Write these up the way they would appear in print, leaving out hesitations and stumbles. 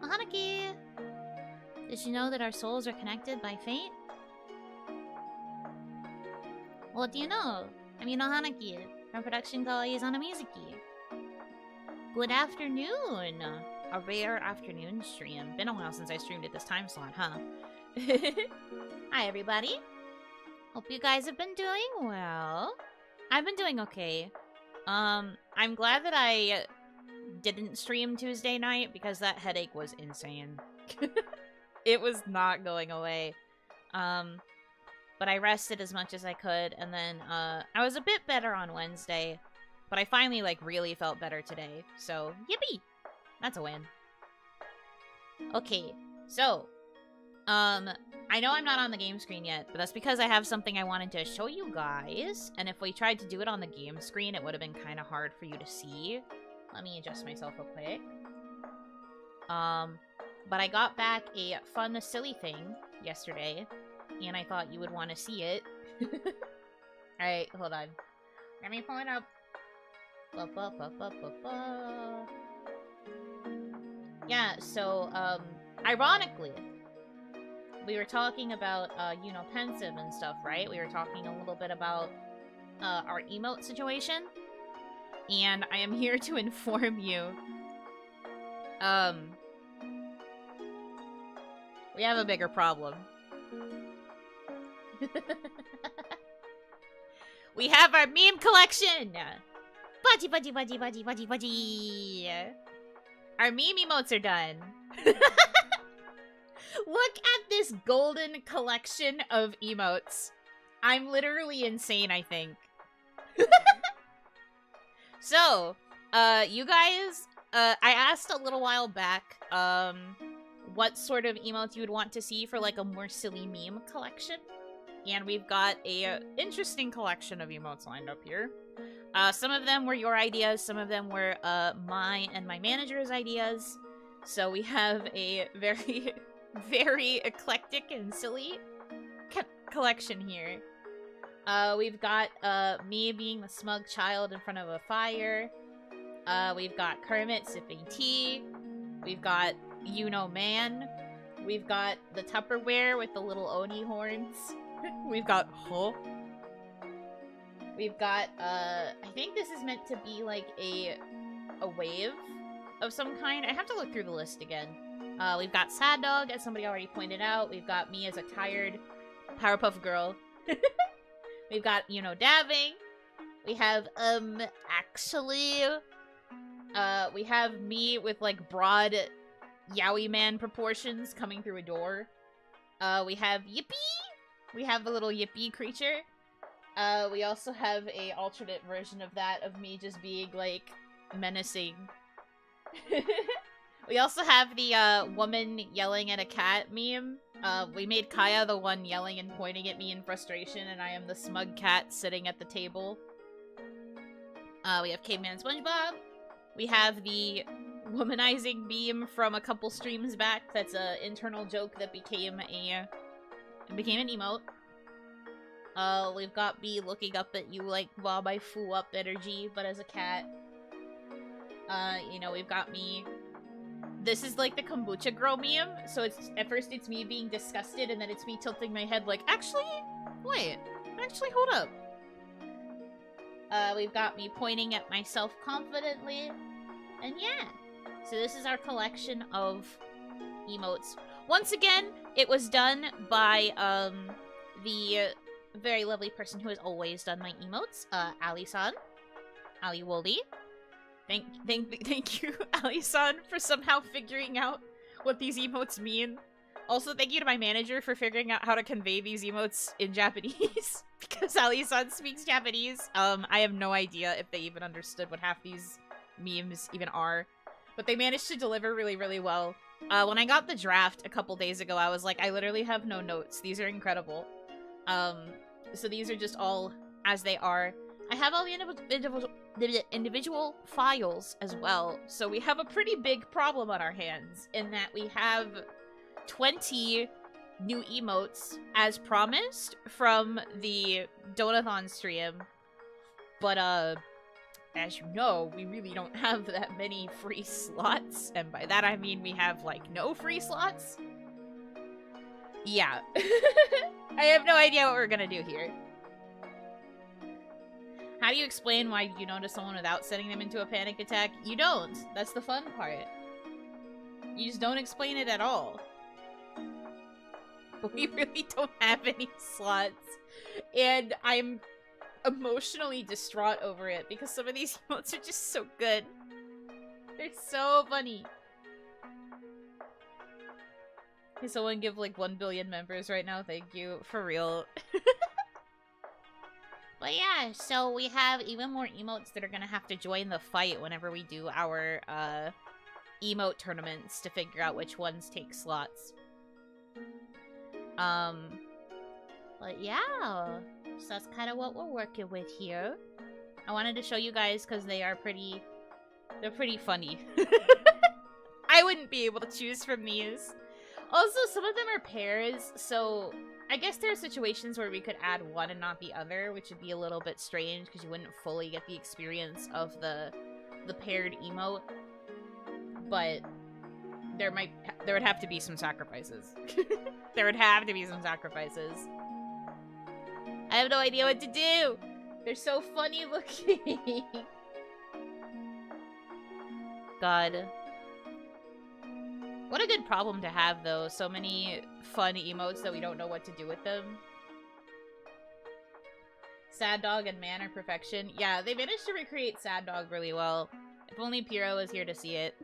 Hanaki! Did you know that our souls are connected by fate? What do you know? I'm Yuno Hanaki, from production kawaii Hanamizuki. Good afternoon! A rare afternoon stream. Been a while since I streamed at this time slot, huh? Hi, everybody. Hope you guys have been doing well. I've been doing okay. I'm glad that I didn't stream Tuesday night because that headache was insane. It was not going away. But I rested as much as I could, and then I was a bit better on Wednesday, but I finally like really felt better today. So, yippee! That's a win. Okay, so I know I'm not on the game screen yet, but that's because I have something I wanted to show you guys, and if we tried to do it on the game screen, it would have been kind of hard for you to see. Let me adjust myself real quick. But I got back a fun, silly thing yesterday, and I thought you would want to see it. Alright, hold on. Let me pull it up. Yeah, so, ironically, we were talking about, pensive and stuff, right? We were talking a little bit about, our emote situation. And I am here to inform you, we have a bigger problem. We have our meme collection! Budgie. Our meme emotes are done. Look at this golden collection of emotes. I'm literally insane, I think. So, you guys, I asked a little while back, what sort of emotes you would want to see for, like, a more silly meme collection. And we've got a interesting collection of emotes lined up here. Some of them were your ideas, some of them were, my and my manager's ideas. So we have a very, very eclectic and silly collection here. We've got, me being the smug child in front of a fire. We've got Kermit sipping tea. We've got Yuno Man. We've got the Tupperware with the little Oni horns. We've got Ho. We've got, I think this is meant to be like a wave of some kind. I have to look through the list again. We've got Sad Dog, as somebody already pointed out. We've got me as a tired Powerpuff Girl. We've got, dabbing. We have, actually, we have me with, like, broad Yowie Man proportions coming through a door. We have Yippee! We have the little Yippee creature. We also have a alternate version of that, of me just being, like, menacing. We also have the, woman yelling at a cat meme. We made Kaya the one yelling and pointing at me in frustration, and I am the smug cat sitting at the table. We have Caveman SpongeBob. We have the womanizing meme from a couple streams back. That's an internal joke that became an emote. We've got me looking up at you like while my foo up energy, but as a cat. We've got me. This is like the kombucha girl meme, so it's at first it's me being disgusted, and then it's me tilting my head like, actually, hold up. We've got me pointing at myself confidently, and yeah. So this is our collection of emotes. Once again, it was done by, the very lovely person who has always done my emotes, Ali-san. Ali Woldy. Thank you, Ali-san, for somehow figuring out what these emotes mean. Also, thank you to my manager for figuring out how to convey these emotes in Japanese, because Ali-san speaks Japanese. I have no idea if they even understood what half these memes even are, but they managed to deliver really, really well. When I got the draft a couple days ago, I was like, I literally have no notes. These are incredible. So these are just all as they are. I have all the individual files as well, so we have a pretty big problem on our hands in that we have 20 new emotes as promised from the Donathon stream, but as you know, we really don't have that many free slots, and by that I mean we have, like, no free slots. Yeah. I have no idea what we're gonna do here. How do you explain why you notice someone without sending them into a panic attack? You don't. That's the fun part. You just don't explain it at all. But we really don't have any slots. And I'm emotionally distraught over it because some of these emotes are just so good. They're so funny. Can someone give like 1 billion members right now? Thank you. For real. But yeah, so we have even more emotes that are gonna have to join the fight whenever we do our emote tournaments to figure out which ones take slots. But yeah, so that's kind of what we're working with here. I wanted to show you guys because they're pretty funny. I wouldn't be able to choose from these. Also, some of them are pairs, so I guess there are situations where we could add one and not the other, which would be a little bit strange because you wouldn't fully get the experience of the paired emote. But there would have to be some sacrifices. There would have to be some sacrifices. I have no idea what to do. They're so funny looking. God. What a good problem to have, though. So many fun emotes that we don't know what to do with them. Sad Dog and Man are perfection. Yeah, they managed to recreate Sad Dog really well. If only Piro was here to see it.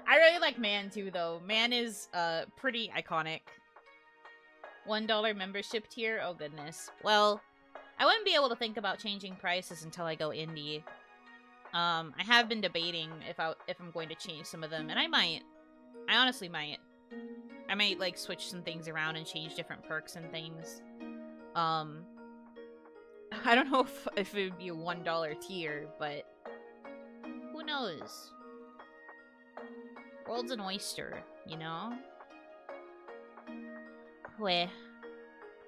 I really like Man, too, though. Man is, pretty iconic. $1 membership tier? Oh, goodness. Well, I wouldn't be able to think about changing prices until I go indie. I have been debating if I'm going to change some of them, and I might. I honestly might. I might, like, switch some things around and change different perks and things. I don't know if it would be a $1 tier, but who knows? World's an oyster, you know? Weh.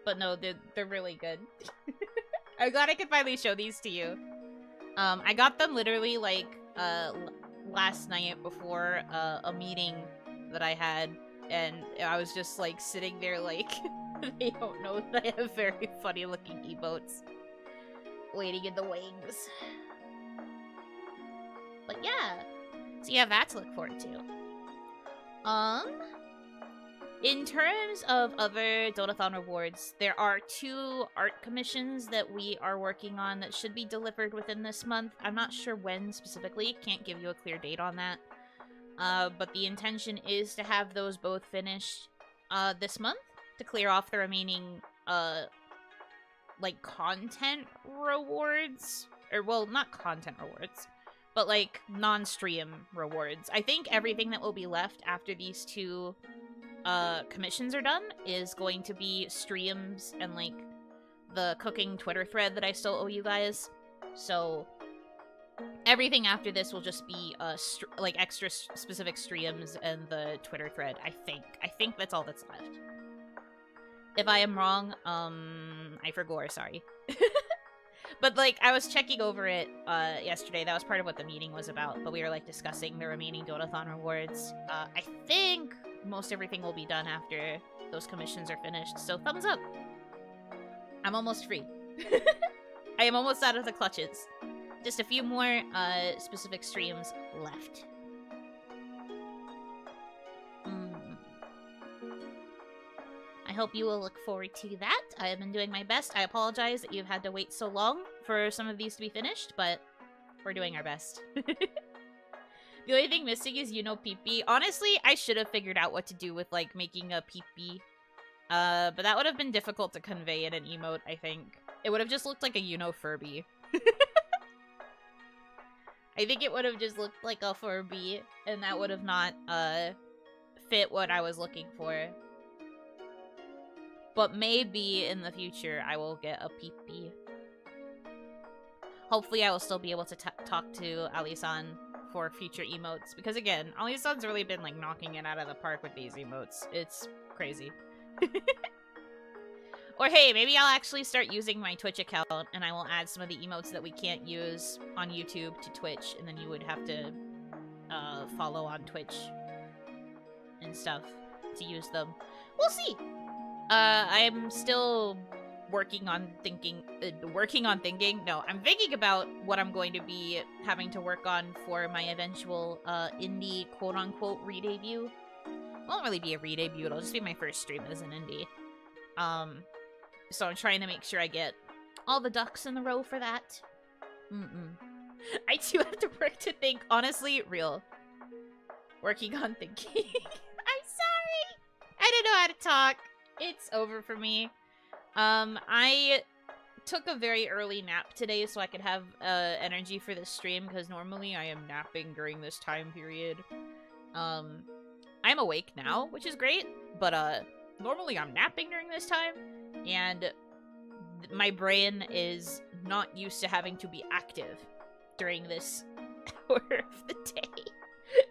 But no, they're really good. I'm glad I could finally show these to you. I got them literally, like, last night before, a meeting that I had, and I was just, like, sitting there, like, they don't know that I have very funny-looking emotes waiting in the wings. But yeah, so you have that to look forward to. In terms of other Dotathon rewards, there are 2 art commissions that we are working on that should be delivered within this month. I'm not sure when specifically, can't give you a clear date on that. But the intention is to have those both finished this month to clear off the remaining, like, content rewards. Or, well, not content rewards, but, like, non-stream rewards. I think everything that will be left after these 2 commissions are done is going to be streams and, like, the cooking Twitter thread that I still owe you guys. So everything after this will just be like extra specific streams and the Twitter thread. I think that's all that's left. If I am wrong, I forgot, sorry. But, like, I was checking over it yesterday. That was part of what the meeting was about. But we were, like, discussing the remaining Dotathon rewards. I think most everything will be done after those commissions are finished. So, thumbs up. I'm almost free. I am almost out of the clutches. Just a few more specific streams left. I hope you will look forward to that. I have been doing my best. I apologize that you've had to wait so long for some of these to be finished, but we're doing our best. The only thing missing is Yuno Pee-Pee. Honestly, I should have figured out what to do with, like, making a Pee-Pee. But that would have been difficult to convey in an emote, I think. It would have just looked like a Yuno Furby. I think it would have just looked like a Furby, and that would have not, fit what I was looking for. But maybe in the future I will get a Pee-Pee. Hopefully I will still be able to talk to Ali-san for future emotes. Because again, Ali-san's really been, like, knocking it out of the park with these emotes. It's crazy. Or hey, maybe I'll actually start using my Twitch account and I will add some of the emotes that we can't use on YouTube to Twitch, and then you would have to follow on Twitch and stuff to use them. We'll see. I'm still working on thinking. No, I'm thinking about what I'm going to be having to work on for my eventual indie quote-unquote re-debut. It won't really be a re-debut, it'll just be my first stream as an indie. So I'm trying to make sure I get all the ducks in the row for that. I do have to work to think. Honestly, real. Working on thinking. I'm sorry! I didn't know how to talk. It's over for me. I took a very early nap today so I could have energy for this stream, because normally I am napping during this time period. I'm awake now, which is great, but normally I'm napping during this time, and my brain is not used to having to be active during this hour of the day.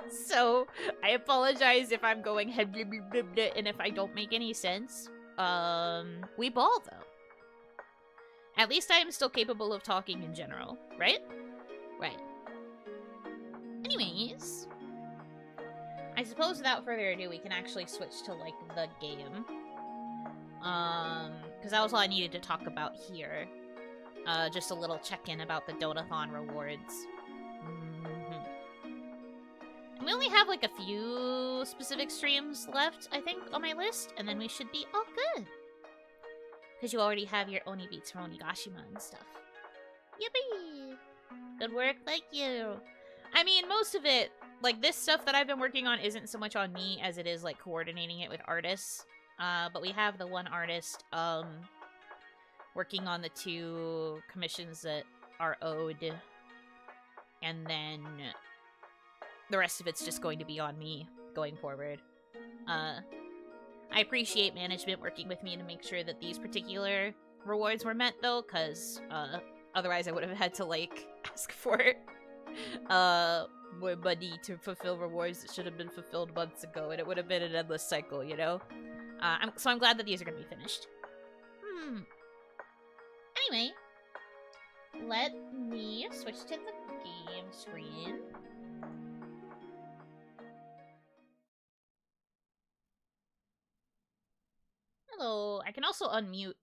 So, I apologize if I'm going and if I don't make any sense. We ball, though. At least I am still capable of talking in general, right? Right. Anyways, I suppose without further ado, we can actually switch to, like, the game. Because that was all I needed to talk about here. Just a little check-in about the Donathon rewards. And we only have, like, a few specific streams left, I think, on my list, and then we should be all good. Because you already have your Oni Beats from Onigashima and stuff. Yippee! Good work, thank you! I mean, most of it, like, this stuff that I've been working on isn't so much on me as it is, like, coordinating it with artists. But we have the one artist, working on the 2 commissions that are owed. And then the rest of it's just going to be on me going forward. I appreciate management working with me to make sure that these particular rewards were met, though, because, otherwise I would have had to, like, ask for more money to fulfill rewards that should have been fulfilled months ago, and it would have been an endless cycle, you know? So I'm glad that these are going to be finished. Anyway, let me switch to the game screen. Hello. I can also unmute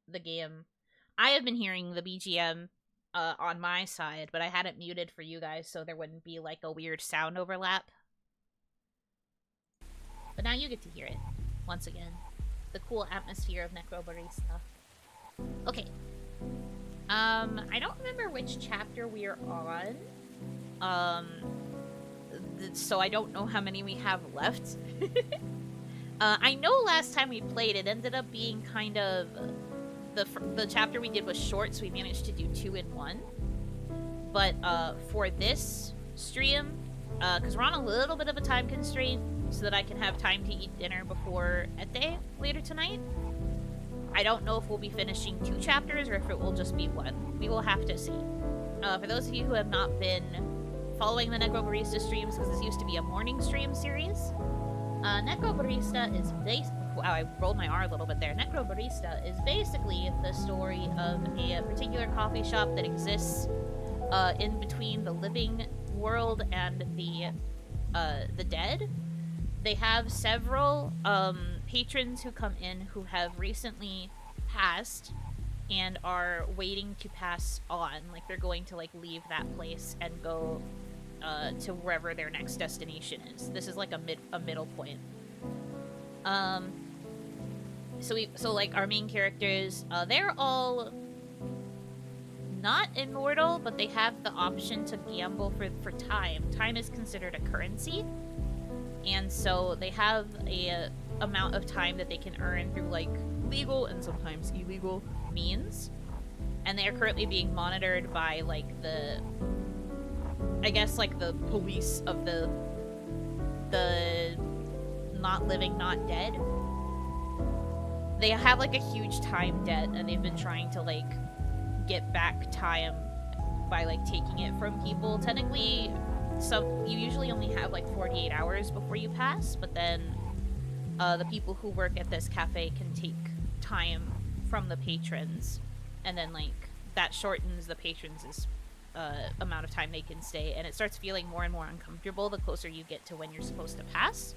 the game. I have been hearing the BGM on my side, but I had it muted for you guys so there wouldn't be, like, a weird sound overlap. But now you get to hear it. Once again, the cool atmosphere of Necrobarista. Okay. I don't remember which chapter we're on. So I don't know how many we have left. I know last time we played, it ended up being kind of... The chapter we did was short, so we managed to do 2 in 1. But, for this stream, because we're on a little bit of a time constraint, so that I can have time to eat dinner before Ete later tonight. I don't know if we'll be finishing 2 chapters or if it will just be 1. We will have to see. For those of you who have not been following the Necrobarista streams, because this used to be a morning stream series, Necrobarista is wow, I rolled my R a little bit there. Necrobarista is basically the story of a particular coffee shop that exists in between the living world and the dead. They have several patrons who come in who have recently passed and are waiting to pass on. Like, they're going to, like, leave that place and go to wherever their next destination is. This is, like, a middle point. So like, our main characters, they're all not immortal, but they have the option to gamble for time. Time is considered a currency. And so they have a amount of time that they can earn through, like, legal and sometimes illegal means. And they are currently being monitored by, like, I guess, like, the police of the not living, not dead. They have, like, a huge time debt, and they've been trying to, like, get back time by, like, taking it from people. Technically, you usually only have, like, 48 hours before you pass, but then the people who work at this cafe can take time from the patrons, and then like that shortens the patrons' amount of time they can stay, and it starts feeling more and more uncomfortable the closer you get to when you're supposed to pass.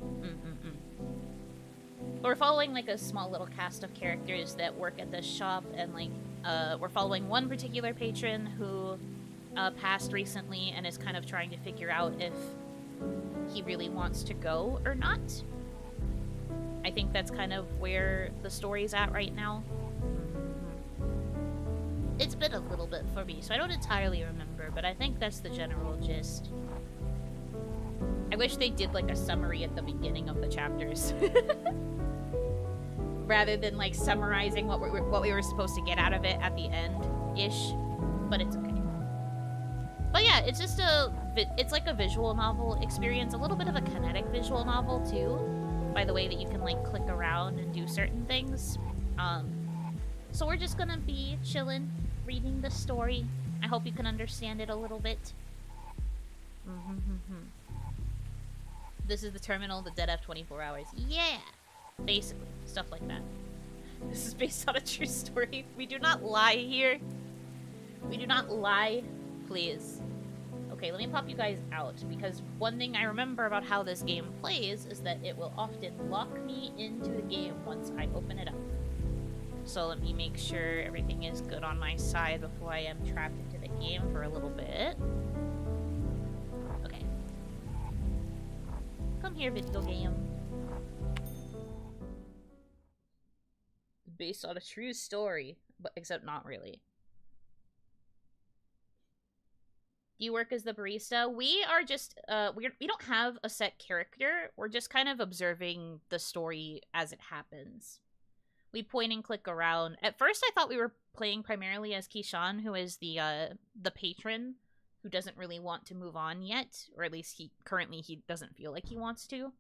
But we're following like a small little cast of characters that work at this shop, and like we're following one particular patron who passed recently and is kind of trying to figure out if he really wants to go or not. I think that's kind of where the story's at right now. It's been a little bit for me, so I don't entirely remember, but I think that's the general gist. I wish they did like a summary at the beginning of the chapters. Rather than like summarizing what we were supposed to get out of it at the end-ish, but it's okay. But yeah, it's just it's like a visual novel experience, a little bit of a kinetic visual novel too, by the way that you can like click around and do certain things. So we're just gonna be chilling, reading the story. I hope you can understand it a little bit. This is the terminal, the dead F 24 hours. Yeah! Basically, stuff like that. This is based on a true story. We do not lie here. We do not lie, please. Okay, let me pop you guys out, because one thing I remember about how this game plays is that it will often lock me into the game once I open it up. So let me make sure everything is good on my side before I am trapped into the game for a little bit. Okay. Come here, video game. Based on a true story, but except not really. Do you work as the barista? We are just we don't have a set character. We're just kind of observing the story as it happens. We point and click around. At first I thought we were playing primarily as Kishan, who is the patron who doesn't really want to move on yet, or at least he doesn't feel like he wants to.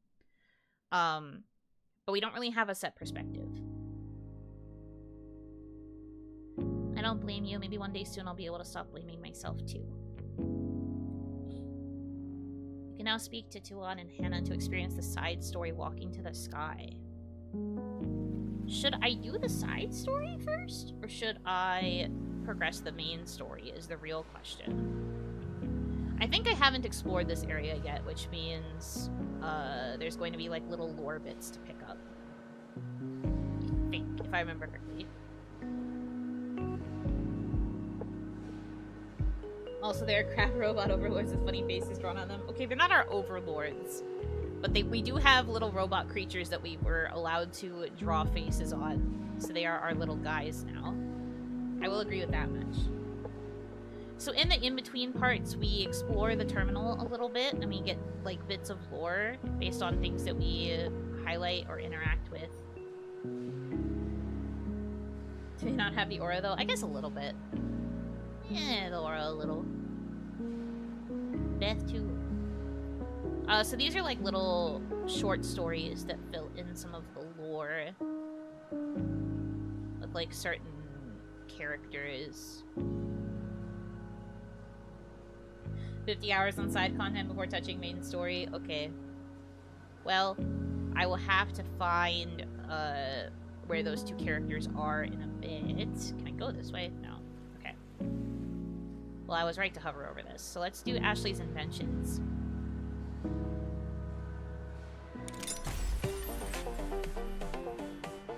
But we don't really have a set perspective. I don't blame you. Maybe one day soon I'll be able to stop blaming myself too. You can now speak to Tuan and Hannah to experience the side story walking to the sky. Should I do the side story first? Or should I progress the main story is the real question. I think I haven't explored this area yet, which means there's going to be like little lore bits to pick up. I think, if I remember correctly. Also, there are crab robot overlords with funny faces drawn on them. Okay, they're not our overlords, but we do have little robot creatures that we were allowed to draw faces on, so they are our little guys now. I will agree with that much. So in the in-between parts, we explore the terminal a little bit, and we get like bits of lore based on things that we highlight or interact with. Do they not have the aura though? I guess a little bit. Yeah, the aura a little. Beth too. So these are like little short stories that fill in some of the lore with like certain characters. 50 hours on side content before touching main story. Okay. Well, I will have to find where those two characters are in a bit. Can I go this way? No. Well, I was right to hover over this. So let's do Ashley's inventions.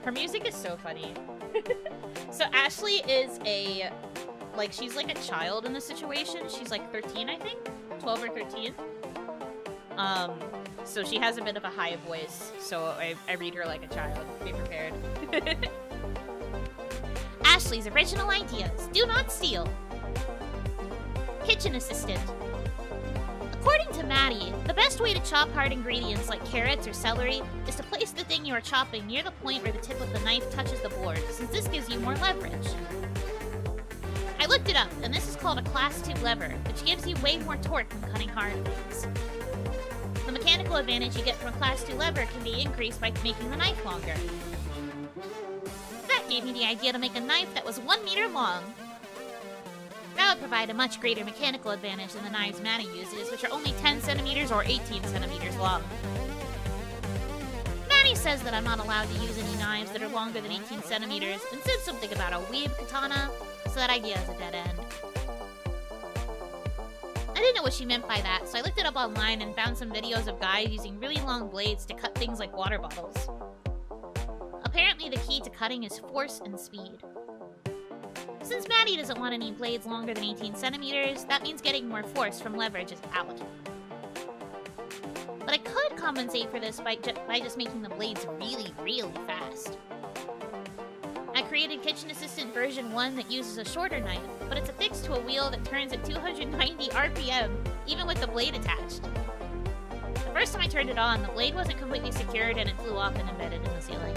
Her music is so funny. So Ashley is she's like a child in the situation. She's like 13, I think? 12 or 13. So she has a bit of a high voice. So I read her like a child. Be prepared. Ashley's original ideas. Do not steal. Kitchen assistant. According to Maddy, the best way to chop hard ingredients like carrots or celery is to place the thing you are chopping near the point where the tip of the knife touches the board, since this gives you more leverage. I looked it up, and this is called a class 2 lever, which gives you way more torque when cutting hard things. The mechanical advantage you get from a class 2 lever can be increased by making the knife longer. That gave me the idea to make a knife that was 1 meter long. That would provide a much greater mechanical advantage than the knives Maddy uses, which are only 10 centimeters or 18 centimeters long. Maddy says that I'm not allowed to use any knives that are longer than 18 centimeters, and said something about a weeb katana, so that idea is a dead end. I didn't know what she meant by that, so I looked it up online and found some videos of guys using really long blades to cut things like water bottles. Apparently the key to cutting is force and speed. Since Maddy doesn't want any blades longer than 18 centimeters, that means getting more force from leverage is out. But I could compensate for this by just making the blades really, really fast. I created Kitchen Assistant version 1 that uses a shorter knife, but it's affixed to a wheel that turns at 290 RPM, even with the blade attached. The first time I turned it on, the blade wasn't completely secured and it flew off and embedded in the ceiling.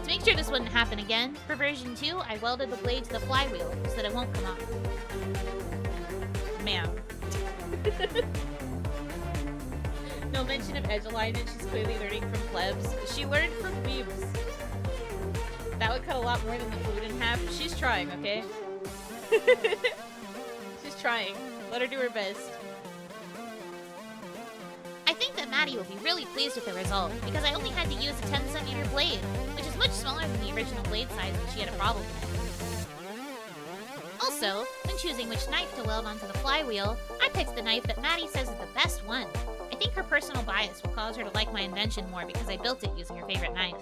To make sure this wouldn't happen again, for version 2, I welded the blade to the flywheel so that it won't come off. Ma'am. No mention of edge alignment, she's clearly learning from plebs. She learned from weebs. That would cut a lot more than the food in half. She's trying, okay? She's trying. Let her do her best. I think that Maddy will be really pleased with the result, because I only had to use a 10 centimeter blade, which is much smaller than the original blade size that she had a problem with. Also, when choosing which knife to weld onto the flywheel, I picked the knife that Maddy says is the best one. I think her personal bias will cause her to like my invention more because I built it using her favorite knife.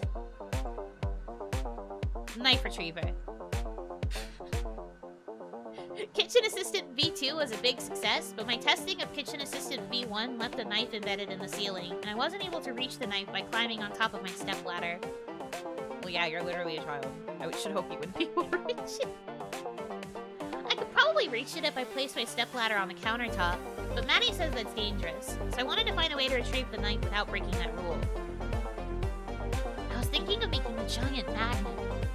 Knife retriever. Kitchen Assistant V2 was a big success, but my testing of Kitchen Assistant V1 left the knife embedded in the ceiling, and I wasn't able to reach the knife by climbing on top of my stepladder. Well, yeah, you're literally a child. I should hope you wouldn't be able to reach it. I could probably reach it if I placed my stepladder on the countertop, but Maddy says that's dangerous, so I wanted to find a way to retrieve the knife without breaking that rule. I was thinking of making a giant magnet,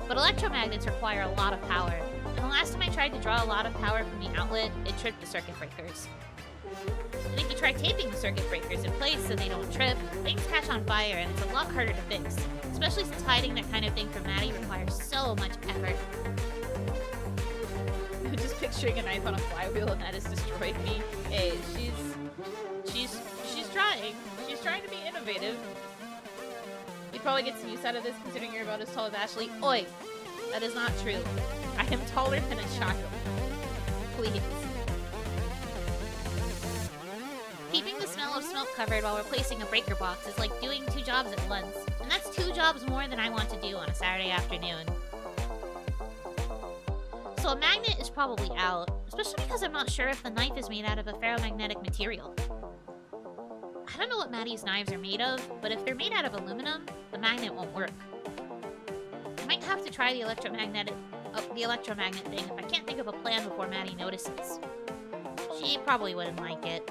but electromagnets require a lot of power, and the last time I tried to draw a lot of power from the outlet, it tripped the circuit breakers. And if you try taping the circuit breakers in place so they don't trip, things catch on fire and it's a lot harder to fix, especially since hiding that kind of thing from Maddy requires so much effort. I'm just picturing a knife on a flywheel and that has destroyed me. Hey, she's trying. She's trying to be innovative. You'd probably get some use out of this considering you're about as tall as Ashley. Oi! That is not true. I am taller than a child. Please. Keeping the smell of smoke covered while replacing a breaker box is like doing 2 jobs at once, and that's 2 jobs more than I want to do on a Saturday afternoon. So a magnet is probably out, especially because I'm not sure if the knife is made out of a ferromagnetic material. I don't know what Maddy's knives are made of, but if they're made out of aluminum, the magnet won't work. I might have to try the electromagnet thing if I can't think of a plan before Maddy notices. She probably wouldn't like it.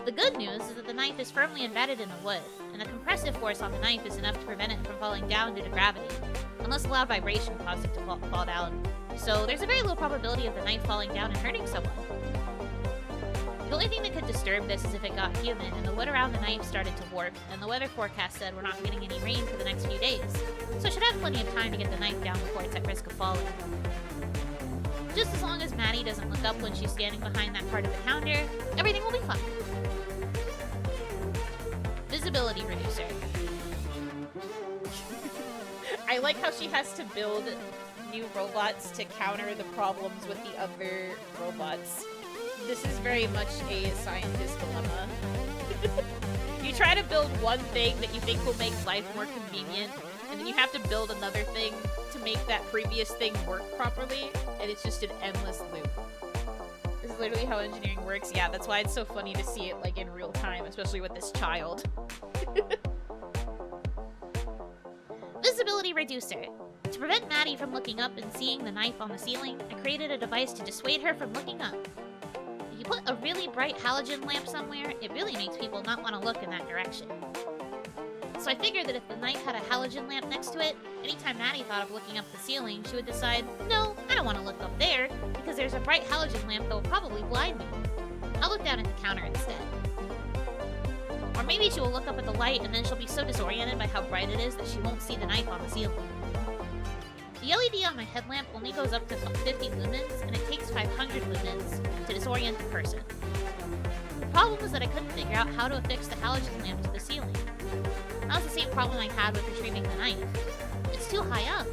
The good news is that the knife is firmly embedded in the wood, and the compressive force on the knife is enough to prevent it from falling down due to gravity, unless a loud vibration causes it to fall down. So there's a very low probability of the knife falling down and hurting someone. The only thing that could disturb this is if it got humid and the wood around the knife started to warp, and the weather forecast said we're not getting any rain for the next few days, so I should have plenty of time to get the knife down before it's at risk of falling. Just as long as Maddy doesn't look up when she's standing behind that part of the counter, everything will be fine. Visibility reducer. I like how she has to build new robots to counter the problems with the other robots. This is very much a scientist dilemma. You try to build one thing that you think will make life more convenient, and then you have to build another thing to make that previous thing work properly, and it's just an endless loop. This is literally how engineering works. Yeah, that's why it's so funny to see it like in real time, especially with this child. Visibility reducer. To prevent Maddy from looking up and seeing the knife on the ceiling, I created a device to dissuade her from looking up. If you put a really bright halogen lamp somewhere, it really makes people not want to look in that direction. So I figured that if the knife had a halogen lamp next to it, anytime Maddy thought of looking up the ceiling, she would decide, no, I don't want to look up there, because there's a bright halogen lamp that will probably blind me. I'll look down at the counter instead. Or maybe she will look up at the light and then she'll be so disoriented by how bright it is that she won't see the knife on the ceiling. The LED on my headlamp only goes up to 50 lumens, and it takes 500 lumens to disorient the person. The problem was that I couldn't figure out how to affix the halogen lamp to the ceiling. That was the same problem I had with retrieving the knife. It's too high up.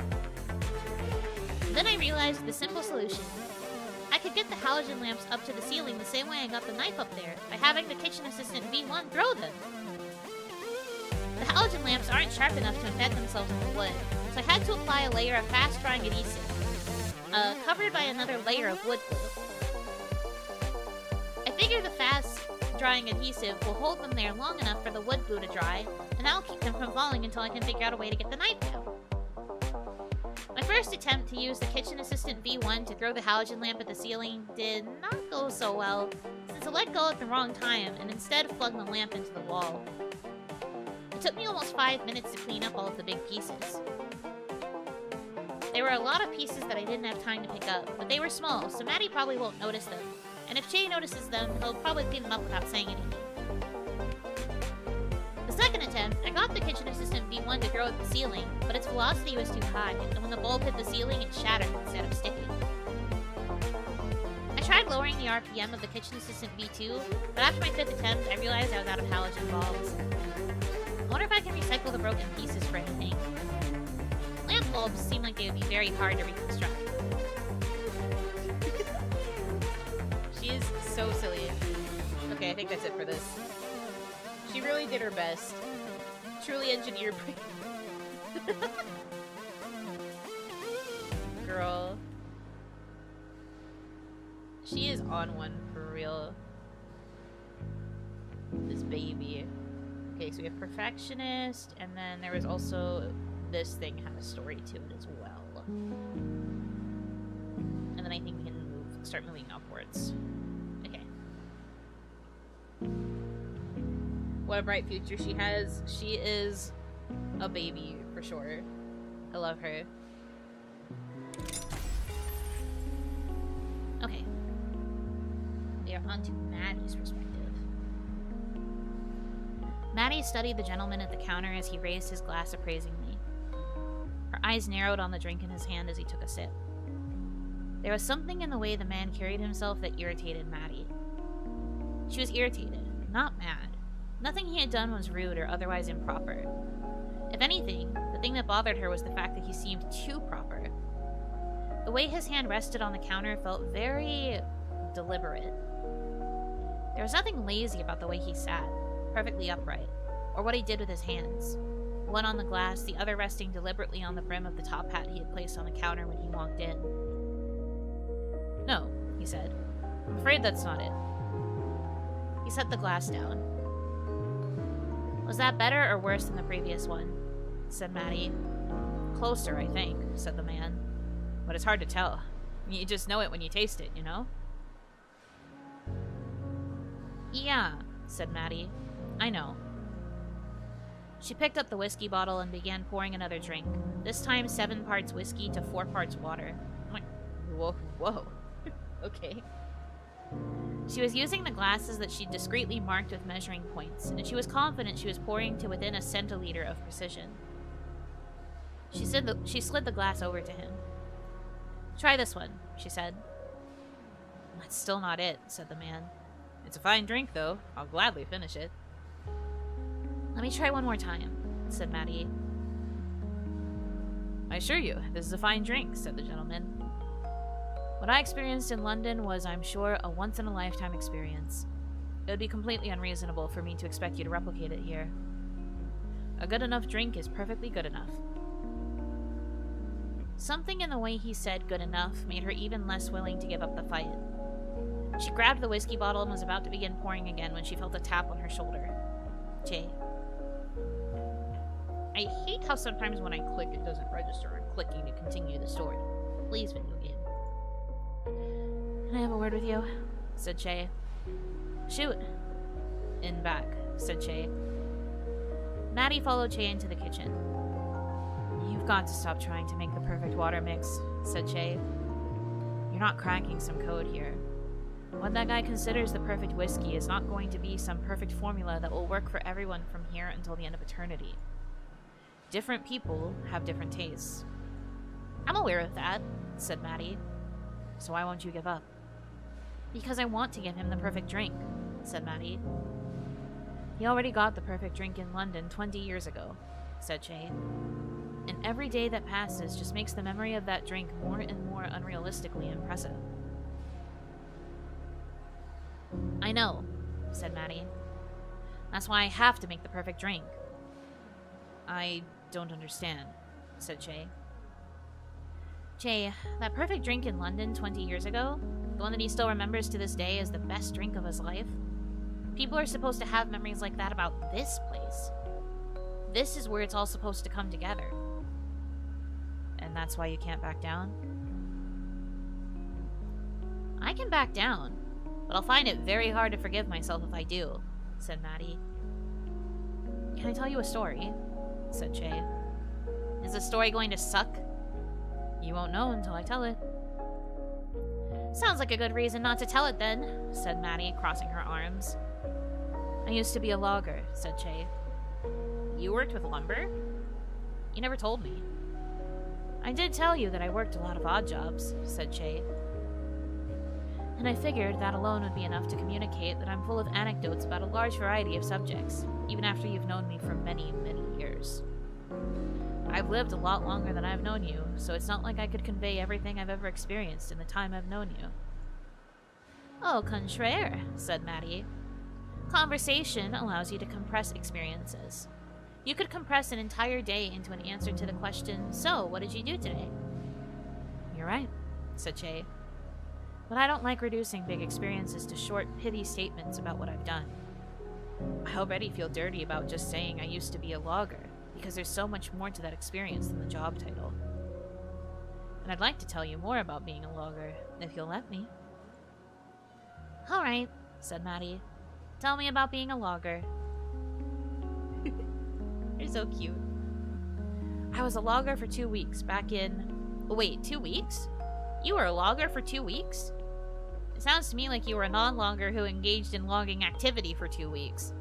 Then I realized the simple solution. I could get the halogen lamps up to the ceiling the same way I got the knife up there, by having the kitchen assistant V1 throw them. The halogen lamps aren't sharp enough to embed themselves in the wood, so I had to apply a layer of fast-drying adhesive, covered by another layer of wood glue. I figure the fast-drying adhesive will hold them there long enough for the wood glue to dry, and that'll keep them from falling until I can figure out a way to get the knife down. My first attempt to use the kitchen assistant V1 to throw the halogen lamp at the ceiling did not go so well, since I let go at the wrong time and instead flung the lamp into the wall. It took me almost 5 minutes to clean up all of the big pieces. There were a lot of pieces that I didn't have time to pick up, but they were small, so Maddy probably won't notice them. And if Chay notices them, he'll probably clean them up without saying anything. The second attempt, I got the kitchen assistant V1 to throw at the ceiling, but its velocity was too high, and when the bulb hit the ceiling, it shattered instead of sticking. I tried lowering the RPM of the kitchen assistant V2, but after my 5th attempt, I realized I was out of halogen bulbs. I wonder if I can recycle the broken pieces for anything. Lamp bulbs seem like they would be very hard to reconstruct. She is so silly. Okay, I think that's it for this. She really did her best. Truly engineered. Girl. She is on one for real. This baby. Okay, so we have perfectionist, and then there was also this thing had a story to it as well. And then I think we can start moving upwards. Okay. What a bright future she has. She is a baby, for sure. I love her. Okay. We are on to Maddy's perspective. Maddy studied the gentleman at the counter as he raised his glass appraisingly. Her eyes narrowed on the drink in his hand as he took a sip. There was something in the way the man carried himself that irritated Maddy. She was irritated, not mad. Nothing he had done was rude or otherwise improper. If anything, the thing that bothered her was the fact that he seemed too proper. The way his hand rested on the counter felt very deliberate. There was nothing lazy about the way he sat, perfectly upright, or what he did with his hands. One on the glass, the other resting deliberately on the brim of the top hat he had placed on the counter when he walked in. "No," he said. "I'm afraid that's not it." He set the glass down. "Was that better or worse than the previous one?" said Maddy. "Closer, I think," said the man. "But it's hard to tell. You just know it when you taste it, you know?" "Yeah," said Maddy. "I know." She picked up the whiskey bottle and began pouring another drink, this time 7 parts whiskey to 4 parts water. Whoa. Okay. She was using the glasses that she'd discreetly marked with measuring points, and she was confident she was pouring to within a centiliter of precision. She slid the glass over to him. "Try this one," she said. "That's still not it," said the man. "It's a fine drink, though. I'll gladly finish it." "Let me try one more time," said Maddy. "I assure you, this is a fine drink," said the gentleman. "What I experienced in London was, I'm sure, a once-in-a-lifetime experience. It would be completely unreasonable for me to expect you to replicate it here. A good enough drink is perfectly good enough." Something in the way he said good enough made her even less willing to give up the fight. She grabbed the whiskey bottle and was about to begin pouring again when she felt a tap on her shoulder. Chay. I hate how sometimes when I click it doesn't register. I'm clicking to continue the story. Please, video game. "Can I have a word with you?" said Chay. "Shoot." "In back," said Chay. Maddy followed Chay into the kitchen. "You've got to stop trying to make the perfect water mix," said Chay. "You're not cracking some code here. What that guy considers the perfect whiskey is not going to be some perfect formula that will work for everyone from here until the end of eternity. Different people have different tastes." I'm aware of that, said Maddy. So why won't you give up? Because I want to give him the perfect drink, said Maddy. He already got the perfect drink in London 20 years ago, said Chay. And every day that passes just makes the memory of that drink more and more unrealistically impressive. I know, said Maddy. That's why I have to make the perfect drink. I don't understand, said Chay. Chay, that perfect drink in London 20 years ago, the one that he still remembers to this day as the best drink of his life, people are supposed to have memories like that about this place. This is where it's all supposed to come together. And that's why you can't back down? I can back down, but I'll find it very hard to forgive myself if I do, said Maddy. Can I tell you a story? Said Chay. Is the story going to suck? You won't know until I tell it. Sounds like a good reason not to tell it then, said Maddy, crossing her arms. I used to be a logger, said Chay. You worked with lumber? You never told me. I did tell you that I worked a lot of odd jobs, said Chay. And I figured that alone would be enough to communicate that I'm full of anecdotes about a large variety of subjects, even after you've known me for many, many years. I've lived a lot longer than I've known you, so it's not like I could convey everything I've ever experienced in the time I've known you. Au contraire, said Maddy. Conversation allows you to compress experiences. You could compress an entire day into an answer to the question, so, what did you do today? You're right, said Chay. But I don't like reducing big experiences to short, pithy statements about what I've done. I already feel dirty about just saying I used to be a logger, because there's so much more to that experience than the job title. And I'd like to tell you more about being a logger, if you'll let me. Alright, said Maddy. Tell me about being a logger. You're so cute. I was a logger for 2 weeks back in... Wait, 2 weeks? You were a logger for 2 weeks? It sounds to me like you were a non-logger who engaged in logging activity for 2 weeks.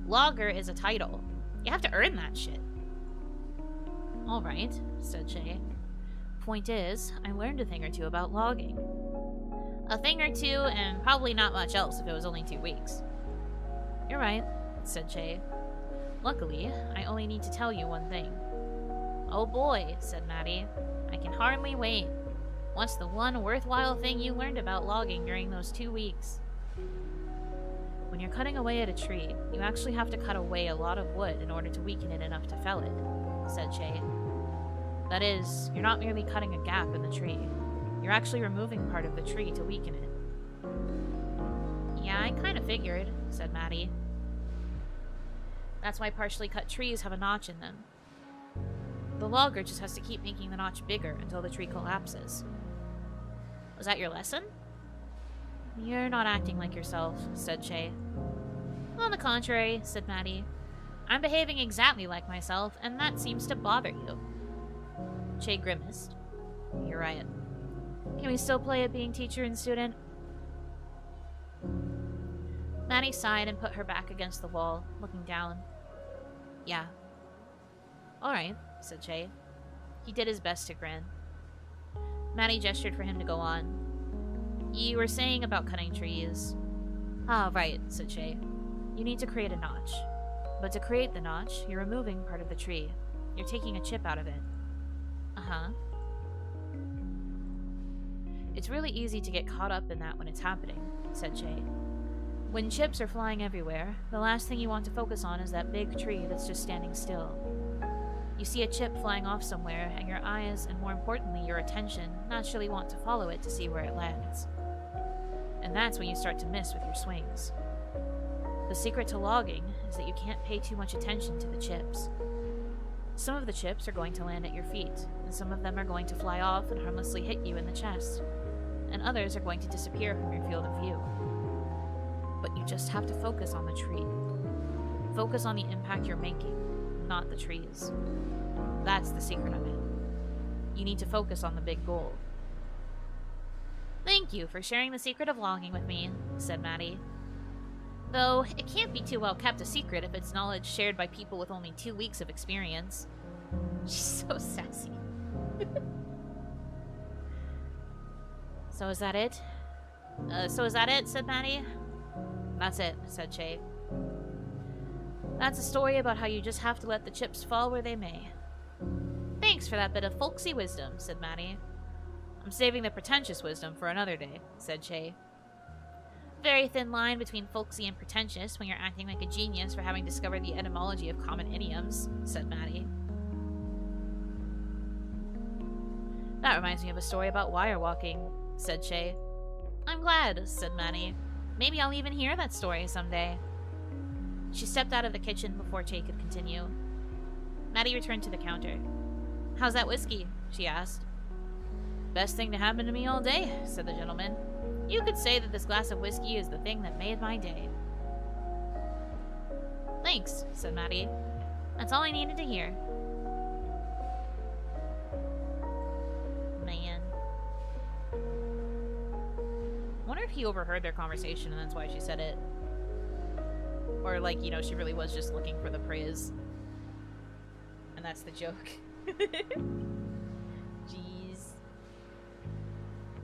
Logger is a title. You have to earn that shit. Alright, said Chay. Point is, I learned a thing or two about logging. A thing or two, and probably not much else if it was only 2 weeks. You're right, said Chay. Luckily, I only need to tell you one thing. Oh boy, said Maddy. I can hardly wait. What's the one worthwhile thing you learned about logging during those 2 weeks? When you're cutting away at a tree, you actually have to cut away a lot of wood in order to weaken it enough to fell it, said Chay. That is, you're not merely cutting a gap in the tree. You're actually removing part of the tree to weaken it. Yeah, I kind of figured, said Maddy. That's why partially cut trees have a notch in them. The logger just has to keep making the notch bigger until the tree collapses. Was that your lesson? You're not acting like yourself, said Chay. On the contrary, said Maddy. I'm behaving exactly like myself, and that seems to bother you. Chay grimaced. You're right. Can we still play at being teacher and student? Maddy sighed and put her back against the wall, looking down. Yeah. Alright, said Chay. He did his best to grin. Maddy gestured for him to go on. You were saying about cutting trees. Ah, right, said Chay. You need to create a notch. But to create the notch, you're removing part of the tree. You're taking a chip out of it. Uh-huh. It's really easy to get caught up in that when it's happening, said Chay. When chips are flying everywhere, the last thing you want to focus on is that big tree that's just standing still. You see a chip flying off somewhere, and your eyes, and more importantly, your attention, naturally want to follow it to see where it lands. And that's when you start to miss with your swings. The secret to logging is that you can't pay too much attention to the chips. Some of the chips are going to land at your feet, and some of them are going to fly off and harmlessly hit you in the chest, and others are going to disappear from your field of view. But you just have to focus on the tree. Focus on the impact you're making, not the trees. That's the secret of it. You need to focus on the big goal. Thank you for sharing the secret of logging with me, said Maddy. Though, it can't be too well kept a secret if it's knowledge shared by people with only 2 weeks of experience. She's so sassy. So is that it? Said Maddy. That's it, said Chay. That's a story about how you just have to let the chips fall where they may. Thanks for that bit of folksy wisdom, said Maddy. I'm saving the pretentious wisdom for another day, said Chay. Very thin line between folksy and pretentious when you're acting like a genius for having discovered the etymology of common idioms, said Maddy. That reminds me of a story about wire walking, said Chay. I'm glad, said Maddy. Maybe I'll even hear that story someday. She stepped out of the kitchen before Chay could continue. Maddy returned to the counter. How's that whiskey? She asked. Best thing to happen to me all day, said the gentleman. You could say that this glass of whiskey is the thing that made my day. Thanks, said Maddy. That's all I needed to hear. Man. Wonder if he overheard their conversation and that's why she said it. Or, like, you know, she really was just looking for the praise. And that's the joke. Jeez.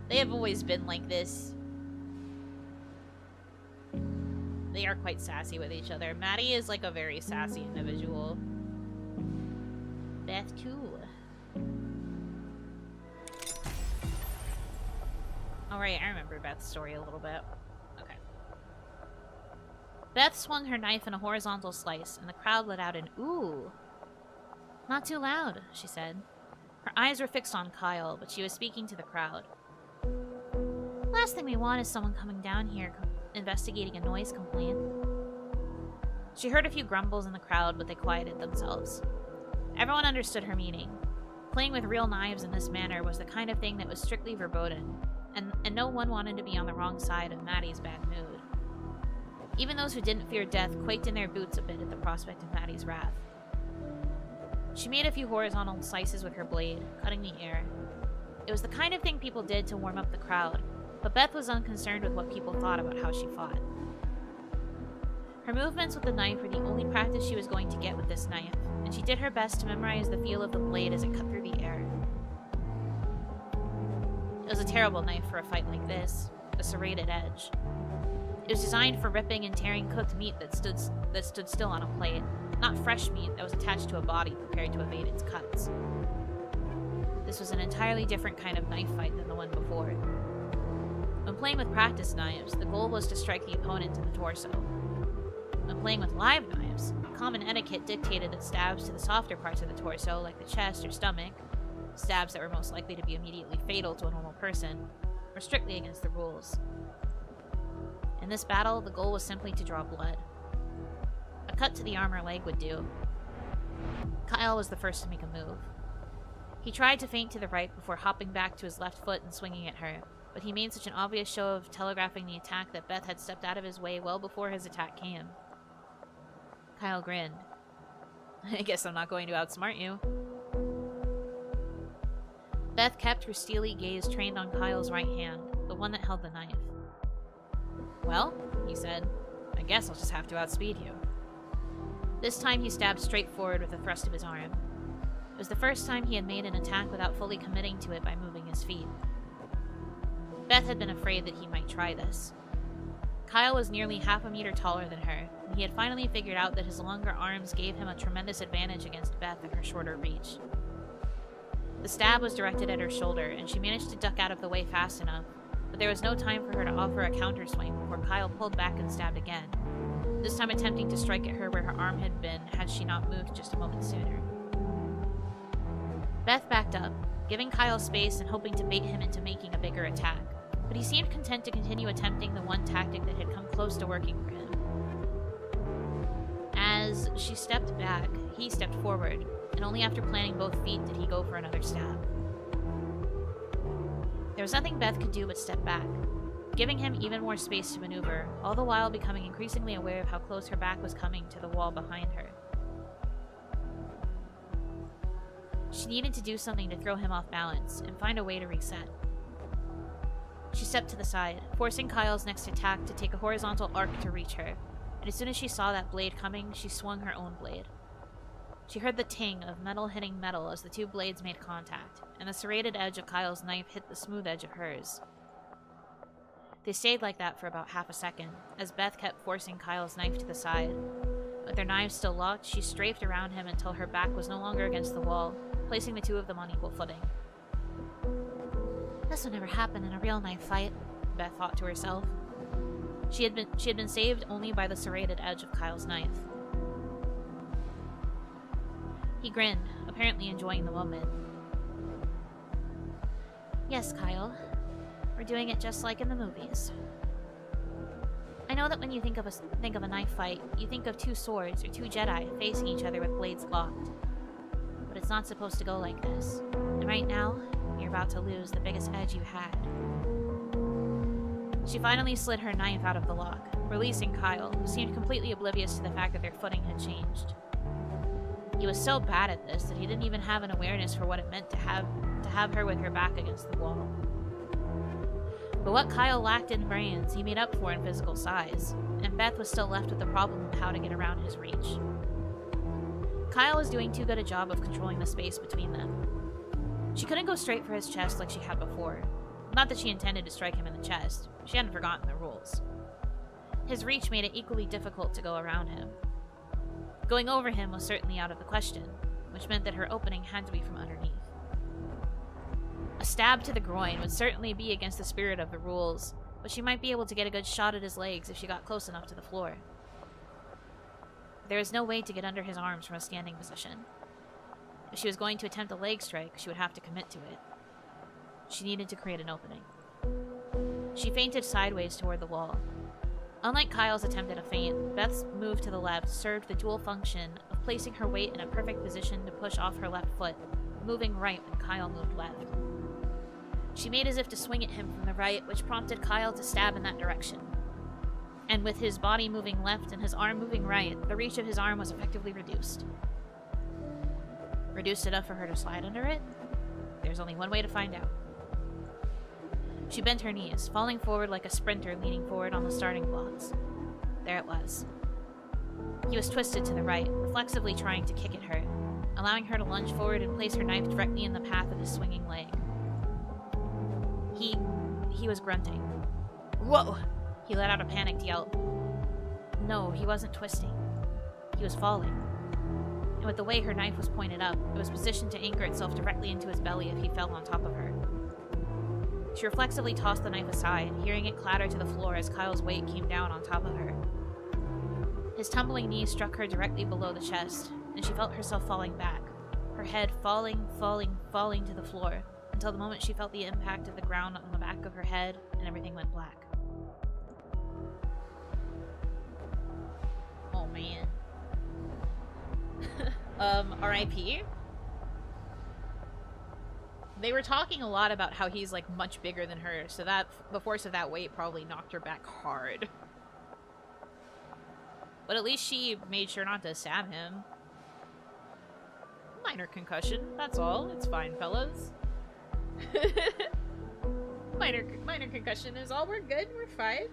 They have always been like this. They are quite sassy with each other. Maddy is, like, a very sassy individual. Beth, too. Alright, I remember Beth's story a little bit. Okay. Beth swung her knife in a horizontal slice, and the crowd let out an ooh. Not too loud, she said. Her eyes were fixed on Kyle, but she was speaking to the crowd. Last thing we want is someone coming down here investigating a noise complaint. She heard a few grumbles in the crowd, but they quieted themselves. Everyone understood her meaning. Playing with real knives in this manner was the kind of thing that was strictly verboten, and no one wanted to be on the wrong side of Maddy's bad mood. Even those who didn't fear death quaked in their boots a bit at the prospect of Maddy's wrath. She made a few horizontal slices with her blade, cutting the air. It was the kind of thing people did to warm up the crowd, but Beth was unconcerned with what people thought about how she fought. Her movements with the knife were the only practice she was going to get with this knife, and she did her best to memorize the feel of the blade as it cut through the air. It was a terrible knife for a fight like this, a serrated edge. It was designed for ripping and tearing cooked meat that stood still on a plate, not fresh meat that was attached to a body prepared to evade its cuts. This was an entirely different kind of knife fight than the one before. When playing with practice knives, the goal was to strike the opponent in the torso. When playing with live knives, common etiquette dictated that stabs to the softer parts of the torso, like the chest or stomach, stabs that were most likely to be immediately fatal to a normal person, were strictly against the rules. In this battle, the goal was simply to draw blood. A cut to the arm or leg would do. Kyle was the first to make a move. He tried to feint to the right before hopping back to his left foot and swinging at her, but he made such an obvious show of telegraphing the attack that Beth had stepped out of his way well before his attack came. Kyle grinned. I guess I'm not going to outsmart you. Beth kept her steely gaze trained on Kyle's right hand, the one that held the knife. Well, he said, I guess I'll just have to outspeed you. This time he stabbed straight forward with a thrust of his arm. It was the first time he had made an attack without fully committing to it by moving his feet. Beth had been afraid that he might try this. Kyle was nearly half a meter taller than her, and he had finally figured out that his longer arms gave him a tremendous advantage against Beth and her shorter reach. The stab was directed at her shoulder, and she managed to duck out of the way fast enough, but there was no time for her to offer a counterswing before Kyle pulled back and stabbed again, this time attempting to strike at her where her arm had been had she not moved just a moment sooner. Beth backed up, giving Kyle space and hoping to bait him into making a bigger attack, but he seemed content to continue attempting the one tactic that had come close to working for him. As she stepped back, he stepped forward, and only after planting both feet did he go for another stab. There was nothing Beth could do but step back, giving him even more space to maneuver, all the while becoming increasingly aware of how close her back was coming to the wall behind her. She needed to do something to throw him off balance and find a way to reset. She stepped to the side, forcing Kyle's next attack to take a horizontal arc to reach her, and as soon as she saw that blade coming, she swung her own blade. She heard the ting of metal hitting metal as the two blades made contact, and the serrated edge of Kyle's knife hit the smooth edge of hers. They stayed like that for about half a second, as Beth kept forcing Kyle's knife to the side. With their knives still locked, she strafed around him until her back was no longer against the wall, placing the two of them on equal footing. This would never happen in a real knife fight, Beth thought to herself. She had been saved only by the serrated edge of Kyle's knife. He grinned, apparently enjoying the moment. Yes, Kyle. We're doing it just like in the movies. I know that when you think of a knife fight, you think of two swords or two Jedi facing each other with blades locked. But it's not supposed to go like this. And right now, you're about to lose the biggest edge you had. She finally slid her knife out of the lock, releasing Kyle, who seemed completely oblivious to the fact that their footing had changed. He was so bad at this that he didn't even have an awareness for what it meant to have her with her back against the wall. But what Kyle lacked in brains, he made up for in physical size, and Beth was still left with the problem of how to get around his reach. Kyle was doing too good a job of controlling the space between them. She couldn't go straight for his chest like she had before. Not that she intended to strike him in the chest. She hadn't forgotten the rules. His reach made it equally difficult to go around him. Going over him was certainly out of the question, which meant that her opening had to be from underneath. A stab to the groin would certainly be against the spirit of the rules, but she might be able to get a good shot at his legs if she got close enough to the floor. There was no way to get under his arms from a standing position. If she was going to attempt a leg strike, she would have to commit to it. She needed to create an opening. She feinted sideways toward the wall. Unlike Kyle's attempt at a feint, Beth's move to the left served the dual function of placing her weight in a perfect position to push off her left foot, moving right when Kyle moved left. She made as if to swing at him from the right, which prompted Kyle to stab in that direction. And with his body moving left and his arm moving right, the reach of his arm was effectively reduced. Reduced enough for her to slide under it? There's only one way to find out. She bent her knees, falling forward like a sprinter leaning forward on the starting blocks. There it was. He was twisted to the right, reflexively trying to kick at her, allowing her to lunge forward and place her knife directly in the path of his swinging leg. He was grunting. Whoa! He let out a panicked yelp. No, he wasn't twisting. He was falling. And with the way her knife was pointed up, it was positioned to anchor itself directly into his belly if he fell on top of her. She reflexively tossed the knife aside, hearing it clatter to the floor as Kyle's weight came down on top of her. His tumbling knee struck her directly below the chest, and she felt herself falling back, her head falling to the floor, until the moment she felt the impact of the ground on the back of her head, and everything went black. Oh man. R.I.P. They were talking a lot about how he's like much bigger than her, so that the force of that weight probably knocked her back hard. But at least she made sure not to stab him. Minor concussion, that's all. It's fine, fellas. minor concussion is all. We're good. We're fine.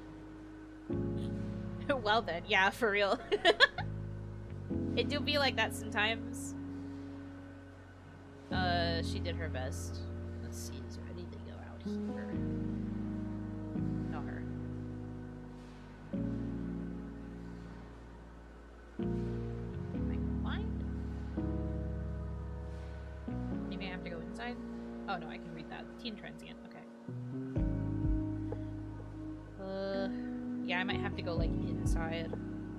Well then, yeah, for real. It do be like that sometimes. She did her best. Let's see, is there anything out here? Not her. Am I blind? Maybe I have to go inside? Oh no, I can read that. Teen transient, okay. Yeah, I might have to go like inside.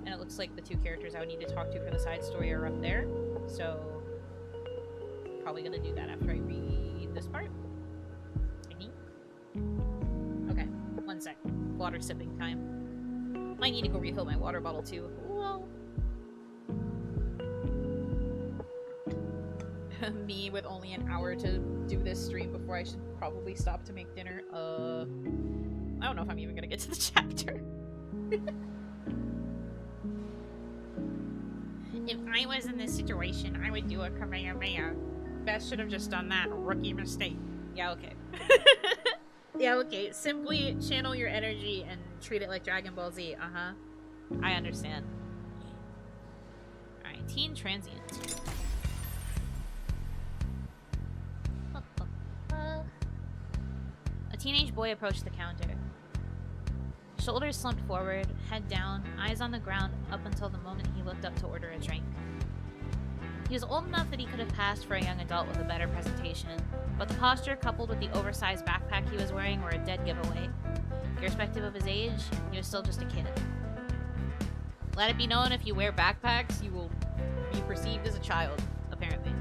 And it looks like the two characters I would need to talk to for the side story are up there. So probably gonna do that after I read this part. I think. Okay, one sec. Water sipping time. Might need to go refill my water bottle too. Whoa. Me with only an hour to do this stream before I should probably stop to make dinner. I don't know if I'm even gonna get to the chapter. If I was in this situation, I would do a Kamehameha. Beth should have just done that. Rookie mistake. Yeah, okay. Yeah, okay. Simply channel your energy and treat it like Dragon Ball Z. Uh-huh. I understand. Alright, teen transient. A teenage boy approached the counter. Shoulders slumped forward, head down, eyes on the ground up until the moment he looked up to order a drink. He was old enough that he could have passed for a young adult with a better presentation, but the posture coupled with the oversized backpack he was wearing were a dead giveaway. Irrespective of his age, he was still just a kid. Let it be known, if you wear backpacks, you will be perceived as a child, apparently.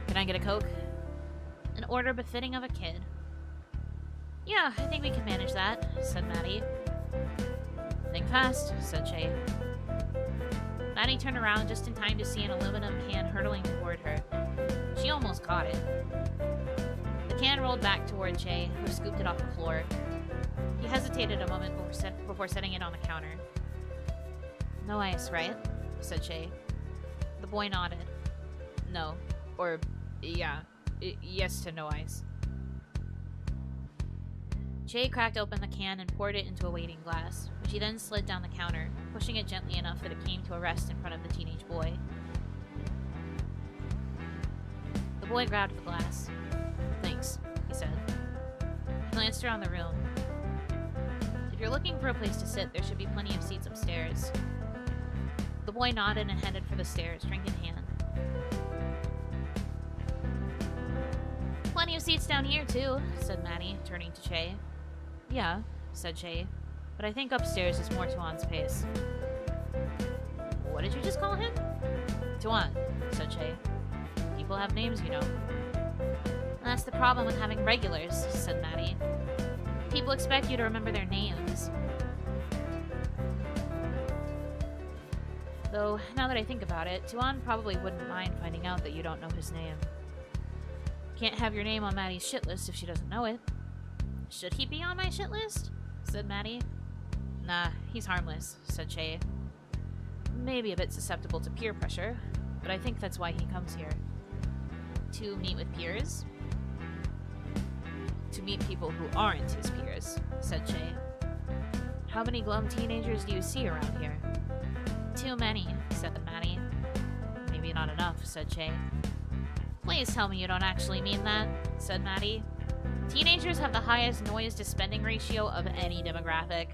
Can I get a Coke? An order befitting of a kid. Yeah, I think we can manage that, said Maddy. Think fast, said Chay. Maddy turned around just in time to see an aluminum can hurtling toward her. She almost caught it. The can rolled back toward Chay, who scooped it off the floor. He hesitated a moment before setting it on the counter. No ice, right? Said Chay. The boy nodded. No. Or, yeah. Yes to no ice. Chay cracked open the can and poured it into a waiting glass, which he then slid down the counter, pushing it gently enough that it came to a rest in front of the teenage boy. The boy grabbed the glass. Thanks, he said. He glanced around the room. If you're looking for a place to sit, there should be plenty of seats upstairs. The boy nodded and headed for the stairs, drink in hand. Plenty of seats down here, too, said Maddy, turning to Chay. Yeah, said Chay, but I think upstairs is more Tuan's pace. What did you just call him? Tuan, said Chay. People have names, you know. That's the problem with having regulars, said Maddy. People expect you to remember their names. Though, now that I think about it, Tuan probably wouldn't mind finding out that you don't know his name. Can't have your name on Maddy's shit list if she doesn't know it. Should he be on my shit list? Said Maddy. Nah, he's harmless, said Chay. Maybe a bit susceptible to peer pressure, but I think that's why he comes here. To meet with peers? To meet people who aren't his peers, said Chay. How many glum teenagers do you see around here? Too many, said Maddy. Maybe not enough, said Chay. Please tell me you don't actually mean that, said Maddy. Teenagers have the highest noise-to-spending ratio of any demographic.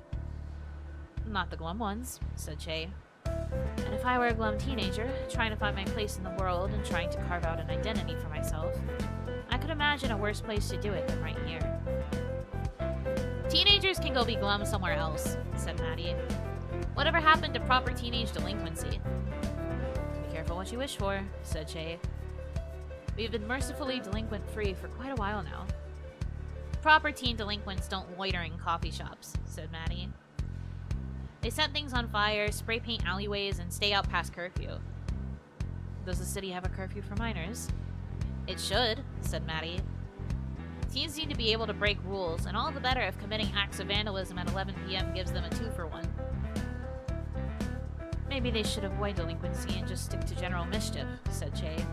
Not the glum ones, said Chay. And if I were a glum teenager, trying to find my place in the world and trying to carve out an identity for myself, I could imagine a worse place to do it than right here. Teenagers can go be glum somewhere else, said Maddy. Whatever happened to proper teenage delinquency? Be careful what you wish for, said Chay. We've been mercifully delinquent-free for quite a while now. Proper teen delinquents don't loiter in coffee shops, said Maddy. They set things on fire, spray paint alleyways, and stay out past curfew. Does the city have a curfew for minors? It should, said Maddy. Teens need to be able to break rules, and all the better if committing acts of vandalism at 11 p.m. gives them a 2-for-1. Maybe they should avoid delinquency and just stick to general mischief, said Chay.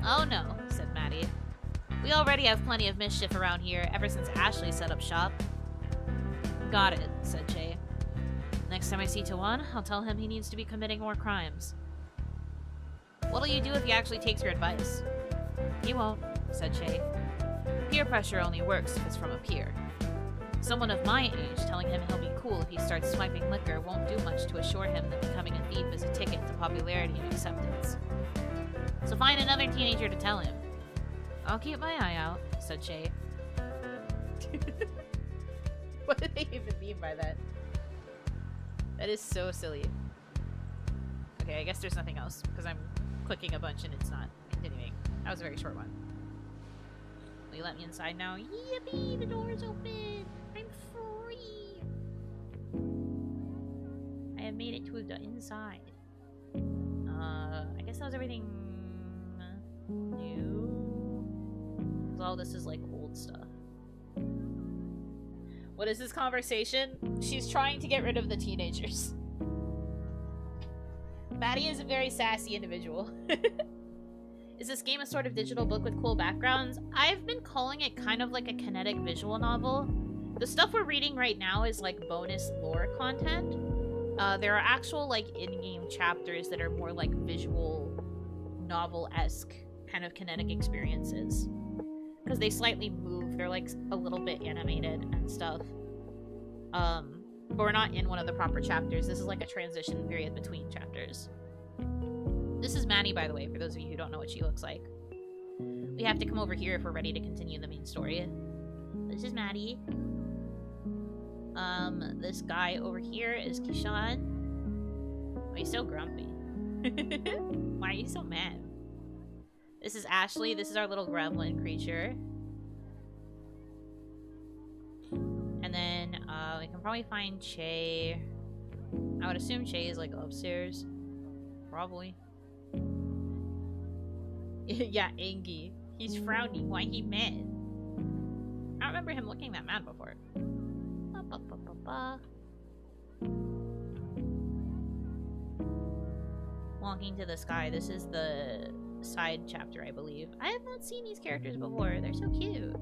Oh no, said Maddy. We already have plenty of mischief around here ever since Ashley set up shop. Got it, said Chay. Next time I see Tuan, I'll tell him he needs to be committing more crimes. What'll you do if he actually takes your advice? He won't, said Chay. Peer pressure only works if it's from a peer. Someone of my age telling him he'll be cool if he starts swiping liquor won't do much to assure him that becoming a thief is a ticket to popularity and acceptance. So find another teenager to tell him. I'll keep my eye out, said Chay. What did they even mean by that? That is so silly. Okay, I guess there's nothing else, because I'm clicking a bunch and it's not continuing. That was a very short one. Will you let me inside now? Yippee! The door's open! I'm free! I have made it to the inside. I guess that was everything new. Because all this is like old stuff. What is this conversation? She's trying to get rid of the teenagers. Maddy is a very sassy individual. Is this game a sort of digital book with cool backgrounds? I've been calling it kind of like a kinetic visual novel. The stuff we're reading right now is like bonus lore content. There are actual like in-game chapters that are more like visual novel-esque kind of kinetic experiences. Because they slightly move, they're like a little bit animated and stuff. But we're not in one of the proper chapters. This is like a transition period between chapters. This is Maddy, by the way, for those of you who don't know what she looks like. We have to come over here if we're ready to continue the main story. This is Maddy. This guy over here is Kishan. Oh, he's so grumpy. Why are you so mad? This is Ashley. This is our little gremlin creature. And then, we can probably find Chay. I would assume Chay is, like, upstairs. Probably. Yeah, Angie. He's frowning. Why he mad? I don't remember him looking that mad before. Walking to the sky. This is the side chapter, I believe. I have not seen these characters before. They're so cute.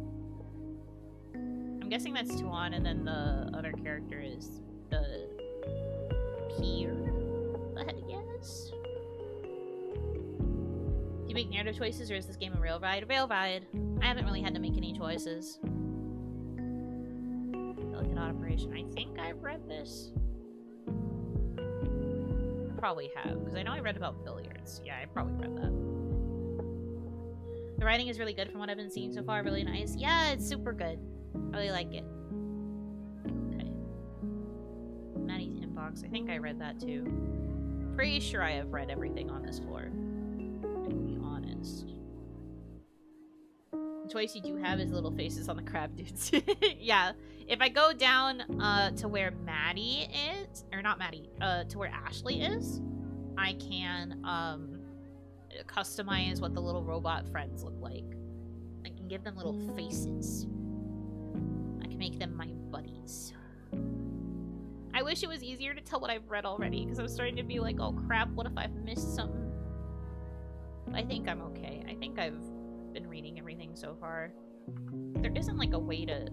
I'm guessing that's Tuan, and then the other character is the peer, I guess. Do you make narrative choices, or is this game a rail ride? Rail ride. I haven't really had to make any choices. Delicate operation. I think I've read this. I probably have, because I know I read about billiards. Yeah, I probably read that. The writing is really good from what I've been seeing so far. Really nice. Yeah, it's super good. I really like it. Okay. Maddy's inbox. I think I read that too. Pretty sure I have read everything on this floor. To be honest. The choice you do have is little faces on the crab dudes. Yeah. If I go down to where Maddy is, or not Maddy, to where Ashley is, I can customize what the little robot friends look like. I can give them little faces. I can make them my buddies. I wish it was easier to tell what I've read already, because I'm starting to be like, oh crap, what if I've missed something? I think I'm okay. I think I've been reading everything so far. There isn't like a way to...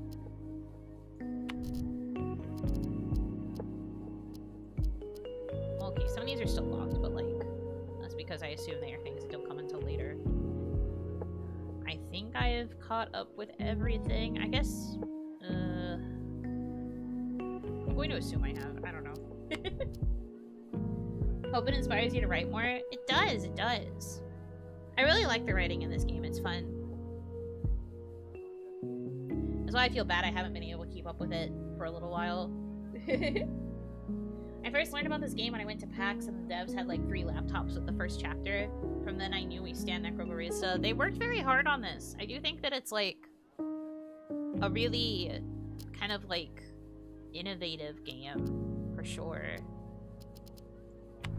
Okay, some of these are still locked, but like, that's because I assume they are things that don't come until later. I think I have caught up with everything. I guess, I'm going to assume I have. I don't know. Hope it inspires you to write more. It does, it does. I really like the writing in this game. It's fun. That's why I feel bad I haven't been able to keep up with it for a little while. I first learned about this game when I went to PAX and the devs had like 3 laptops with the first chapter. From then I knew we stand Necrobarista. They worked very hard on this. I do think that it's like a really kind of like innovative game for sure.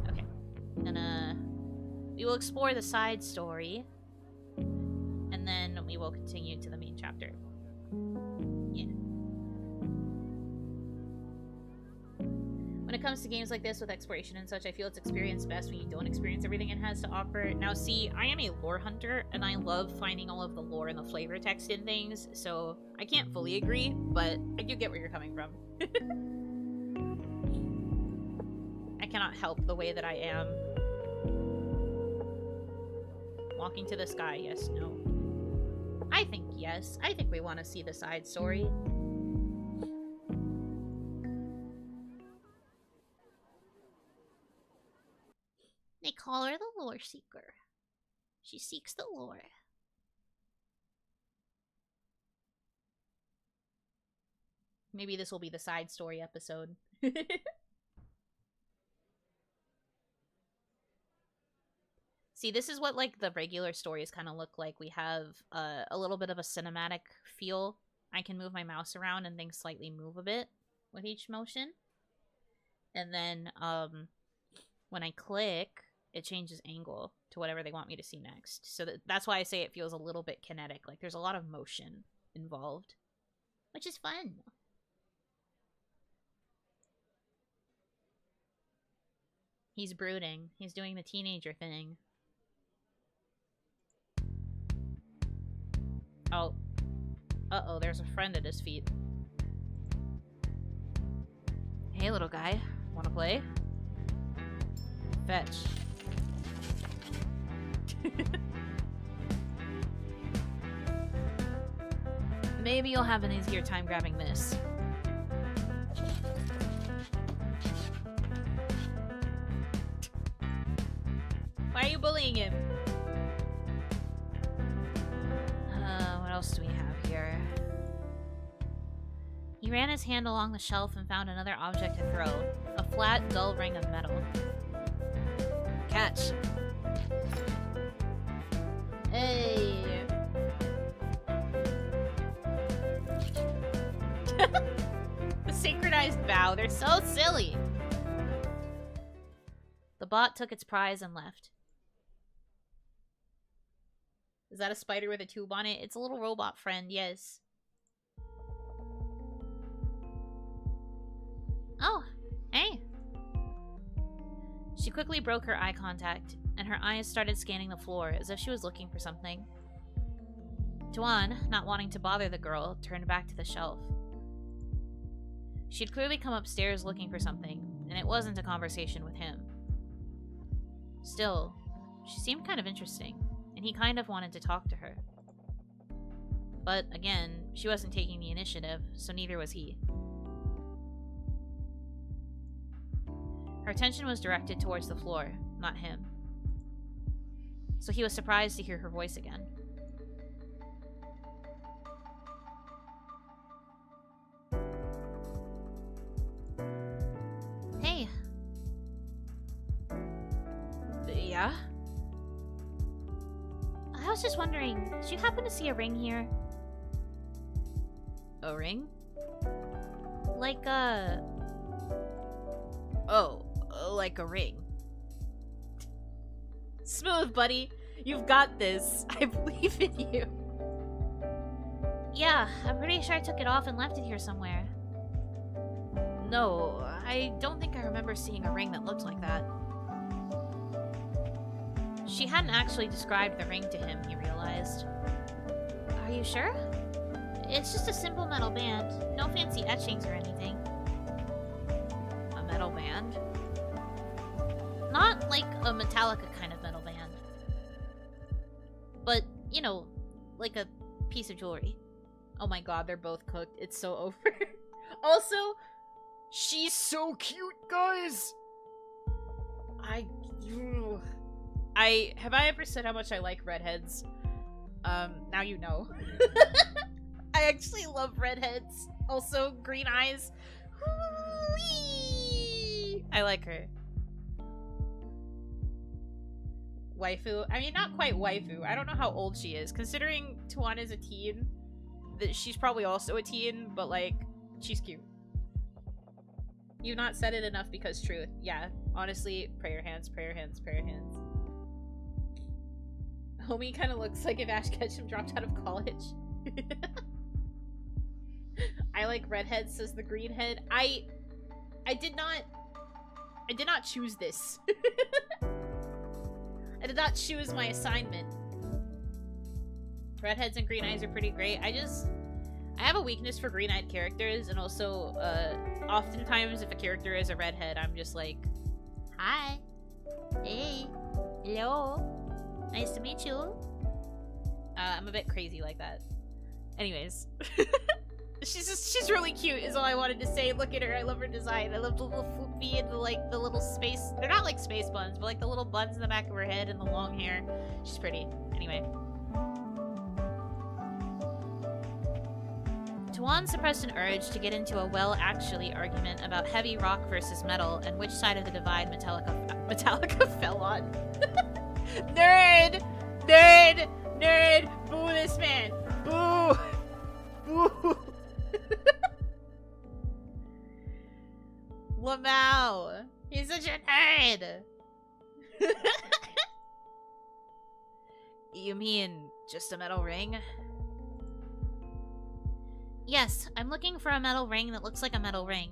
Okay. We will explore the side story and then we will continue to the main chapter. Yeah. When it comes to games like this with exploration and such, I feel it's experienced best when you don't experience everything it has to offer. Now see, I am a lore hunter, and I love finding all of the lore and the flavor text in things, so I can't fully agree, but I do get where you're coming from. I cannot help the way that I am. Walking to the sky, yes, no. I think yes. I think we want to see the side story. They call her the lore seeker. She seeks the lore. Maybe this will be the side story episode. See, this is what like the regular stories kind of look like. We have a little bit of a cinematic feel. I can move my mouse around and things slightly move a bit with each motion. And then when I click, it changes angle to whatever they want me to see next. So that's why I say it feels a little bit kinetic. Like there's a lot of motion involved, which is fun. He's brooding. He's doing the teenager thing. Oh. Uh-oh, there's a friend at his feet. Hey, little guy. Wanna play? Fetch. Maybe you'll have an easier time grabbing this. seeing him. What else do we have here? He ran his hand along the shelf and found another object to throw. A flat, dull ring of metal. Catch. Hey. The synchronized bow. They're so silly. The bot took its prize and left. Is that a spider with a tube on it? It's a little robot friend, yes. Oh, hey. She quickly broke her eye contact, and her eyes started scanning the floor as if she was looking for something. Tuan, not wanting to bother the girl, turned back to the shelf. She'd clearly come upstairs looking for something, and it wasn't a conversation with him. Still, she seemed kind of interesting, and he kind of wanted to talk to her. But, again, she wasn't taking the initiative, so neither was he. Her attention was directed towards the floor, not him. So he was surprised to hear her voice again. Hey. Yeah? I was just wondering, did you happen to see a ring here? A ring? Like a... Oh, like a ring. Smooth, buddy. You've got this. I believe in you. Yeah, I'm pretty sure I took it off and left it here somewhere. No, I don't think I remember seeing a ring that looked like that. She hadn't actually described the ring to him, he realized. Are you sure? It's just a simple metal band. No fancy etchings or anything. A metal band? Not like a Metallica kind of metal band. But, you know, like a piece of jewelry. Oh my god, they're both cooked. It's so over. Also, she's so cute, guys! Have I ever said how much I like redheads? Now you know. I actually love redheads. Also, green eyes. Whee! I like her. Waifu. I mean, not quite waifu. I don't know how old she is. Considering Tuan is a teen, that she's probably also a teen, but like, she's cute. You've not said it enough because truth. Yeah, honestly, prayer hands, prayer hands, prayer hands. Homie kind of looks like if Ash Ketchum dropped out of college. I like redheads, says the greenhead. I did not choose this. I did not choose my assignment. Redheads and green eyes are pretty great. I have a weakness for green-eyed characters, and also, oftentimes if a character is a redhead, I'm just like, hi, hey, hello, nice to meet you. I'm a bit crazy like that. Anyways. She's really cute is all I wanted to say. Look at her, I love her design. I love the little floopy and the little space, they're not like space buns, but like the little buns in the back of her head and the long hair. She's pretty. Anyway. Tuan suppressed an urge to get into a well-actually argument about heavy rock versus metal and which side of the divide Metallica fell on. Nerd! Nerd! Nerd! Boo this man! Boo! Boo! Lamau! He's such a nerd! You mean just a metal ring? Yes, I'm looking for a metal ring that looks like a metal ring.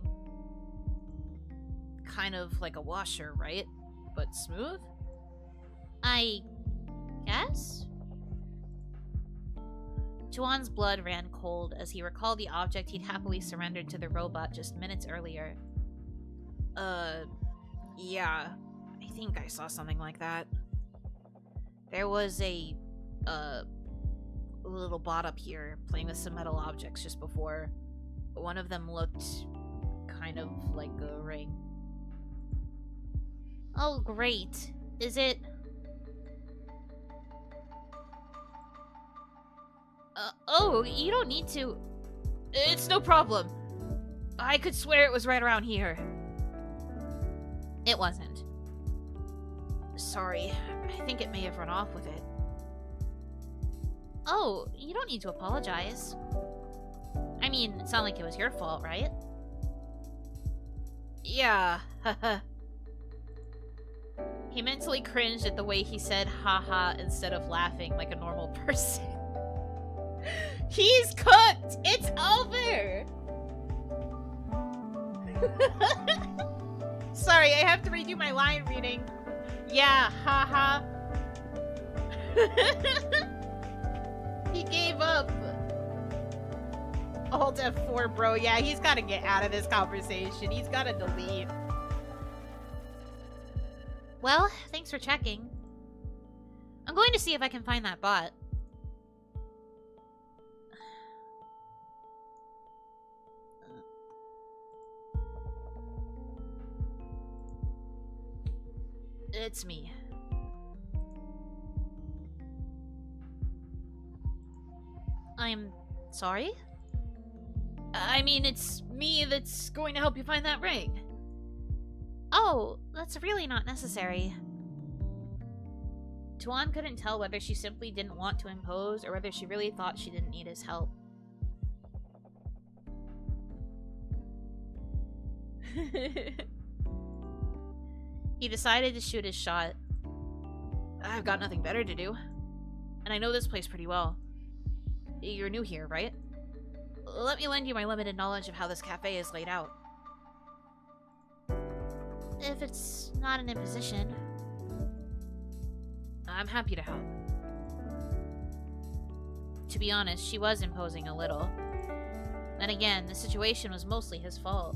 Kind of like a washer, right? But smooth? I guess? Tuan's blood ran cold as he recalled the object he'd happily surrendered to the robot just minutes earlier. Yeah. I think I saw something like that. There was a little bot up here playing with some metal objects just before. One of them looked kind of like a ring. Oh, great. Is it... Oh, you don't need to. It's no problem. I could swear it was right around here. It wasn't. Sorry, I think it may have run off with it. Oh, you don't need to apologize. I mean, it's not like it was your fault, right? Yeah, haha. He mentally cringed at the way he said haha instead of laughing like a normal person. He's cooked! It's over! Sorry, I have to redo my line reading. Yeah, haha. He gave up. Alt F4, bro. Yeah, he's gotta get out of this conversation. He's gotta delete. Well, thanks for checking. I'm going to see if I can find that bot. It's me. I'm sorry? I mean, it's me that's going to help you find that ring. Oh, that's really not necessary. Tuan couldn't tell whether she simply didn't want to impose or whether she really thought she didn't need his help. He decided to shoot his shot. I've got nothing better to do. And I know this place pretty well. You're new here, right? Let me lend you my limited knowledge of how this cafe is laid out. If it's not an imposition. I'm happy to help. To be honest, she was imposing a little. Then again, the situation was mostly his fault.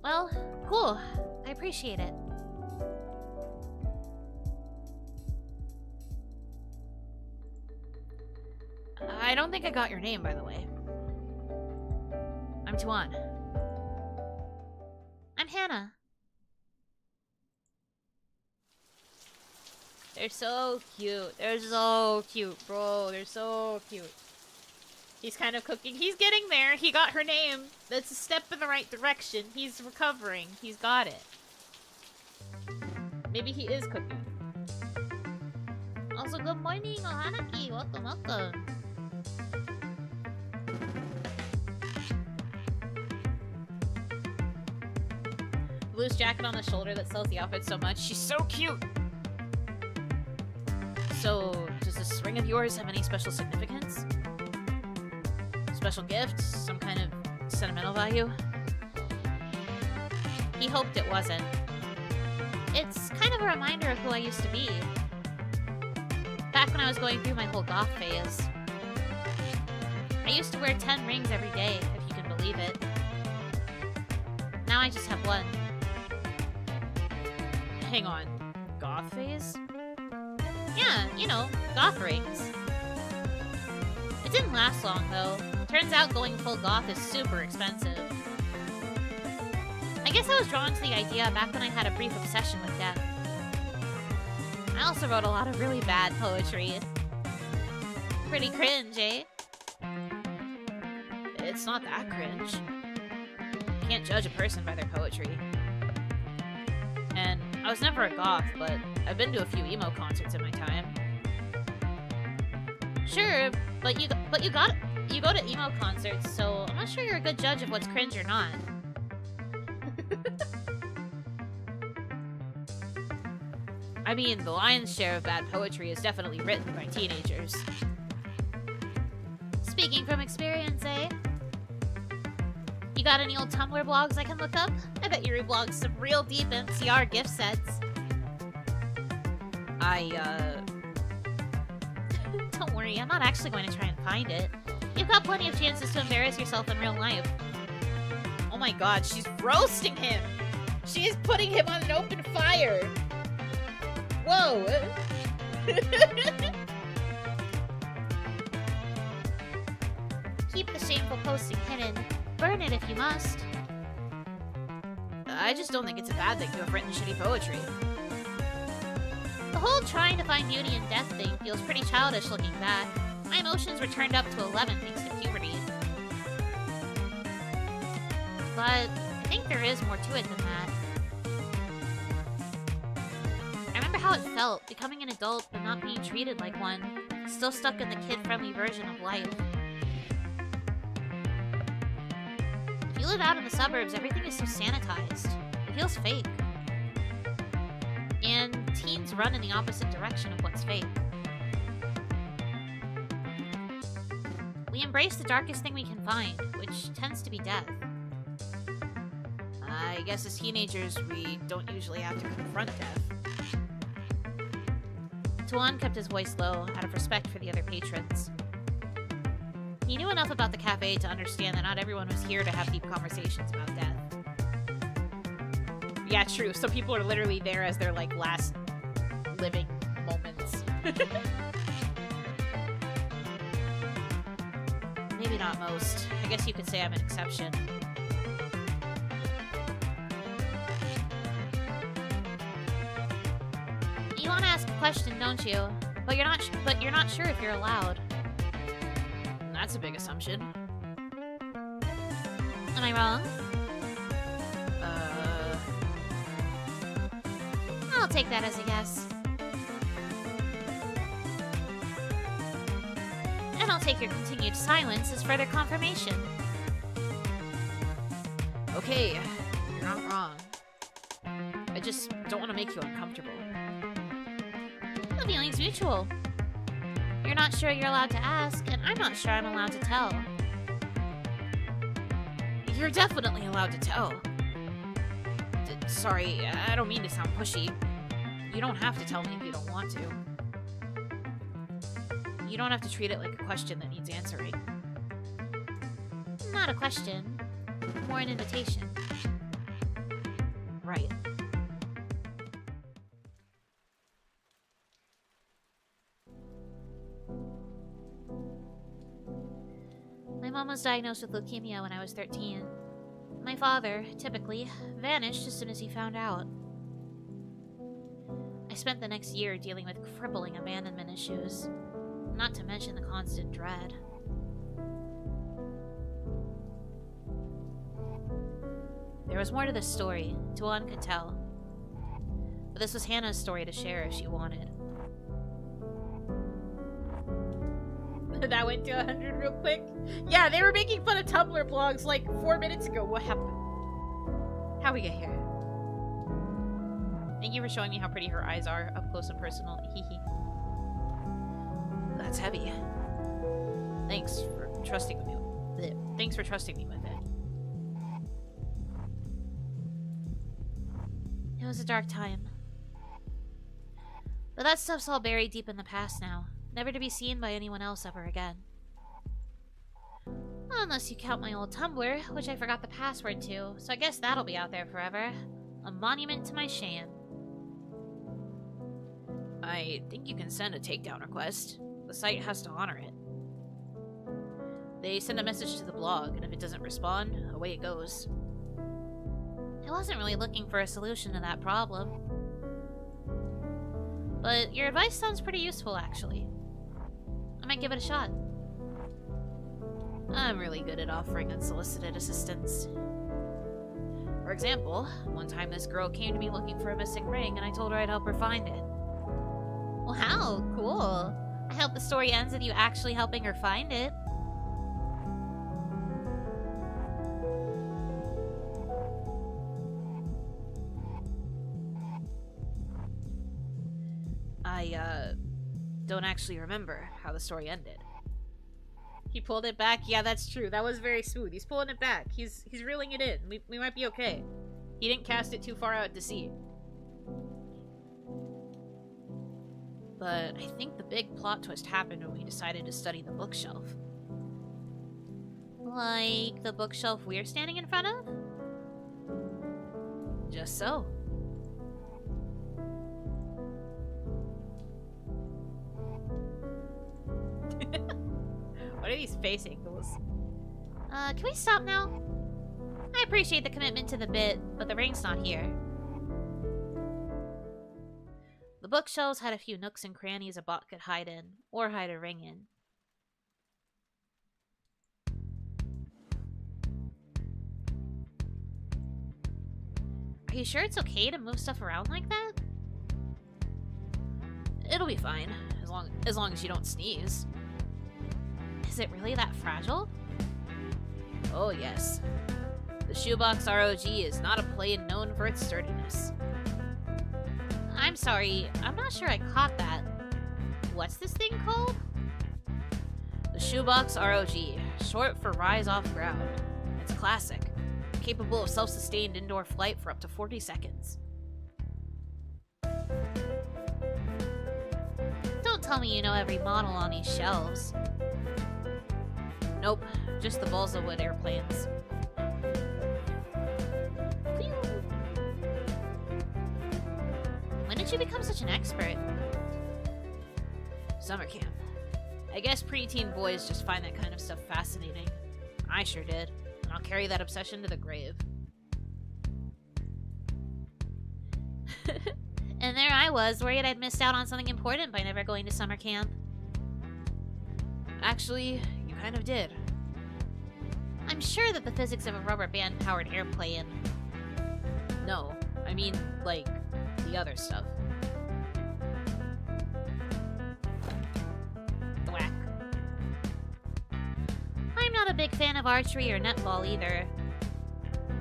Well, cool. I appreciate it. I don't think I got your name, by the way. I'm Tuan. I'm Hannah. They're so cute. They're so cute, bro. They're so cute. He's kind of cooking. He's getting there. He got her name. That's a step in the right direction. He's recovering. He's got it. Maybe he is cooking. Also, good morning, Hanaki. Welcome, welcome. Loose jacket on the shoulder that sells the outfit so much. She's so cute! So, does this ring of yours have any special significance? Special gift? Some kind of sentimental value? He hoped it wasn't. It's kind of a reminder of who I used to be. Back when I was going through my whole goth phase. I used to wear 10 rings every day, if you can believe it. Now I just have one. Hang on. Goth phase? Yeah, you know, goth rings. It didn't last long, though. Turns out going full goth is super expensive. I guess I was drawn to the idea back when I had a brief obsession with death. I also wrote a lot of really bad poetry. Pretty cringe, eh? It's not that cringe. You can't judge a person by their poetry. And I was never a goth, but I've been to a few emo concerts in my time. Sure, but you go to emo concerts, so I'm not sure you're a good judge of what's cringe or not. I mean, the lion's share of bad poetry is definitely written by teenagers. Speaking from experience, eh? You got any old Tumblr blogs I can look up? I bet you reblogged some real deep MCR gift sets. Don't worry, I'm not actually going to try and find it. You've got plenty of chances to embarrass yourself in real life. Oh my god, she's roasting him! She is putting him on an open fire! Whoa! Keep the shameful posting hidden. Burn it if you must. I just don't think it's a bad thing to have written shitty poetry. The whole trying to find beauty in death thing feels pretty childish looking back. My emotions were turned up to 11 thanks to puberty. But I think there is more to it than that. I remember how it felt, becoming an adult but not being treated like one, still stuck in the kid-friendly version of life. If you live out in the suburbs, everything is so sanitized. It feels fake. And teens run in the opposite direction of what's fake. We embrace the darkest thing we can find, which tends to be death. I guess as teenagers, we don't usually have to confront death. Tuan kept his voice low, out of respect for the other patrons. He knew enough about the cafe to understand that not everyone was here to have deep conversations about death. Yeah, true. Some people are literally there as their, like, last living moments. Maybe not most. I guess you could say I'm an exception. You want to ask a question, don't you? But you're not sure if you're allowed. That's a big assumption. Am I wrong? I'll take that as a yes. And I'll take your continued silence as further confirmation. Okay, you're not wrong. I just don't want to make you uncomfortable. The feeling's mutual. You're not sure you're allowed to ask, and I'm not sure I'm allowed to tell. You're definitely allowed to tell. Sorry, I don't mean to sound pushy. You don't have to tell me if you don't want to. You don't have to treat it like a question that needs answering. Not a question. More an invitation. Right. My mom was diagnosed with leukemia when I was 13. My father, typically, vanished as soon as he found out. I spent the next year dealing with crippling abandonment issues, not to mention the constant dread. There was more to this story, Tuan could tell. But this was Hannah's story to share if she wanted. That went to 100 real quick. Yeah, they were making fun of Tumblr blogs like 4 minutes ago. What happened? How'd we get here? Thank you for showing me how pretty her eyes are, up close and personal. Hehe. That's heavy. Thanks for trusting me. Thanks for trusting me with it. It was a dark time. But that stuff's all buried deep in the past now. Never to be seen by anyone else ever again. Unless you count my old Tumblr, which I forgot the password to, so I guess that'll be out there forever. A monument to my shame. I think you can send a takedown request. The site has to honor it. They send a message to the blog, and if it doesn't respond, away it goes. I wasn't really looking for a solution to that problem. But your advice sounds pretty useful, actually. I might give it a shot. I'm really good at offering unsolicited assistance. For example, one time this girl came to me looking for a missing ring, and I told her I'd help her find it. Wow, cool. I hope the story ends with you actually helping her find it. I don't actually remember how the story ended. He pulled it back? Yeah, that's true. That was very smooth. He's pulling it back. He's reeling it in. We might be okay. He didn't cast it too far out to sea. But I think the big plot twist happened when we decided to study the bookshelf. Like the bookshelf we're standing in front of? Just so. What are these face angles? Can we stop now? I appreciate the commitment to the bit, but the ring's not here. The bookshelves had a few nooks and crannies a bot could hide in, or hide a ring in. Are you sure it's okay to move stuff around like that? It'll be fine, as long as you don't sneeze. Is it really that fragile? Oh yes. The shoebox ROG is not a plane known for its sturdiness. I'm sorry, I'm not sure I caught that. What's this thing called? The shoebox ROG, short for rise off ground. It's classic, capable of self-sustained indoor flight for up to 40 seconds. Don't tell me you know every model on these shelves. Nope, just the balsa wood airplanes. When did you become such an expert? Summer camp. I guess preteen boys just find that kind of stuff fascinating. I sure did, and I'll carry that obsession to the grave. And there I was, worried I'd missed out on something important by never going to summer camp. Actually, you kind of did. I'm sure that the physics of a rubber band-powered airplane... No, I mean, like, the other stuff. Thwack. I'm not a big fan of archery or netball either.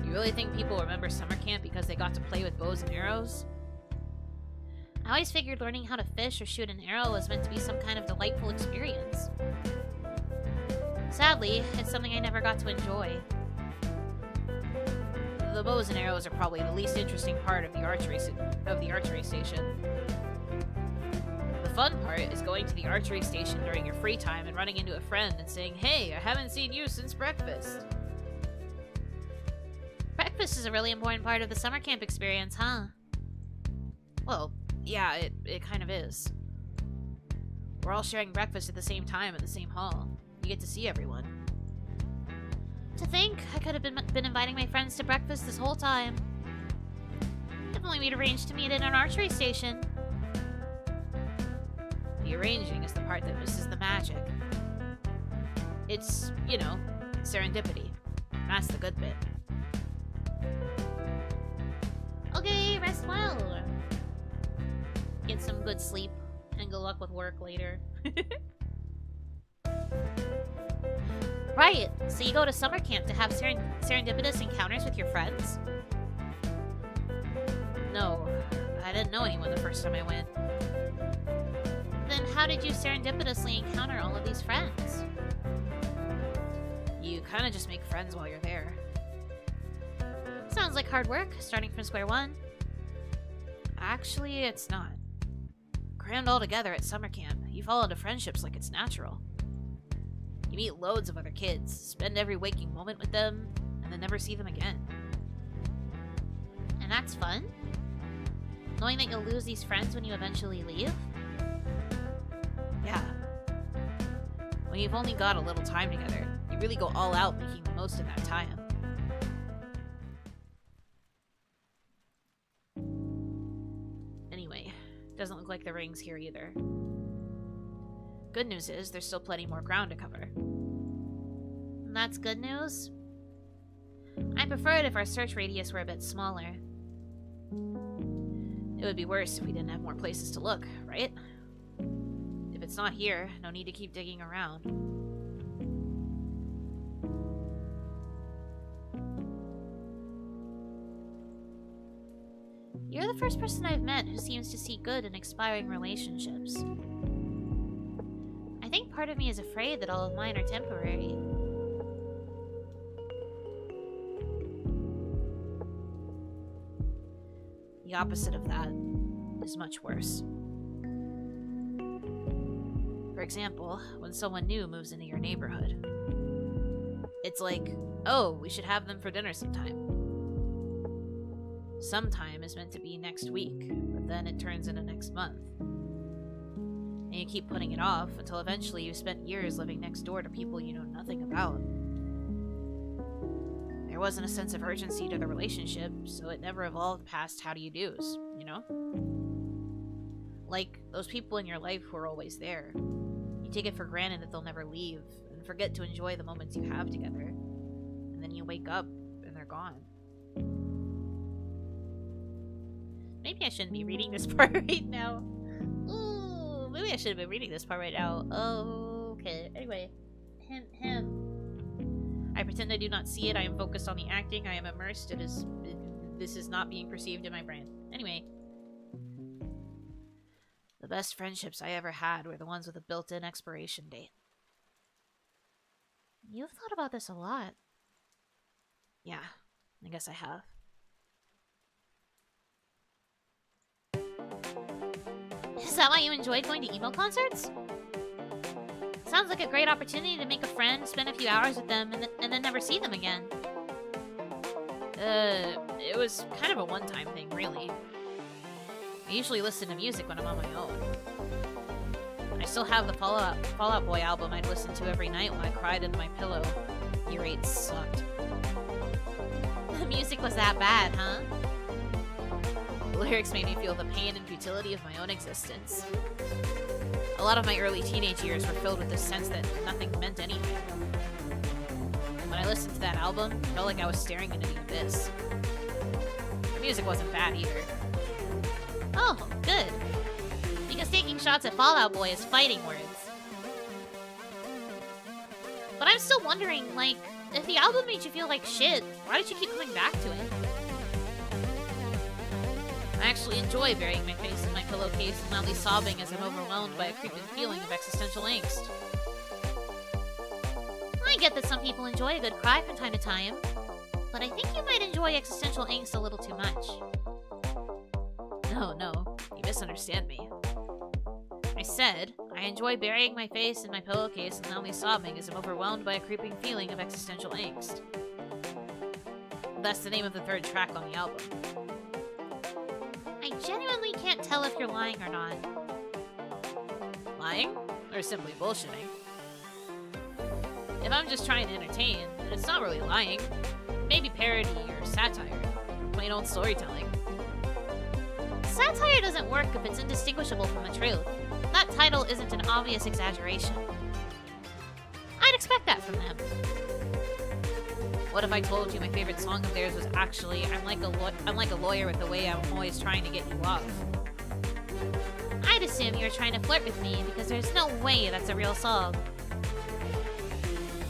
You really think people remember summer camp because they got to play with bows and arrows? I always figured learning how to fish or shoot an arrow was meant to be some kind of delightful experience. Sadly, it's something I never got to enjoy. The bows and arrows are probably the least interesting part of the archery station. The fun part is going to the archery station during your free time and running into a friend and saying, "Hey, I haven't seen you since breakfast." Breakfast is a really important part of the summer camp experience, huh? Well, yeah, it kind of is. We're all sharing breakfast at the same time in the same hall. You get to see everyone. To think, I could have been inviting my friends to breakfast this whole time. If only we'd arranged to meet at an archery station. The arranging is the part that misses the magic. It's, you know, serendipity. That's the good bit. Okay, rest well. Get some good sleep, and good luck with work later. Right, so you go to summer camp to have serendipitous encounters with your friends? No, I didn't know anyone the first time I went. Then how did you serendipitously encounter all of these friends? You kinda just make friends while you're there. Sounds like hard work, starting from square one. Actually, it's not. Crammed all together at summer camp, you fall into friendships like it's natural. You meet loads of other kids, spend every waking moment with them, and then never see them again. And that's fun? Knowing that you'll lose these friends when you eventually leave? Yeah. When you've only got a little time together, you really go all out making the most of that time. Anyway, doesn't look like the ring's here either. Good news is, there's still plenty more ground to cover. And that's good news? I prefer it if our search radius were a bit smaller. It would be worse if we didn't have more places to look, right? If it's not here, no need to keep digging around. You're the first person I've met who seems to see good in expiring relationships. I think part of me is afraid that all of mine are temporary. The opposite of that is much worse. For example, when someone new moves into your neighborhood. It's like, oh, we should have them for dinner sometime. Sometime is meant to be next week, but then it turns into next month. And you keep putting it off until eventually you've spent years living next door to people you know nothing about. There wasn't a sense of urgency to the relationship, so it never evolved past how-do-you-dos, you know? Like, those people in your life who are always there. You take it for granted that they'll never leave, and forget to enjoy the moments you have together. And then you wake up, and they're gone. maybe I shouldn't be reading this part right now. Ooh, maybe I should have been reading this part right now. Okay, anyway. I pretend I do not see it. I am focused on the acting. I am immersed. This is not being perceived in my brain. Anyway. The best friendships I ever had were the ones with a built-in expiration date. You've thought about this a lot. Yeah, I guess I have. Is that why you enjoyed going to emo concerts? Sounds like a great opportunity to make a friend, spend a few hours with them, and then never see them again. It was kind of a one-time thing, really. I usually listen to music when I'm on my own. I still have the Fall Out Boy album I'd listen to every night when I cried into my pillow. Year 8 sucked. The music was that bad, huh? The lyrics made me feel the pain and futility of my own existence. A lot of my early teenage years were filled with the sense that nothing meant anything. When I listened to that album, it felt like I was staring into the abyss. The music wasn't bad either. Oh, good. Because taking shots at Fall Out Boy is fighting words. But I'm still wondering, like, if the album made you feel like shit, why did you keep coming back to it? I actually enjoy burying my face in my pillowcase and loudly sobbing as I'm overwhelmed by a creeping feeling of existential angst. I get that some people enjoy a good cry from time to time, but I think you might enjoy existential angst a little too much. No, you misunderstand me. I said, I enjoy burying my face in my pillowcase and loudly sobbing as I'm overwhelmed by a creeping feeling of existential angst. That's the name of the third track on the album. I genuinely can't tell if you're lying or not. Lying? Or simply bullshitting? If I'm just trying to entertain, then it's not really lying. Maybe parody or satire. Plain old storytelling. Satire doesn't work if it's indistinguishable from the truth. That title isn't an obvious exaggeration. I'd expect that from them. What if I told you my favorite song of theirs was actually I'm like a lawyer with the way I'm always trying to get you off? I'd assume you're trying to flirt with me because there's no way that's a real song.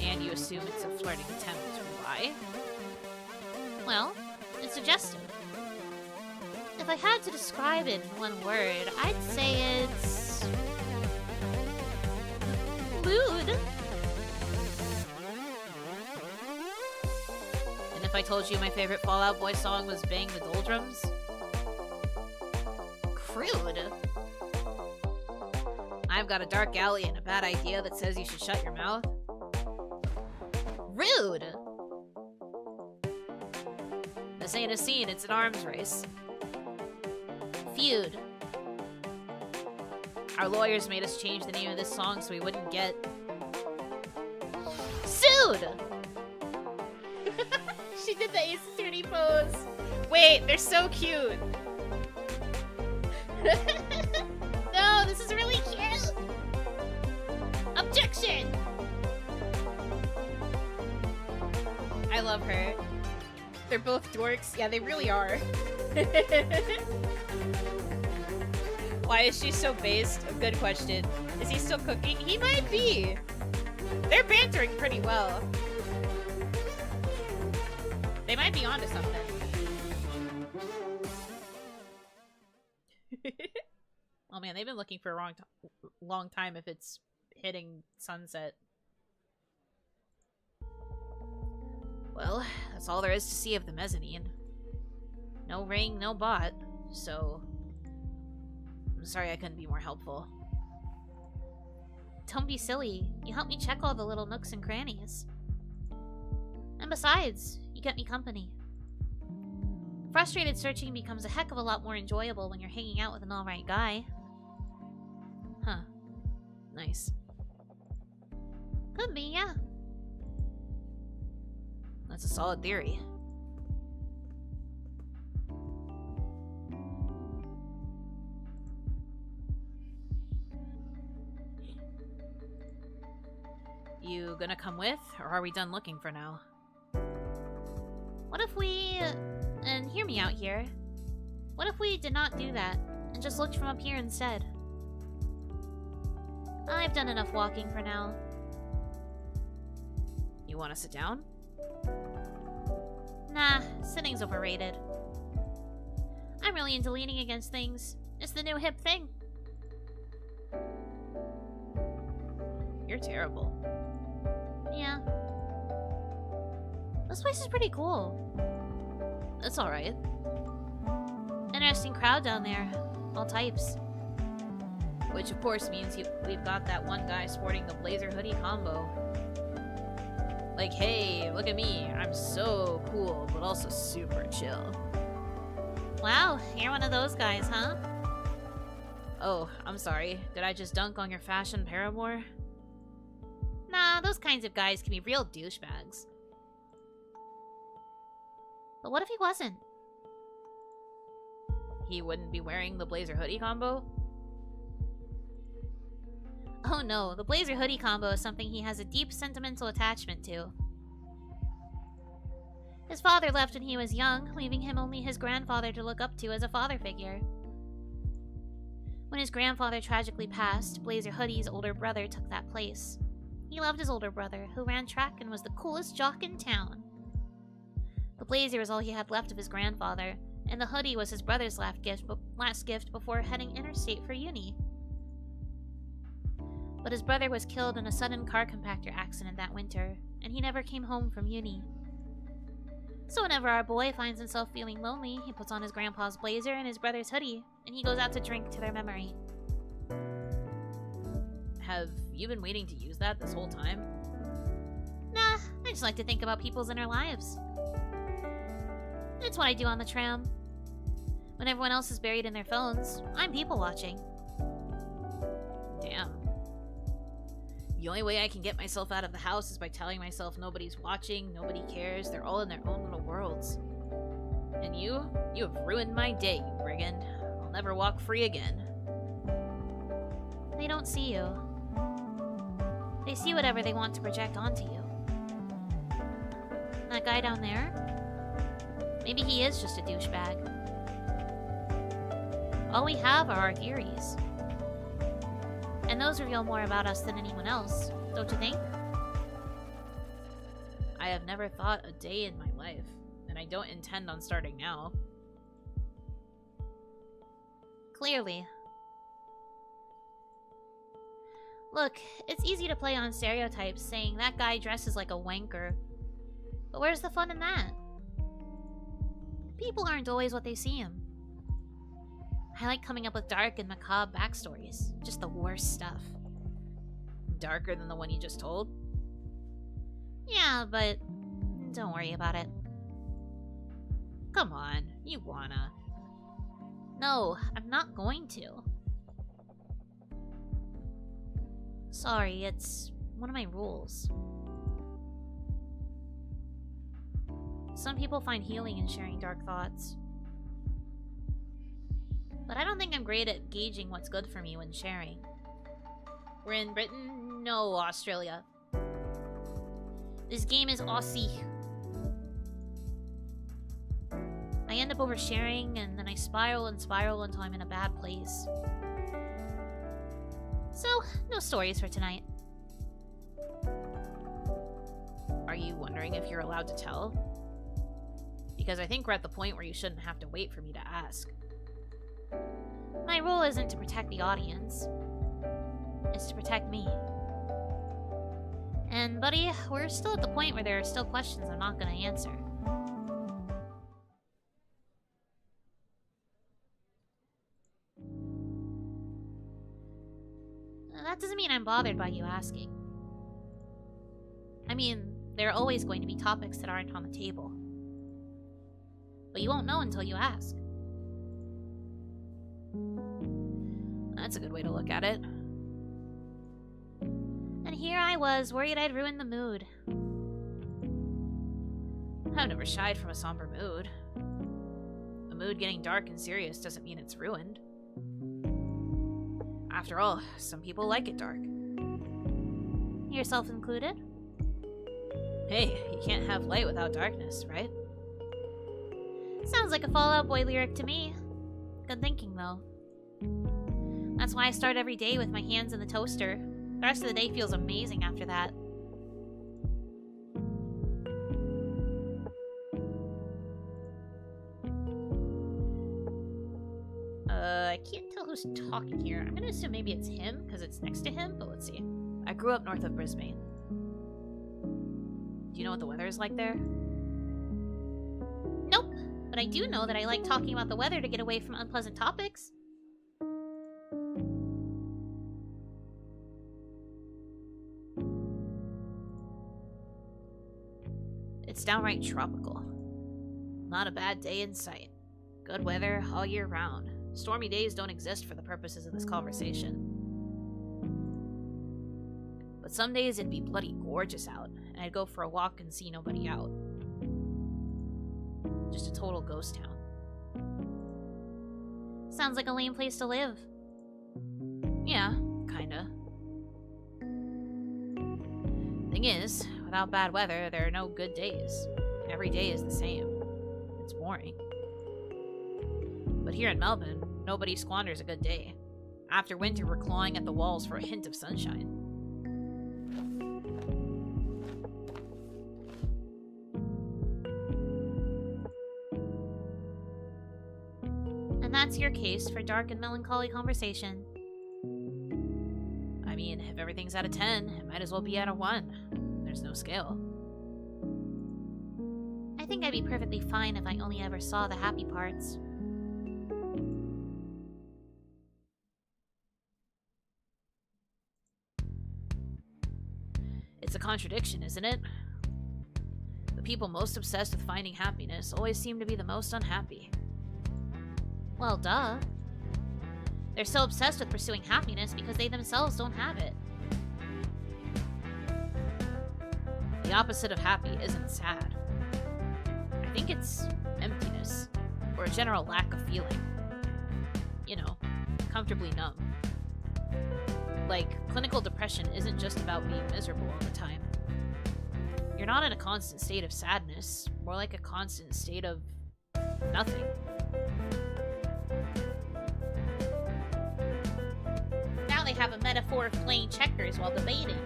And you assume it's a flirting attempt. Why? Well, it's suggestive. If I had to describe it in one word, I'd say it's... lewd. And if I told you my favorite Fall Out Boy song was Bang the Doldrums? Crude. I've got a dark alley and a bad idea that says you should shut your mouth. Rude! This ain't a scene, it's an arms race. Feud. Our lawyers made us change the name of this song so we wouldn't get... sued! She did the Ace Attorney pose. Wait, they're so cute. No, this is really cute. Objection! I love her. They're both dorks. Yeah, they really are. Why is she so based? A good question. Is he still cooking? He might be. They're bantering pretty well. They might be onto something. Oh man, they've been looking for a long time if it's hitting sunset. Well, that's all there is to see of the mezzanine. No ring, no bot, so... I'm sorry I couldn't be more helpful. Don't be silly. You helped me check all the little nooks and crannies. And besides, you kept me company. Frustrated searching becomes a heck of a lot more enjoyable when you're hanging out with an alright guy. Huh. Nice. Could be, yeah. That's a solid theory. You gonna come with, or are we done looking for now? What if we... and hear me out here. What if we did not do that, and just looked from up here instead? I've done enough walking for now. You want to sit down? Nah, sitting's overrated. I'm really into leaning against things. It's the new hip thing. You're terrible. Yeah. This place is pretty cool. It's alright. Interesting crowd down there. All types. Which of course means we've got that one guy sporting the blazer hoodie combo. Like, hey, look at me. I'm so cool, but also super chill. Wow, you're one of those guys, huh? Oh, I'm sorry. Did I just dunk on your fashion paramour? Nah, those kinds of guys can be real douchebags. But what if he wasn't? He wouldn't be wearing the blazer hoodie combo? Oh no, the blazer hoodie combo is something he has a deep sentimental attachment to. His father left when he was young, leaving him only his grandfather to look up to as a father figure. When his grandfather tragically passed, Blazer Hoodie's older brother took that place. He loved his older brother, who ran track and was the coolest jock in town. The blazer was all he had left of his grandfather, and the hoodie was his brother's last gift before heading interstate for uni. But his brother was killed in a sudden car compactor accident that winter, and he never came home from uni. So whenever our boy finds himself feeling lonely, he puts on his grandpa's blazer and his brother's hoodie, and he goes out to drink to their memory. Have you been waiting to use that this whole time? Nah, I just like to think about people's inner lives. It's what I do on the tram. When everyone else is buried in their phones, I'm people watching. Damn. The only way I can get myself out of the house is by telling myself nobody's watching, nobody cares, they're all in their own little worlds. And you have ruined my day, you brigand. I'll never walk free again. They don't see you. They see whatever they want to project onto you. That guy down there? Maybe he is just a douchebag. All we have are our theories. And those reveal more about us than anyone else, don't you think? I have never thought a day in my life, and I don't intend on starting now. Clearly. Look, it's easy to play on stereotypes, saying that guy dresses like a wanker. But where's the fun in that? People aren't always what they seem. I like coming up with dark and macabre backstories. Just the worst stuff. Darker than the one you just told? Yeah, but don't worry about it. Come on, you wanna. No, I'm not going to. Sorry, it's one of my rules. Some people find healing in sharing dark thoughts. But I don't think I'm great at gauging what's good for me when sharing. We're in Britain? No, Australia. This game is Aussie. I end up oversharing, and then I spiral and spiral until I'm in a bad place. So, no stories for tonight. Are you wondering if you're allowed to tell? Because I think we're at the point where you shouldn't have to wait for me to ask. My role isn't to protect the audience. It's to protect me. And, buddy, we're still at the point where there are still questions I'm not gonna answer. That doesn't mean I'm bothered by you asking. I mean, there are always going to be topics that aren't on the table. But you won't know until you ask. That's a good way to look at it. And here I was, worried I'd ruined the mood. I've never shied from a somber mood. A mood getting dark and serious doesn't mean it's ruined. After all, some people like it dark. Yourself included? Hey, you can't have light without darkness, right? Sounds like a Fall Out Boy lyric to me. Good thinking, though. That's why I start every day with my hands in the toaster. The rest of the day feels amazing after that. I can't tell who's talking here. I'm gonna assume maybe it's him, because it's next to him, but let's see. I grew up north of Brisbane. Do you know what the weather is like there? Nope, but I do know that I like talking about the weather to get away from unpleasant topics. It's downright tropical. Not a bad day in sight. Good weather all year round. Stormy days don't exist for the purposes of this conversation. But some days it'd be bloody gorgeous out, and I'd go for a walk and see nobody out. Just a total ghost town. Sounds like a lame place to live. Yeah, kinda. Thing is, without bad weather, there are no good days. Every day is the same. It's boring. But here in Melbourne, nobody squanders a good day. After winter, we're clawing at the walls for a hint of sunshine. And that's your case for dark and melancholy conversation. I mean, if everything's out of 10, it might as well be out of 1. There's no scale. I think I'd be perfectly fine if I only ever saw the happy parts. It's a contradiction, isn't it? The people most obsessed with finding happiness always seem to be the most unhappy. Well, duh. They're so obsessed with pursuing happiness because they themselves don't have it. The opposite of happy isn't sad. I think it's emptiness, or a general lack of feeling. You know, comfortably numb. Like, clinical depression isn't just about being miserable all the time. You're not in a constant state of sadness, more like a constant state of nothing. Now they have a metaphor of playing checkers while debating.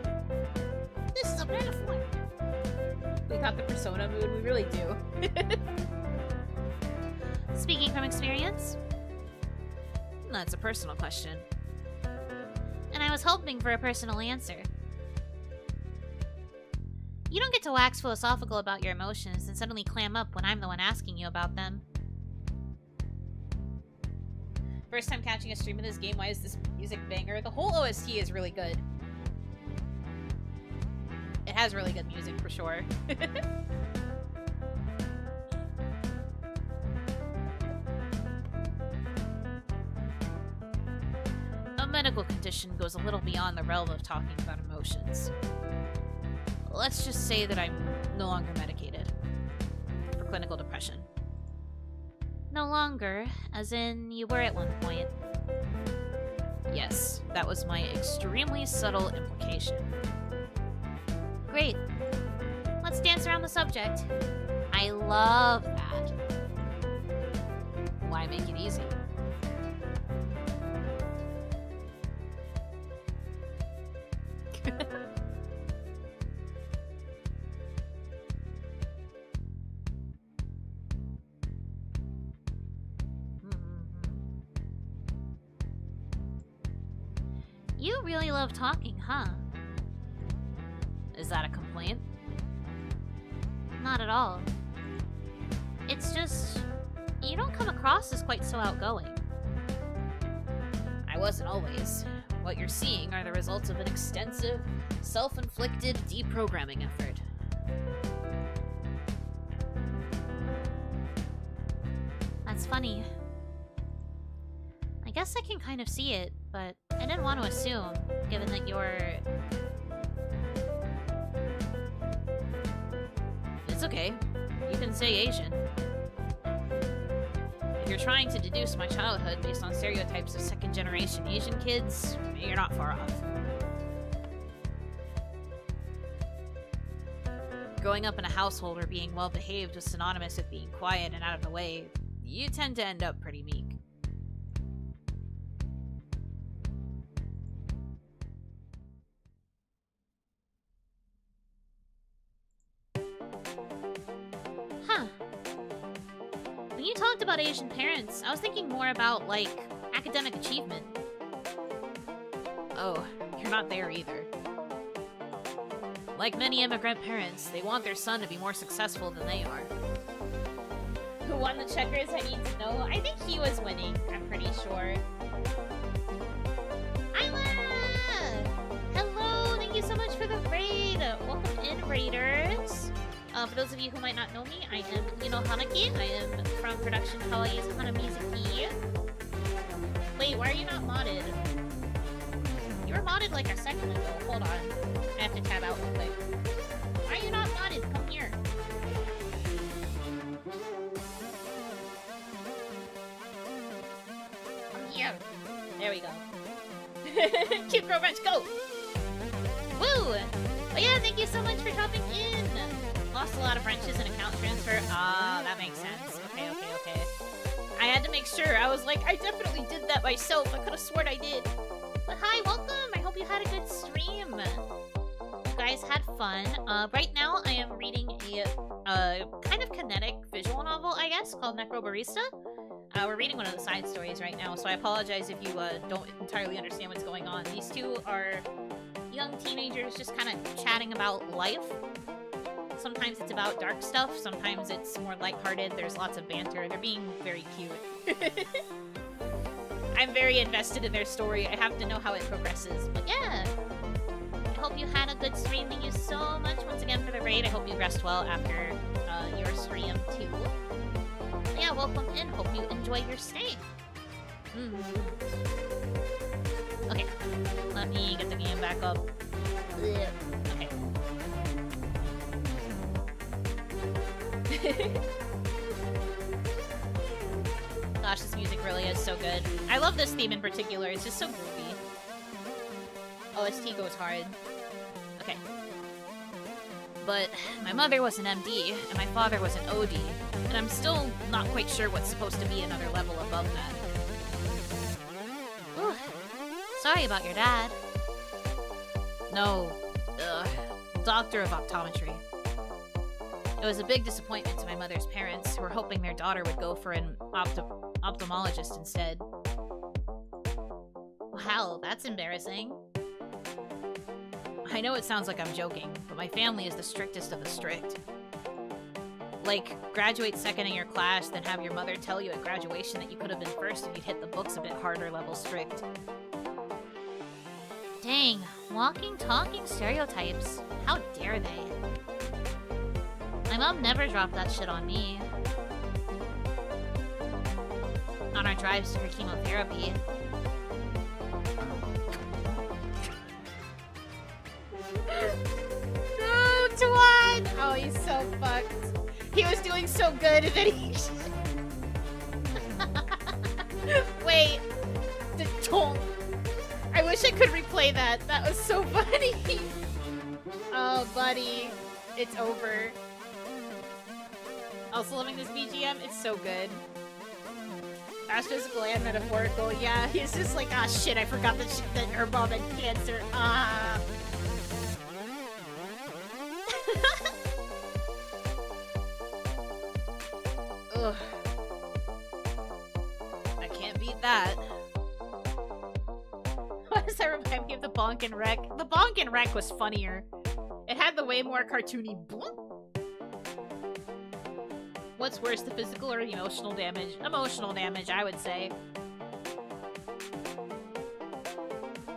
This is a metaphor. We got the persona mood, we really do. Speaking from experience? That's a personal question. And I was hoping for a personal answer. You don't get to wax philosophical about your emotions and suddenly clam up when I'm the one asking you about them. First time catching a stream of this game, why is this music banger? The whole OST is really good. It has really good music for sure. A medical condition goes a little beyond the realm of talking about emotions. Let's just say that I'm no longer medicated for clinical depression. No longer, as in you were at one point. Yes, that was my extremely subtle implication. Great. Let's dance around the subject. I love that. Why make it easy? You really love talking, huh? Is that a complaint? Not at all. It's just, you don't come across as quite so outgoing. I wasn't always. What you're seeing are the results of an extensive, self-inflicted deprogramming effort. That's funny. I guess I can kind of see it, but I didn't want to assume, given that you're... It's okay. You can say Asian. If you're trying to deduce my childhood based on stereotypes of second-generation Asian kids, you're not far off. Growing up in a household where being well-behaved was synonymous with being quiet and out of the way, you tend to end up pretty meek. When you talked about Asian parents, I was thinking more about, like, academic achievement. Oh, you're not there either. Like many immigrant parents, they want their son to be more successful than they are. Who won the checkers? I need to know. I think he was winning, I'm pretty sure. Isla! Hello! Thank you so much for the raid! Welcome in, raiders! For those of you who might not know me, I am Yuno Hanaki. I am from production kawaii's Hanamizuki. Wait, why are you not modded? You were modded like a second ago. Hold on. I have to tab out real quick. Why are you not modded? Come here. Come here. There we go. Cute girl wrench, go! Woo! But yeah, thank you so much for dropping in. Lost a lot of wrenches in account transfer. Ah, that makes sense. Okay. I had to make sure. I was like, I definitely did that myself. I could have sworn I did. But hi, welcome. I hope you had a good stream. You guys had fun. Right now, I am reading a kind of kinetic visual novel, I guess, called Necrobarista. We're reading one of the side stories right now, so I apologize if you don't entirely understand what's going on. These two are young teenagers just kind of chatting about life. Sometimes it's about dark stuff, sometimes it's more lighthearted, there's lots of banter, they're being very cute. I'm very invested in their story, I have to know how it progresses, but yeah! I hope you had a good stream, thank you so much once again for the raid, I hope you rest well after your stream too. But yeah, welcome in, hope you enjoy your stay. Okay, let me get the game back up. Okay. Gosh, this music really is so good. I love this theme in particular, it's just so groovy. OST goes hard. Okay. But my mother was an MD, and my father was an OD, and I'm still not quite sure what's supposed to be another level above that. Ooh. Sorry about your dad. No. Doctor of optometry. It was a big disappointment to my mother's parents, who were hoping their daughter would go for an ophthalmologist instead. Wow, that's embarrassing. I know it sounds like I'm joking, but my family is the strictest of the strict. Like, graduate second in your class, then have your mother tell you at graduation that you could have been first if you'd hit the books a bit harder level strict. Dang, walking, talking stereotypes. How dare they? My mom never dropped that shit on me. On our drives to her chemotherapy. No, Tuan! Oh, he's so fucked. He was doing so good and then he... Wait. Don't. I wish I could replay that. That was so funny. Oh, buddy. It's over. Also loving this BGM. It's so good. Astrophysical and metaphorical. Yeah, he's just like, ah, shit, I forgot that her mom had cancer. Ah. Ugh. I can't beat that. Why does that remind me of the Bonk and Wreck? The Bonk and Wreck was funnier. It had the way more cartoony bloop. What's worse, the physical or the emotional damage? Emotional damage, I would say.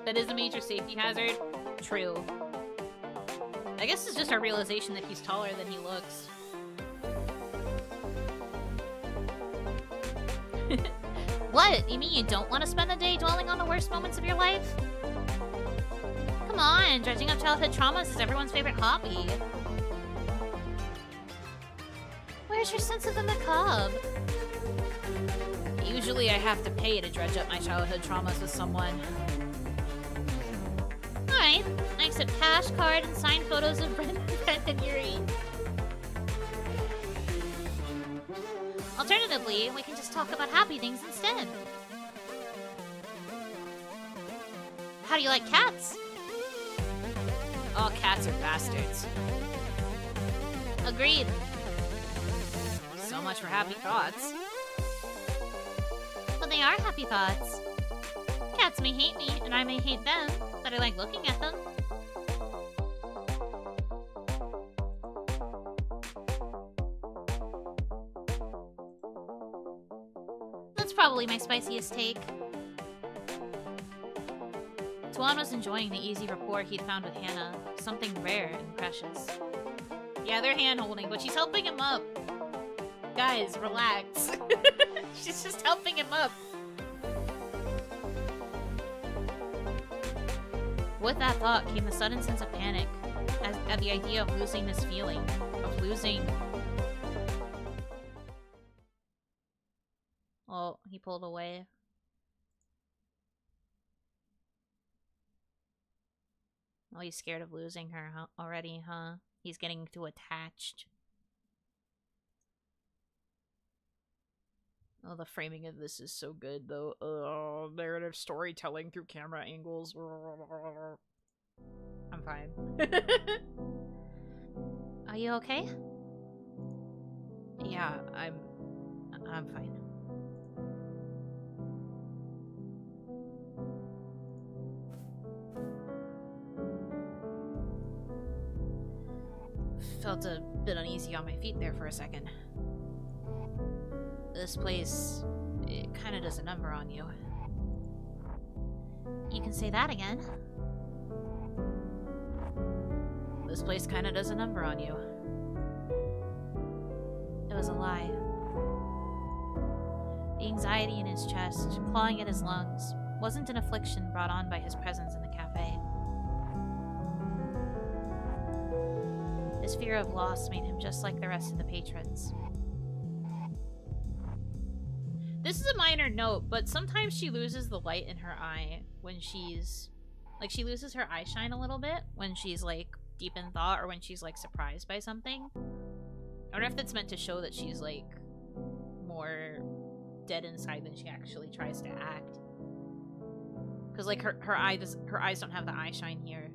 That is a major safety hazard. True. I guess it's just our realization that he's taller than he looks. What? You mean you don't want to spend the day dwelling on the worst moments of your life? Come on, dredging up childhood traumas is everyone's favorite hobby. Where's your sense of the macabre? Usually I have to pay to dredge up my childhood traumas with someone. Alright, I accept cash, card, and signed photos of Brent and Yuri. Alternatively, we can just talk about happy things instead. How do you like cats? All cats are bastards. Agreed. So much for happy thoughts. they are happy thoughts. Cats may hate me, and I may hate them, but I like looking at them. That's probably my spiciest take. Tuan was enjoying the easy rapport he'd found with Hannah, something rare and precious. Yeah, they're hand-holding, but she's helping him up. Guys, relax. She's just helping him up. With that thought came a sudden sense of panic at the idea of losing this feeling, of losing... Oh, he pulled away. Oh, he's scared of losing her already, huh? He's getting too attached. Oh, the framing of this is so good, though. Narrative storytelling through camera angles. I'm fine. Are you okay? Yeah, I'm fine. Felt a bit uneasy on my feet there for a second. This place, it kind of does a number on you. You can say that again. This place kind of does a number on you. It was a lie. The anxiety in his chest, clawing at his lungs, wasn't an affliction brought on by his presence in the cafe. His fear of loss made him just like the rest of the patrons. This is a minor note, but sometimes she loses the light in her eye when she's... Like, she loses her eye shine a little bit when she's, like, deep in thought or when she's, like, surprised by something. I wonder if that's meant to show that she's, like, more dead inside than she actually tries to act. Because, like, her eyes don't have the eye shine here.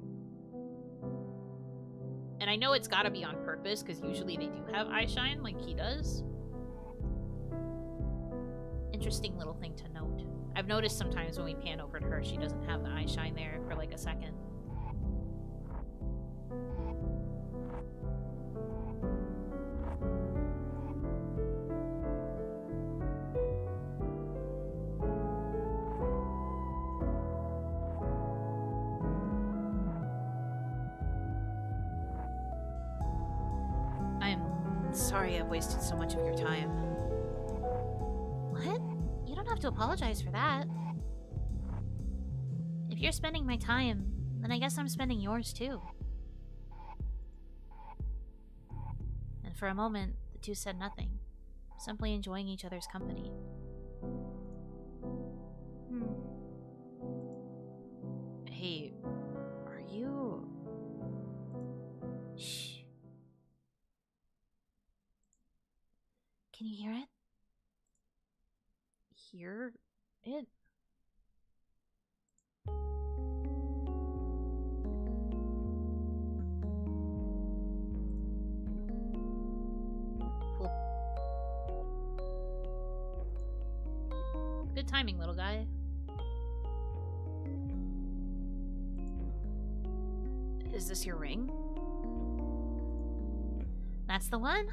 And I know it's gotta be on purpose, because usually they do have eye shine, like he does. Interesting little thing to note. I've noticed sometimes when we pan over to her, she doesn't have the eye shine there for like a second. Sorry I've wasted so much of your time. What? You don't have to apologize for that. If you're spending my time, then I guess I'm spending yours too. And for a moment, the two said nothing, simply enjoying each other's company. Hey, are you... Shh. Can you hear it? Hear it? Cool. Good timing, little guy. Is this your ring? That's the one?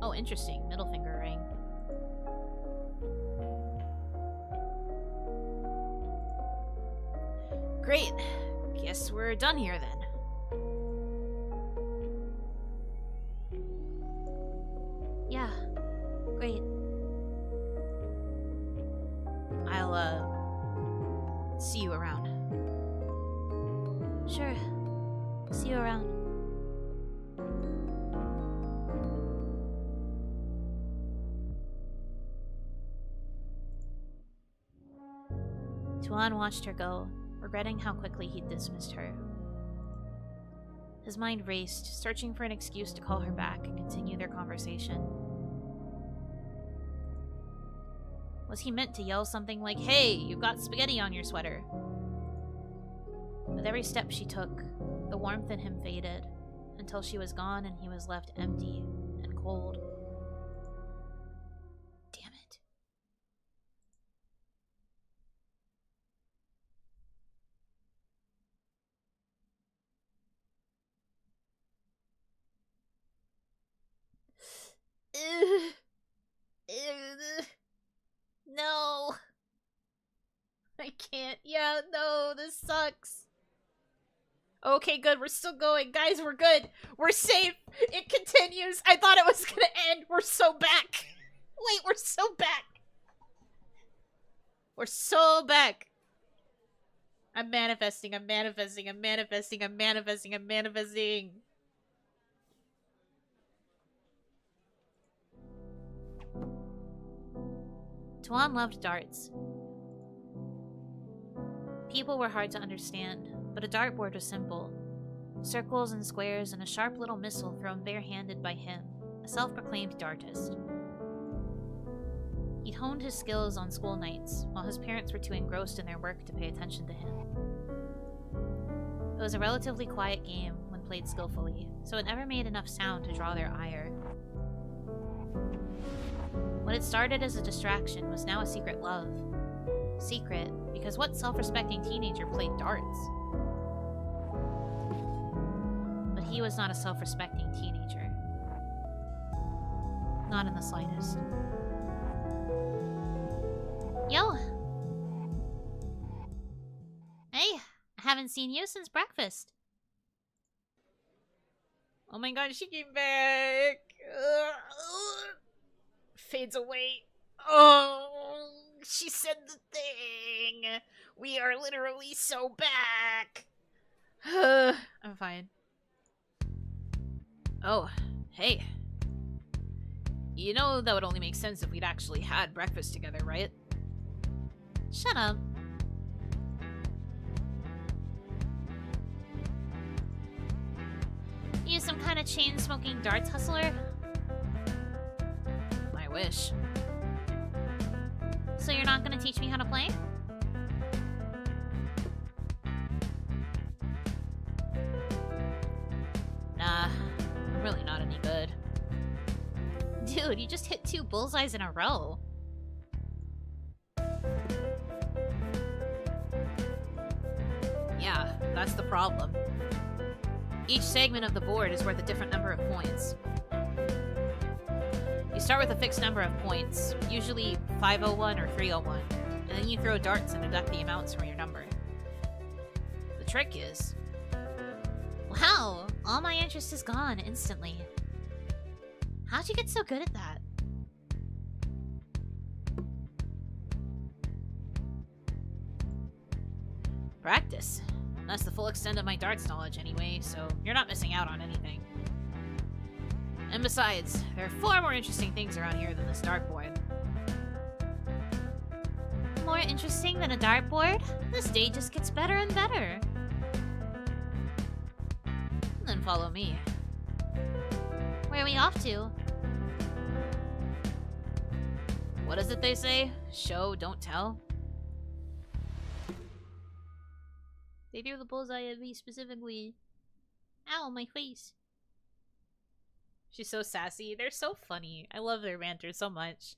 Oh, interesting. Middle finger ring. Great. Guess we're done here then. Yeah. Great. I'll, see you around. Sure. See you around. Tuan watched her go, regretting how quickly he'd dismissed her. His mind raced, searching for an excuse to call her back and continue their conversation. Was he meant to yell something like, "Hey, you've got spaghetti on your sweater"? With every step she took, the warmth in him faded, until she was gone and he was left empty and cold. Damn it. No. I can't. Yeah, no, this sucks. Okay, good. We're still going. Guys, we're good. We're safe. It continues. I thought it was gonna end. We're so back. Wait, we're so back. We're so back. I'm manifesting. I'm manifesting. I'm manifesting. I'm manifesting. I'm manifesting. Tuan loved darts. People were hard to understand, but a dartboard was simple. Circles and squares and a sharp little missile thrown barehanded by him, a self-proclaimed dartist. He'd honed his skills on school nights, while his parents were too engrossed in their work to pay attention to him. It was a relatively quiet game when played skillfully, so it never made enough sound to draw their ire. What had started as a distraction was now a secret love. Secret, because what self-respecting teenager played darts? But he was not a self-respecting teenager. Not in the slightest. Yo! Hey, I haven't seen you since breakfast. Oh my god, she came back! Fades away. Oh, she said the thing. We are literally so back. I'm fine. Oh, hey. You know that would only make sense if we'd actually had breakfast together, right? Shut up. You some kind of chain-smoking darts hustler? I wish. So you're not gonna teach me how to play? Nah, I'm really not any good. Dude, you just hit 2 bullseyes in a row. Yeah, that's the problem. Each segment of the board is worth a different number of points. You start with a fixed number of points, usually 501 or 301, and then you throw darts and deduct the amounts from your number. The trick is... Wow! All my interest is gone instantly. How'd you get so good at that? Practice. That's the full extent of my darts knowledge anyway, so you're not missing out on anything. And besides, there are far more interesting things around here than this dartboard. More interesting than a dartboard? This day just gets better and better. Then follow me. Where are we off to? What is it they say? Show, don't tell? They threw the bullseye at me specifically. Ow, my face. She's so sassy. They're so funny. I love their banter so much.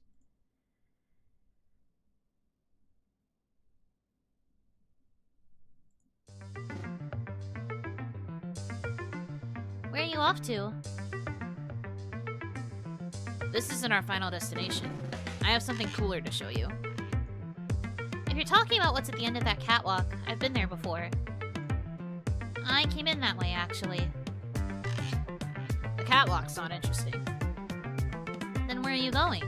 Where are you off to? This isn't our final destination. I have something cooler to show you. If you're talking about what's at the end of that catwalk, I've been there before. I came in that way, actually. The catwalk's not interesting. Then where are you going?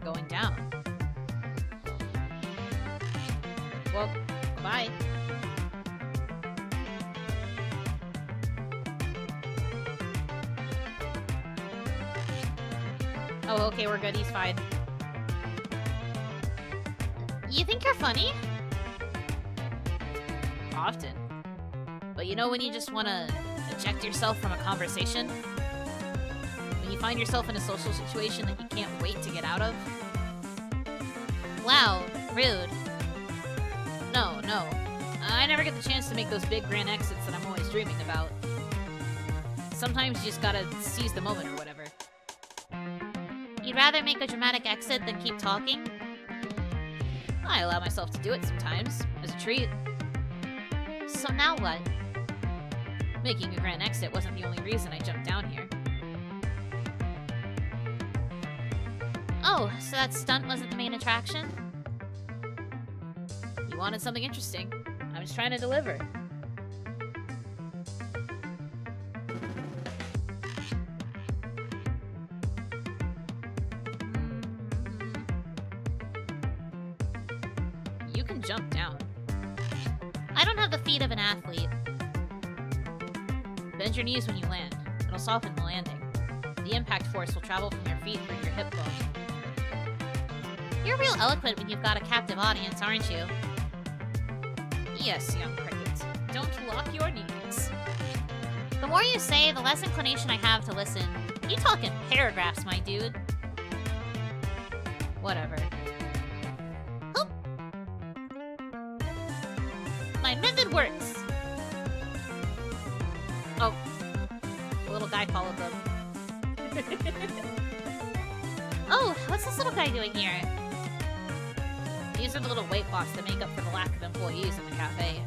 Going down. Well, bye. Oh, okay, we're good. He's fine. You think you're funny? Often. But you know when you just want to eject yourself from a conversation? When you find yourself in a social situation that you can't wait to get out of? Wow, rude. No. I never get the chance to make those big grand exits that I'm always dreaming about. sometimes you just gotta seize the moment or whatever. You'd rather make a dramatic exit than keep talking? I allow myself to do it sometimes, as a treat. So now what? Making a grand exit wasn't the only reason I jumped down here. Oh, so that stunt wasn't the main attraction? You wanted something interesting. I was trying to deliver. You can jump down. I don't have the feet of an athlete. Bend your knees when you land. It'll soften the landing. The impact force will travel from your feet through your hip bone. You're real eloquent when you've got a captive audience, aren't you? Yes, young cricket. Don't lock your knees. The more you say, the less inclination I have to listen. You talk in paragraphs, my dude. Whatever. Oop. My method works. Oh. The little guy followed them. Oh, what's this little guy doing here? These are the little weight blocks that make up for the lack of employees in the cafe.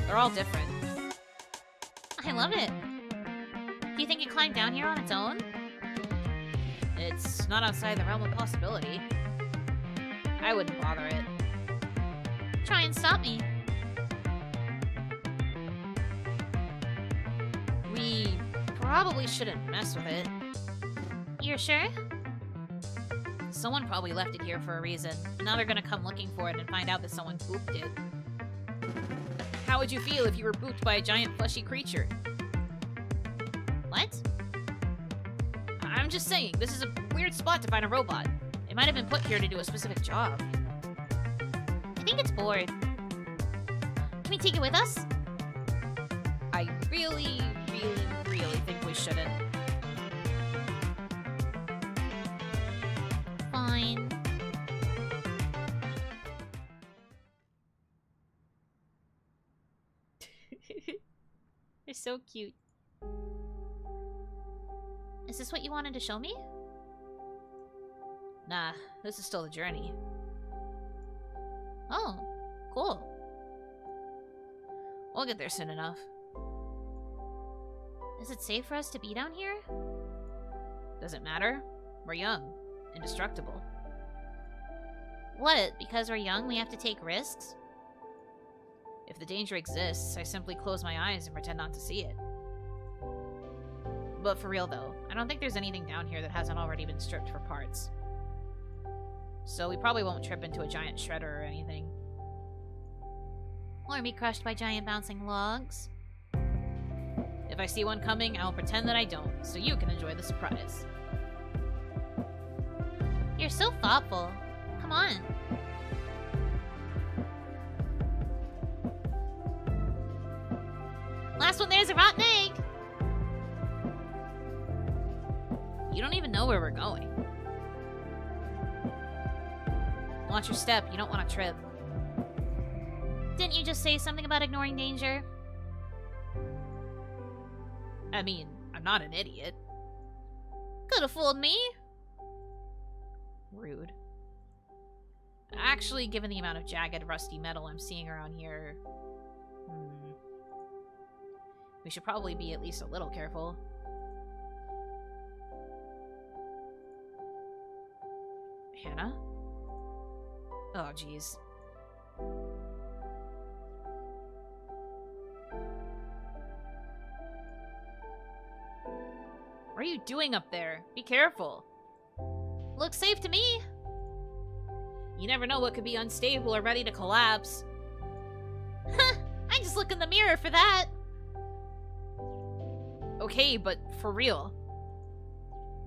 They're all different. I love it. Do you think it climbed down here on its own? It's not outside the realm of possibility. I wouldn't bother it. Try and stop me. We probably shouldn't mess with it. You're sure? Someone probably left it here for a reason. Now they're gonna come looking for it and find out that someone pooped it. How would you feel if you were pooped by a giant fleshy creature? What? I'm just saying, this is a weird spot to find a robot. It might have been put here to do a specific job. I think it's bored. Can we take it with us? I really think we shouldn't. Fine. They're so cute. Is this what you wanted to show me? Nah, this is still the journey. Oh, cool. We'll get there soon enough. Is it safe for us to be down here? Doesn't matter. We're young. Indestructible. What? Because we're young, we have to take risks? If the danger exists, I simply close my eyes and pretend not to see it. But for real though, I don't think there's anything down here that hasn't already been stripped for parts. So we probably won't trip into a giant shredder or anything. Or be crushed by giant bouncing logs. If I see one coming, I'll pretend that I don't, so you can enjoy the surprise. You're so thoughtful. Come on. Last one there's a rotten egg! You don't even know where we're going. Watch your step, you don't want to trip. Didn't you just say something about ignoring danger? I mean, I'm not an idiot. Could have fooled me. Rude. Actually, given the amount of jagged, rusty metal I'm seeing around here... we should probably be at least a little careful. Hannah? Oh, jeez. What are you doing up there? Be careful. Looks safe to me. You never know what could be unstable or ready to collapse. Huh, I just look in the mirror for that. Okay, but for real.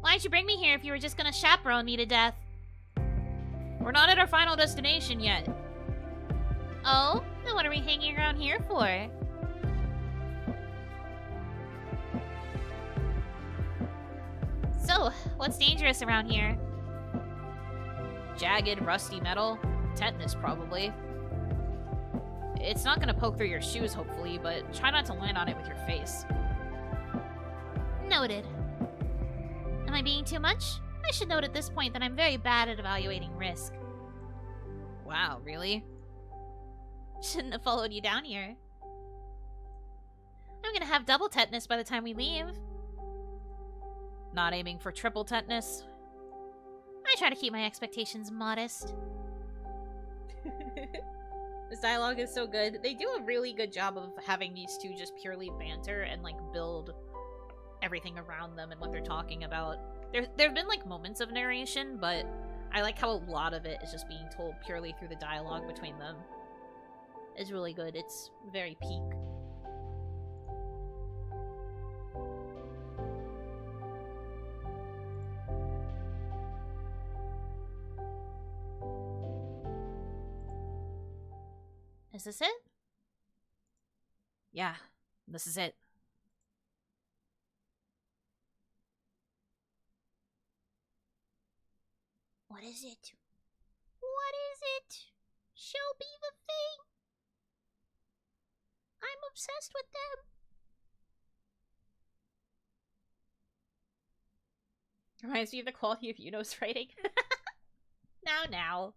Why'd you bring me here if you were just gonna chaperone me to death? We're not at our final destination yet. Oh? Then what are we hanging around here for? So, what's dangerous around here? Jagged, rusty metal. Tetanus, probably. It's not gonna poke through your shoes, hopefully, but try not to land on it with your face. Noted. Am I being too much? I should note at this point that I'm very bad at evaluating risk. Wow, really? Shouldn't have followed you down here. I'm gonna have double tetanus by the time we leave. Not aiming for triple tetanus? I try to keep my expectations modest. This dialogue is so good. They do a really good job of having these two just purely banter and, like, build everything around them and what they're talking about. There have been, like, moments of narration, but I like how a lot of it is just being told purely through the dialogue between them. It's really good. It's very peak. Is this it? Yeah, this is it. What is it? What is it? Show me the thing. I'm obsessed with them. Reminds me of the quality of Yuno's writing. Now.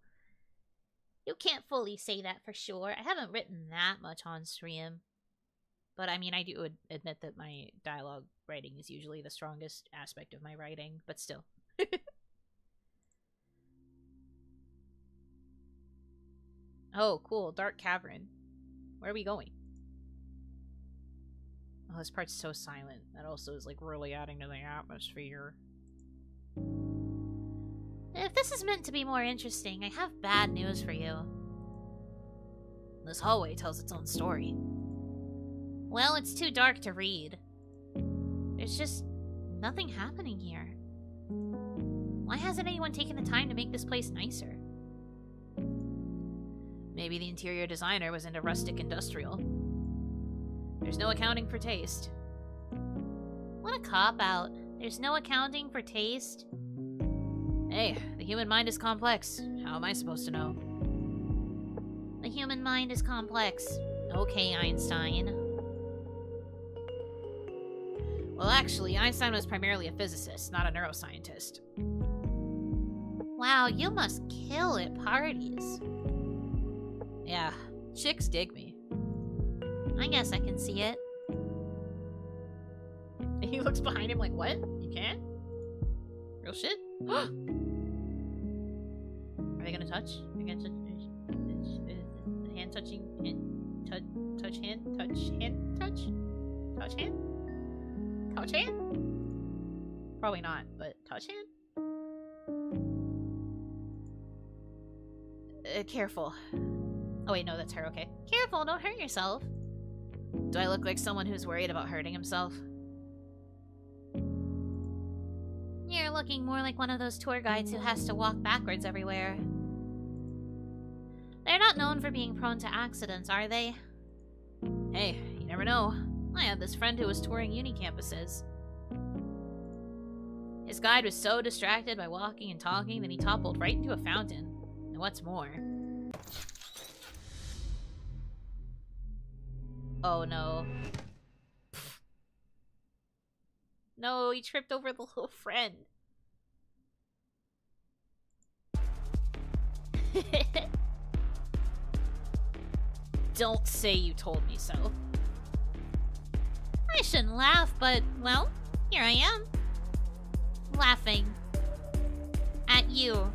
You can't fully say that for sure. I haven't written that much on stream. But I mean, I do admit that my dialogue writing is usually the strongest aspect of my writing, but still. Oh, cool. Dark cavern. Where are we going? Oh, this part's so silent. That also is, like, really adding to the atmosphere. If this is meant to be more interesting, I have bad news for you. This hallway tells its own story. Well, it's too dark to read. There's just nothing happening here. Why hasn't anyone taken the time to make this place nicer? Maybe the interior designer was into rustic industrial. There's no accounting for taste. What a cop-out. There's no accounting for taste. Hey, the human mind is complex. How am I supposed to know? The human mind is complex. Okay, Einstein. Well, actually, Einstein was primarily a physicist, not a neuroscientist. Wow, you must kill at parties. Yeah, chicks dig me. I guess I can see it. He looks behind him like, what? You can't? Real shit? Are they gonna touch? Are they gonna touch? Hand touching? Touch hand? Touch hand? Touch hand? Touch hand? Probably not, but touch hand? Careful. Oh wait, no, that's her, okay. Careful, don't hurt yourself. Do I look like someone who's worried about hurting himself? You're looking more like one of those tour guides who has to walk backwards everywhere. They're not known for being prone to accidents, are they? Hey, you never know. I had this friend who was touring uni campuses. His guide was so distracted by walking and talking that he toppled right into a fountain. And what's more... Oh no. No, he tripped over the little friend. Don't say you told me so. I shouldn't laugh, but, well, here I am. Laughing. At you.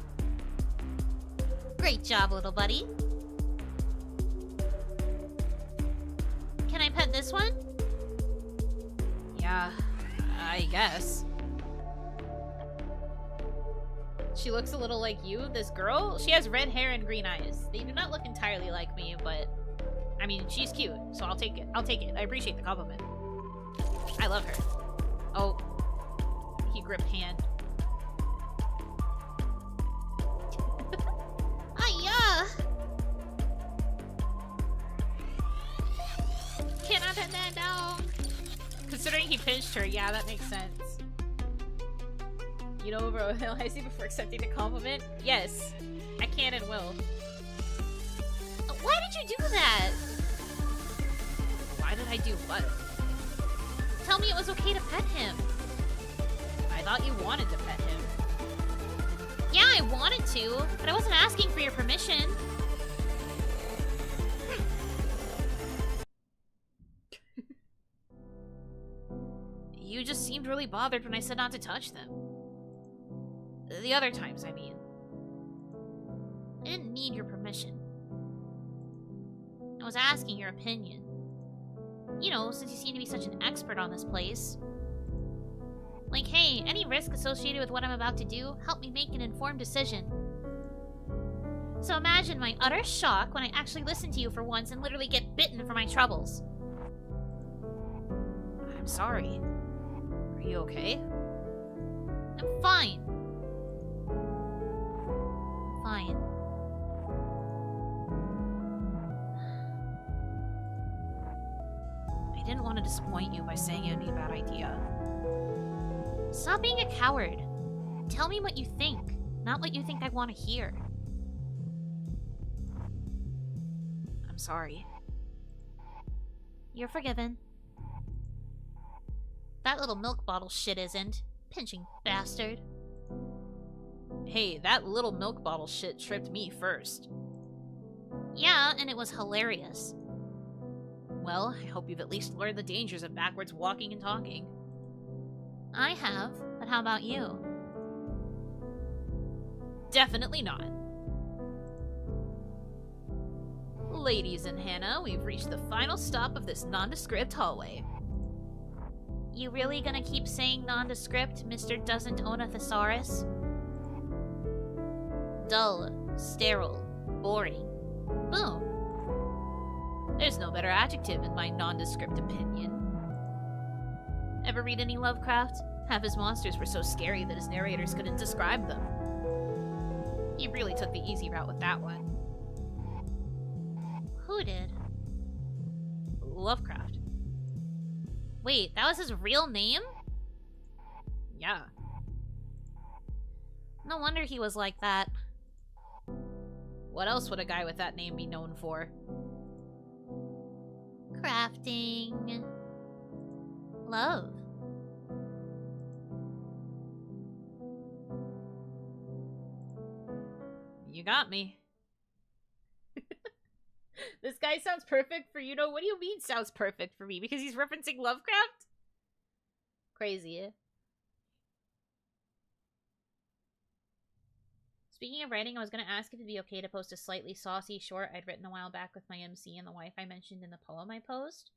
Great job, little buddy. Can I pet this one? Yeah, I guess. She looks a little like you, this girl. She has red hair and green eyes. They do not look entirely like me, but... I mean, she's cute, so I'll take it. I'll take it. I appreciate the compliment. I love her. Oh. He gripped hand. Hiya! Can I put that down? Considering he pinched her, yeah, that makes sense. You know, bro, I see before accepting the compliment? Yes, I can and will. Why did you do that? Why did I do what? Tell me it was okay to pet him. I thought you wanted to pet him. Yeah, I wanted to, but I wasn't asking for your permission. You just seemed really bothered when I said not to touch them. The other times, I mean. I didn't need your permission. I was asking your opinion. You know, since you seem to be such an expert on this place. Like, hey, any risk associated with what I'm about to do, help me make an informed decision. So imagine my utter shock when I actually listen to you for once and literally get bitten for my troubles. I'm sorry. Are you okay? I'm fine. I'm fine. I didn't want to disappoint you by saying it'd be a bad idea. Stop being a coward. Tell me what you think, not what you think I want to hear. I'm sorry. You're forgiven. That little milk bottle shit isn't. Pinching bastard. Hey, that little milk bottle shit tripped me first. Yeah, and it was hilarious. Well, I hope you've at least learned the dangers of backwards walking and talking. I have, but how about you? Definitely not. Ladies and Hannah, we've reached the final stop of this nondescript hallway. You really gonna keep saying nondescript, Mr. Doesn't Own a Thesaurus? Dull, sterile, boring. Boom. There's no better adjective in my nondescript opinion. Ever read any Lovecraft? Half his monsters were so scary that his narrators couldn't describe them. He really took the easy route with that one. Who did? Lovecraft. Wait, that was his real name? Yeah. No wonder he was like that. What else would a guy with that name be known for? Crafting. Love. You got me. This guy sounds perfect for Yuno. What do you mean sounds perfect for me? Because he's referencing Lovecraft? Crazy. Speaking of writing, I was going to ask if it'd be okay to post a slightly saucy short I'd written a while back with my MC and the wife I mentioned in the poem I post.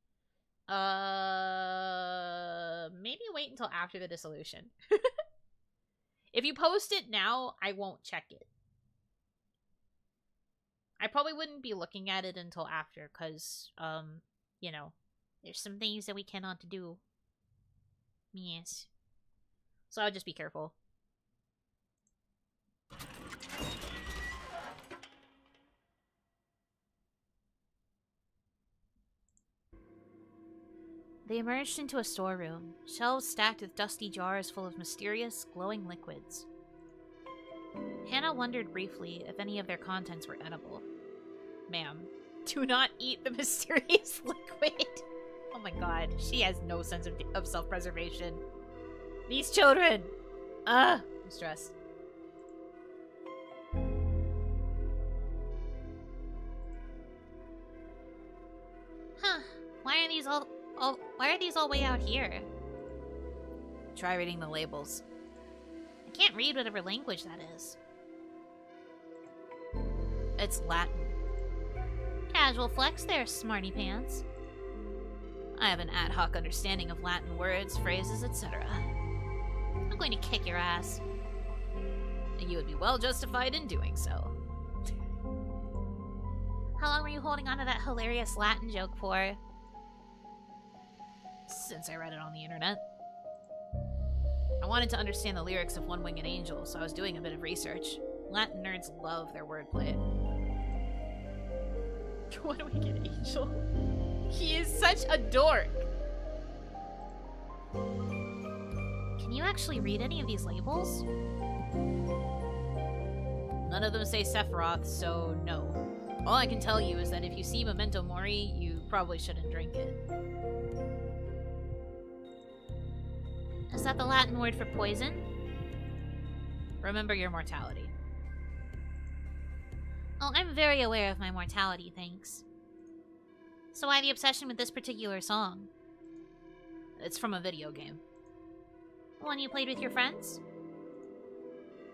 Maybe wait until after the dissolution. If you post it now, I won't check it. I probably wouldn't be looking at it until after, because, you know, There's some things that we cannot do. Yes. So I would just be careful. They emerged into a storeroom, shelves stacked with dusty jars full of mysterious, glowing liquids. Hannah wondered briefly if any of their contents were edible. Ma'am, do not eat the mysterious liquid. Oh my god, she has no sense of self-preservation. These children! I'm stressed. Huh, why are these all way out here? Try reading the labels. I can't read whatever language that is. It's Latin. Casual flex there, smarty pants. I have an ad hoc understanding of Latin words, phrases, etc. I'm going to kick your ass. You would be well justified in doing so. How long were you holding on to that hilarious Latin joke for? Since I read it on the internet. I wanted to understand the lyrics of One Winged Angel, so I was doing a bit of research. Latin nerds love their wordplay. One Winged Angel? He is such a dork! Can you actually read any of these labels? None of them say Sephiroth, so no. All I can tell you is that if you see Memento Mori, you probably shouldn't drink it. Is that the Latin word for poison? Remember your mortality. Oh, I'm very aware of my mortality, thanks. So why the obsession with this particular song? It's from a video game. One you played with your friends?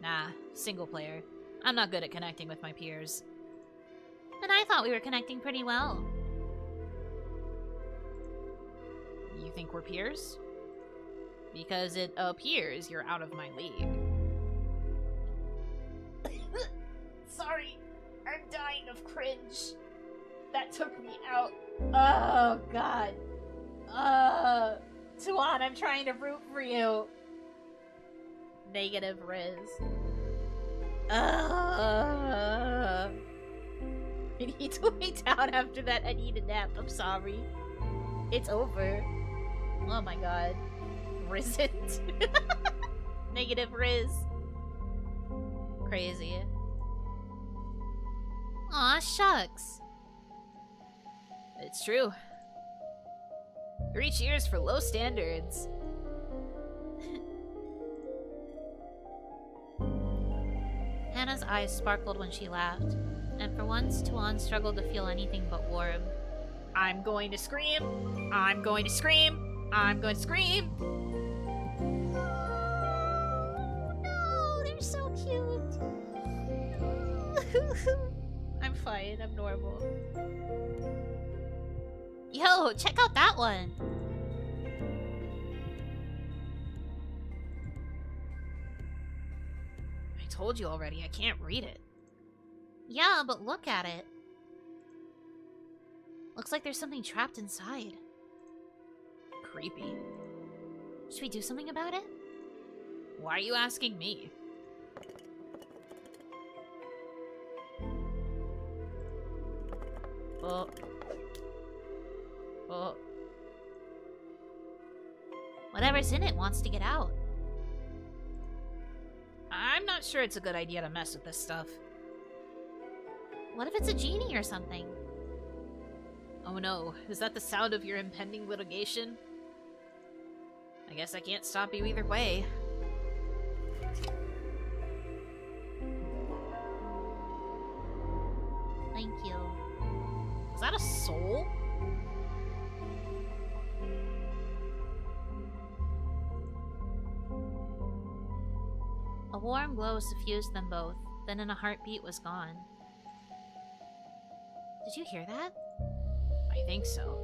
Nah, single player. I'm not good at connecting with my peers. And I thought we were connecting pretty well. You think we're peers? Because it appears you're out of my league. Sorry, I'm dying of cringe. That took me out. Oh, God. Tuan, I'm trying to root for you. Negative Riz. He took me down after that. I need a nap. I'm sorry. It's over. Oh my god. Risn't. Negative Riz. Crazy. Aw, shucks. It's true. 3 cheers for low standards. Hannah's eyes sparkled when she laughed, and for once, Tuan struggled to feel anything but warm. I'm going to scream. I'm going to scream. I'm going to scream. Oh, no, they're so cute. I'm fine. I'm normal. Yo, check out that one. I told you already. I can't read it. Yeah, but look at it. Looks like there's something trapped inside. Creepy. Should we do something about it? Why are you asking me? Oh. Oh. Whatever's in it wants to get out. I'm not sure it's a good idea to mess with this stuff. What if it's a genie or something? Oh no, is that the sound of your impending litigation? I guess I can't stop you either way. Thank you. Is that a soul? A warm glow suffused them both, then in a heartbeat was gone. Did you hear that? I think so.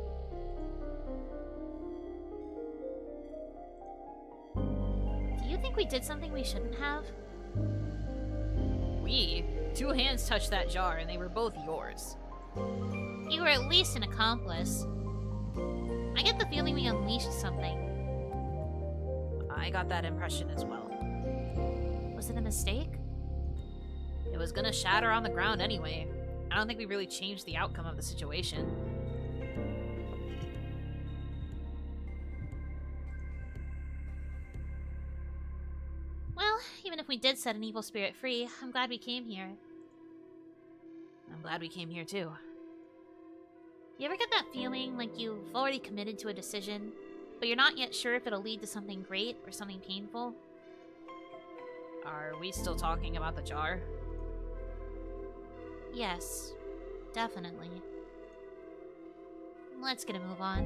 Do you think we did something we shouldn't have? We? 2 hands touched that jar and they were both yours. You were at least an accomplice. I get the feeling we unleashed something. I got that impression as well. Was it a mistake? It was gonna shatter on the ground anyway. I don't think we really changed the outcome of the situation. Well, even if we did set an evil spirit free, I'm glad we came here. I'm glad we came here too. You ever get that feeling like you've already committed to a decision, but you're not yet sure if it'll lead to something great or something painful? Are we still talking about the jar? Yes, definitely. Let's get a move on.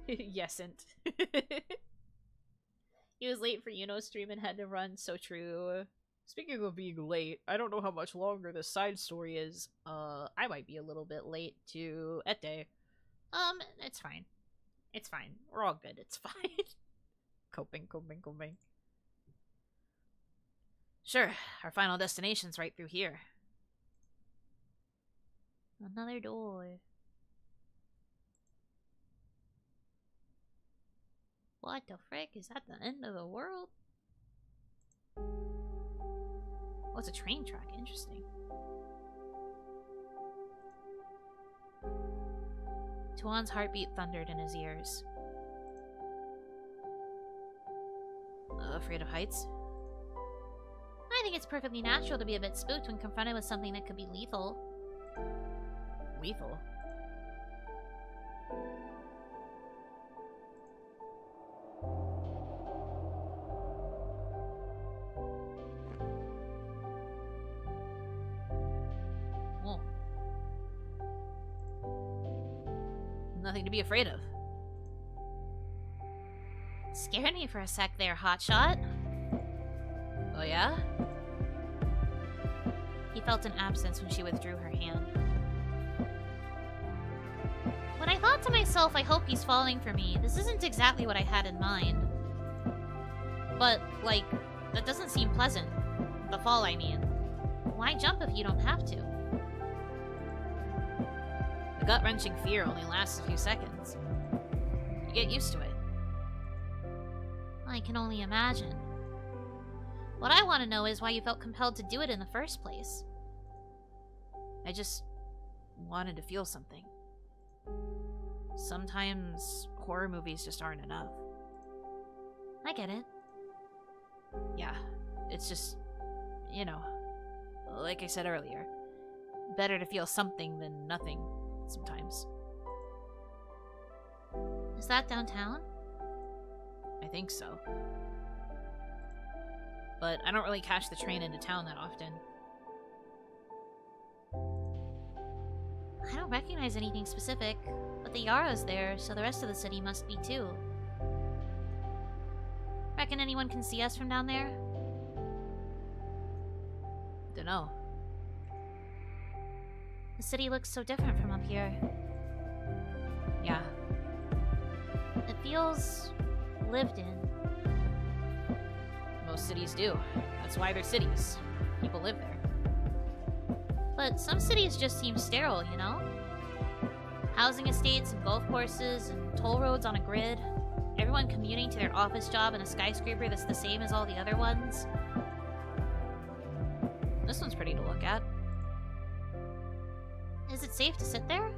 Yesn't. He was late for Yuno's stream and had to run, so true. Speaking of being late, I don't know how much longer this side story is. I might be a little bit late to Ete. It's fine. It's fine. We're all good. It's fine. Coping. Sure, our final destination's right through here. Another door. What the frick? Is that the end of the world? Oh, it's a train track. Interesting. Tuan's heartbeat thundered in his ears. Afraid of heights? I think it's perfectly natural to be a bit spooked when confronted with something that could be lethal. Lethal? Nothing to be afraid of. Scared me for a sec there, hotshot. Oh yeah? He felt an absence when she withdrew her hand. When I thought to myself, I hope he's falling for me, this isn't exactly what I had in mind. But, like, that doesn't seem pleasant. The fall, I mean. Why jump if you don't have to? The gut-wrenching fear only lasts a few seconds. You get used to it. I can only imagine. What I want to know is why you felt compelled to do it in the first place. I just wanted to feel something. Sometimes horror movies just aren't enough. I get it. Yeah, it's just, you know, like I said earlier, better to feel something than nothing sometimes. Is that downtown? I think so. But I don't really catch the train into town that often. I don't recognize anything specific, but the Yara's there, so the rest of the city must be too. Reckon anyone can see us from down there? Dunno. The city looks so different from up here. Yeah. It feels lived in. Most cities do. That's why they're cities. People live there. But some cities just seem sterile, you know? Housing estates and golf courses and toll roads on a grid. Everyone commuting to their office job in a skyscraper that's the same as all the other ones. This one's pretty to look at. Is it safe to sit there?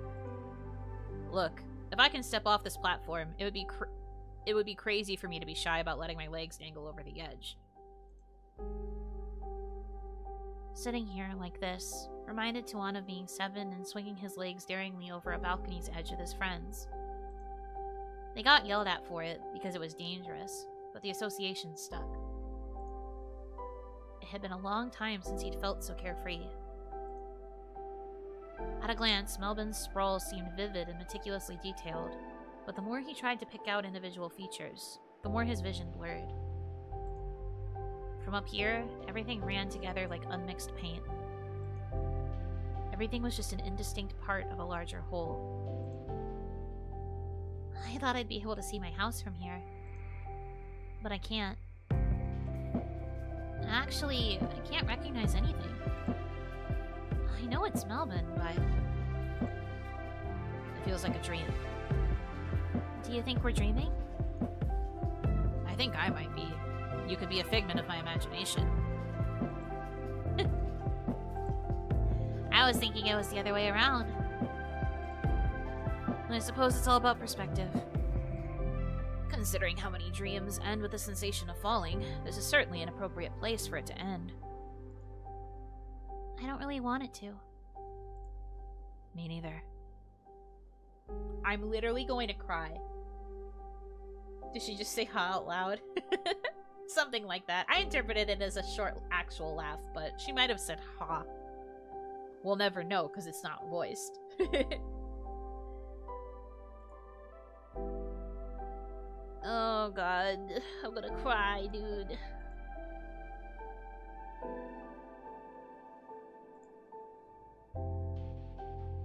Look, if I can step off this platform, it would be crazy for me to be shy about letting my legs dangle over the edge. Sitting here like this reminded Tuan of being 7 and swinging his legs daringly over a balcony's edge with his friends. They got yelled at for it because it was dangerous, but the association stuck. It had been a long time since he'd felt so carefree. At a glance, Melvin's sprawl seemed vivid and meticulously detailed, but the more he tried to pick out individual features, the more his vision blurred. From up here, everything ran together like unmixed paint. Everything was just an indistinct part of a larger whole. I thought I'd be able to see my house from here, but I can't. Actually, I can't recognize anything. I know it's Melbourne, but it feels like a dream. Do you think we're dreaming? I think I might be. You could be a figment of my imagination. I was thinking it was the other way around. I suppose it's all about perspective. Considering how many dreams end with the sensation of falling, this is certainly an appropriate place for it to end. I don't really want it to. Me neither. I'm literally going to cry. Did she just say ha out loud? Something like that. I interpreted it as a short actual laugh, but she might have said ha. We'll never know because it's not voiced. Oh god, I'm gonna cry, dude.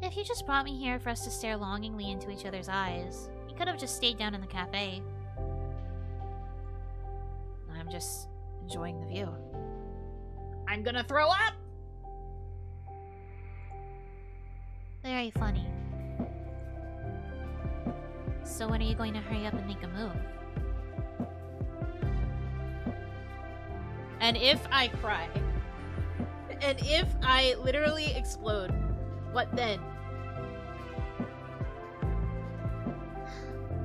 If you just brought me here for us to stare longingly into each other's eyes, you could have just stayed down in the cafe. I'm just enjoying the view. I'm gonna throw up! Very funny. So when are you going to hurry up and make a move? And if I cry, and if I literally explode, what then?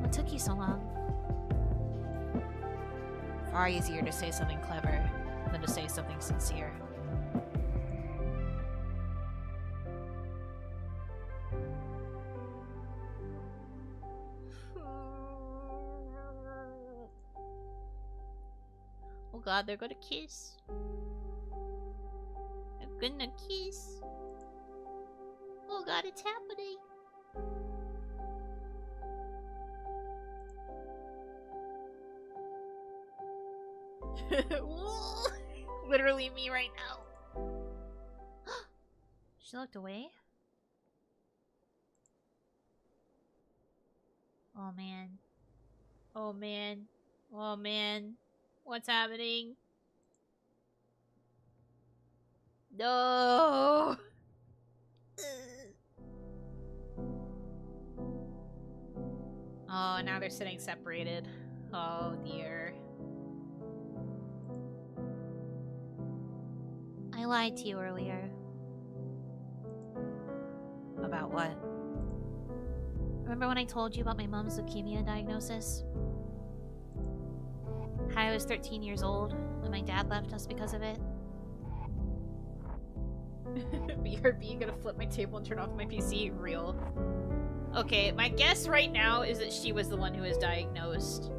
What took you so long? Far easier to say something clever than to say something sincere. Oh god, they're gonna kiss. They're gonna kiss. Oh god, it's happening. Literally me right now. She looked away? Oh man. Oh man. Oh man. What's happening? No! Oh, now they're sitting separated. Oh dear. I lied to you earlier. About what? Remember when I told you about my mom's leukemia diagnosis? How I was 13 years old and my dad left us because of it? BRB, gonna flip my table and turn off my PC. Real. Okay, my guess right now is that she was the one who was diagnosed.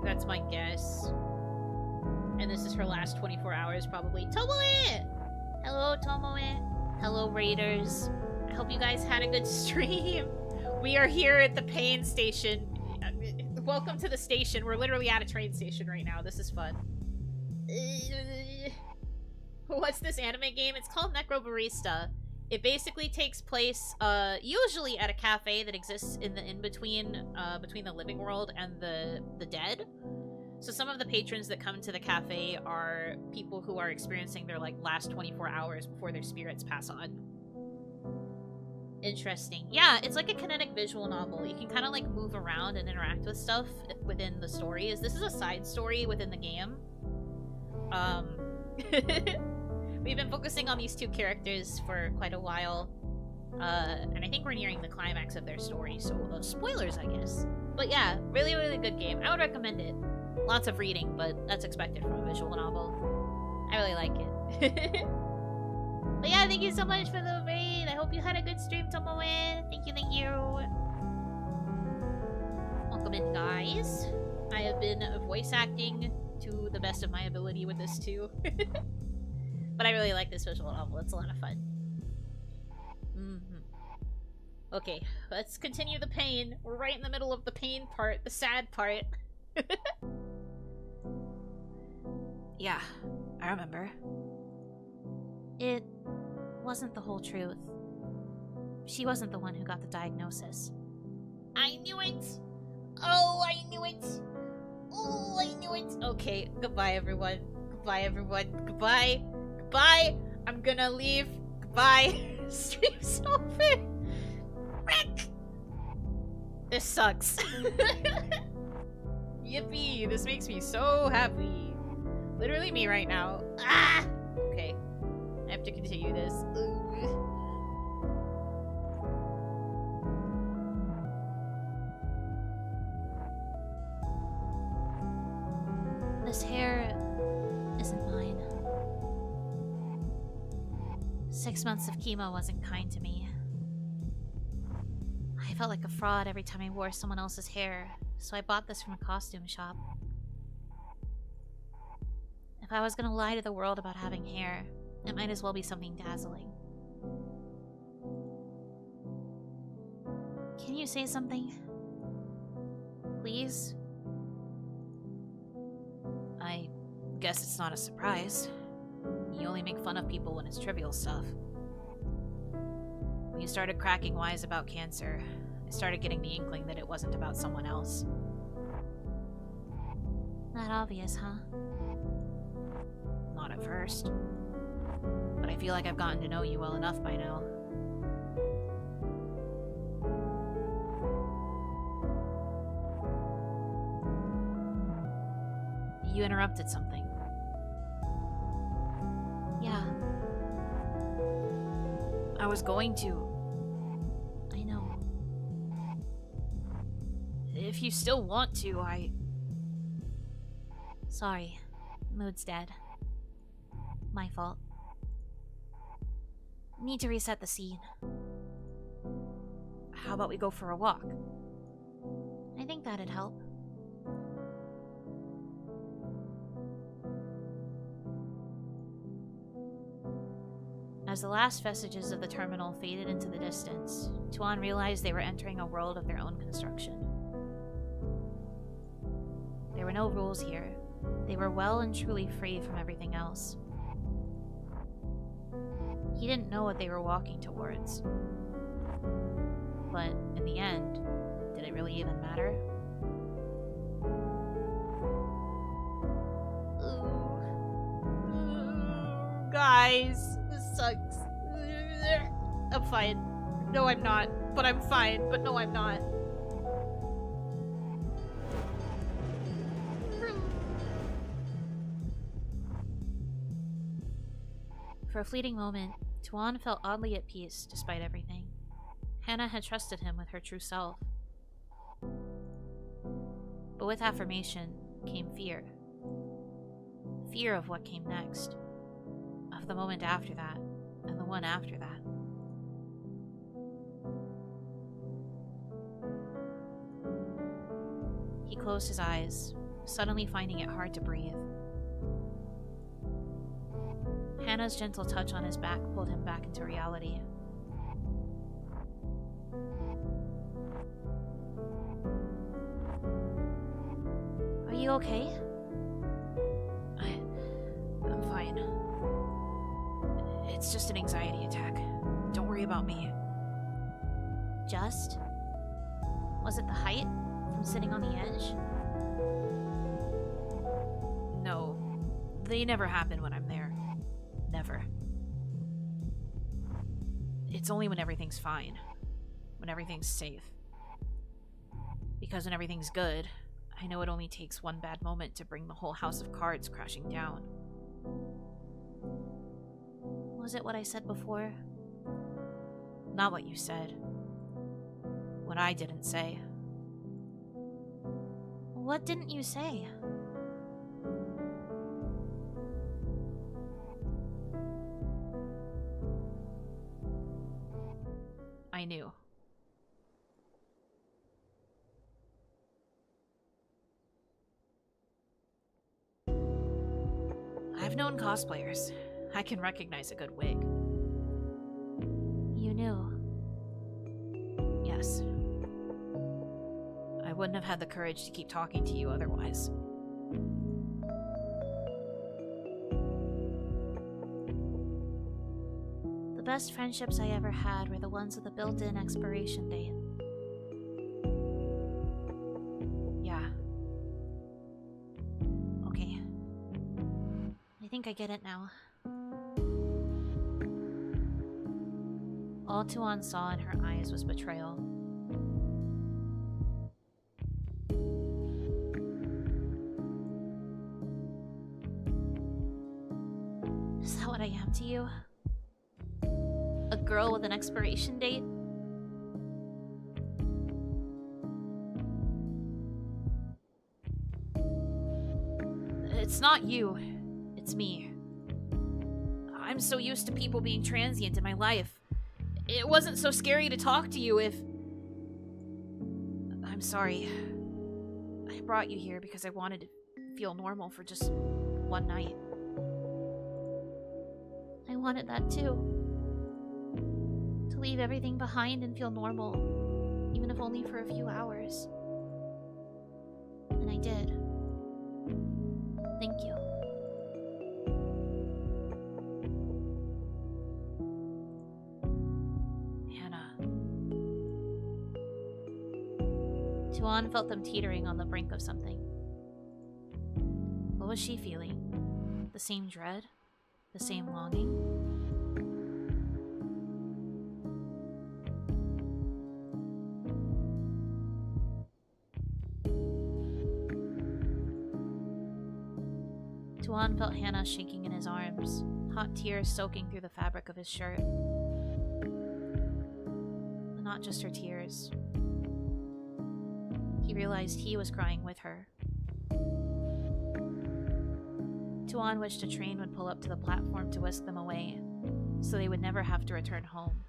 That's my guess. And this is her last 24 hours, probably. Tomoe! Hello, Tomoe. Hello, Raiders. I hope you guys had a good stream. We are here at the pain station. Welcome to the station. We're literally at a train station right now. This is fun. What's this anime game? It's called Necrobarista. It basically takes place, usually at a cafe that exists in the in-between, between the living world and the dead. So some of the patrons that come to the cafe are people who are experiencing their, like, last 24 hours before their spirits pass on. Interesting. Yeah, it's like a kinetic visual novel. You can kind of, like, move around and interact with stuff within the story. This is a side story within the game. We've been focusing on these two characters for quite a while. And I think we're nearing the climax of their story, so spoilers, I guess. But yeah, really, really good game. I would recommend it. Lots of reading, but that's expected from a visual novel. I really like it. But yeah, thank you so much for the raid. I hope you had a good stream, Tomoe. Thank you, thank you. Welcome in, guys. I have been voice acting to the best of my ability with this too. But I really like this visual novel. It's a lot of fun. Okay, let's continue the pain. We're right in the middle of the pain part, the sad part. Yeah, I remember. It wasn't the whole truth. She wasn't the one who got the diagnosis. I knew it! Oh, I knew it! Oh, I knew it! Okay, goodbye, everyone. Goodbye, everyone. Goodbye. Goodbye! I'm gonna leave. Goodbye. Stream's over. Wreck! This sucks. Yippee! This makes me so happy. Literally me right now. Ah! Okay. I have to continue this. This hair isn't mine. 6 months of chemo wasn't kind to me. I felt like a fraud every time I wore someone else's hair, so I bought this from a costume shop. If I was gonna lie to the world about having hair, it might as well be something dazzling. Can you say something? Please? I guess it's not a surprise. You only make fun of people when it's trivial stuff. When you started cracking wise about cancer, I started getting the inkling that it wasn't about someone else. Not obvious, huh? Not at first. But I feel like I've gotten to know you well enough by now. You interrupted something. Yeah. I was going to. I know. If you still want to, Sorry. Mood's dead. My fault. Need to reset the scene. How about we go for a walk? I think that'd help. As the last vestiges of the terminal faded into the distance, Tuan realized they were entering a world of their own construction. There There were no rules here. They were well and truly free from everything else. He didn't know what they were walking towards. But in the end, did it really even matter? Guys, this sucks. I'm fine. No, I'm not. But I'm fine. But no, I'm not. For a fleeting moment, Tuan felt oddly at peace despite everything. Hannah had trusted him with her true self. But with affirmation came fear. Fear of what came next. Of the moment after that, and the one after that. He closed his eyes, suddenly finding it hard to breathe. Hannah's gentle touch on his back pulled him back into reality. Are you okay? I'm fine. It's just an anxiety attack. Don't worry about me. Just? Was it the height from sitting on the edge? No. They never happen when I'm there. Never. It's only when everything's fine. When everything's safe. Because when everything's good, I know it only takes one bad moment to bring the whole house of cards crashing down. Was it what I said before? Not what you said. What I didn't say. What didn't you say? I knew. I've known cosplayers. I can recognize a good wig. You knew. Yes. I wouldn't have had the courage to keep talking to you otherwise. The best friendships I ever had were the ones with a built-in expiration date. Yeah. Okay. I think I get it now. All Tuan saw in her eyes was betrayal. Is that what I am to you? A girl with an expiration date? It's not you. It's me. I'm so used to people being transient in my life. It wasn't so scary to talk to you if... I'm sorry. I brought you here because I wanted to feel normal for just one night. I wanted that too. To leave everything behind and feel normal, even if only for a few hours. And I did. Thank you. Tuan felt them teetering on the brink of something. What was she feeling? The same dread? The same longing? Tuan felt Hannah shaking in his arms, hot tears soaking through the fabric of his shirt. But not just her tears. He realized he was crying with her. Tuan wished a train would pull up to the platform to whisk them away, so they would never have to return home.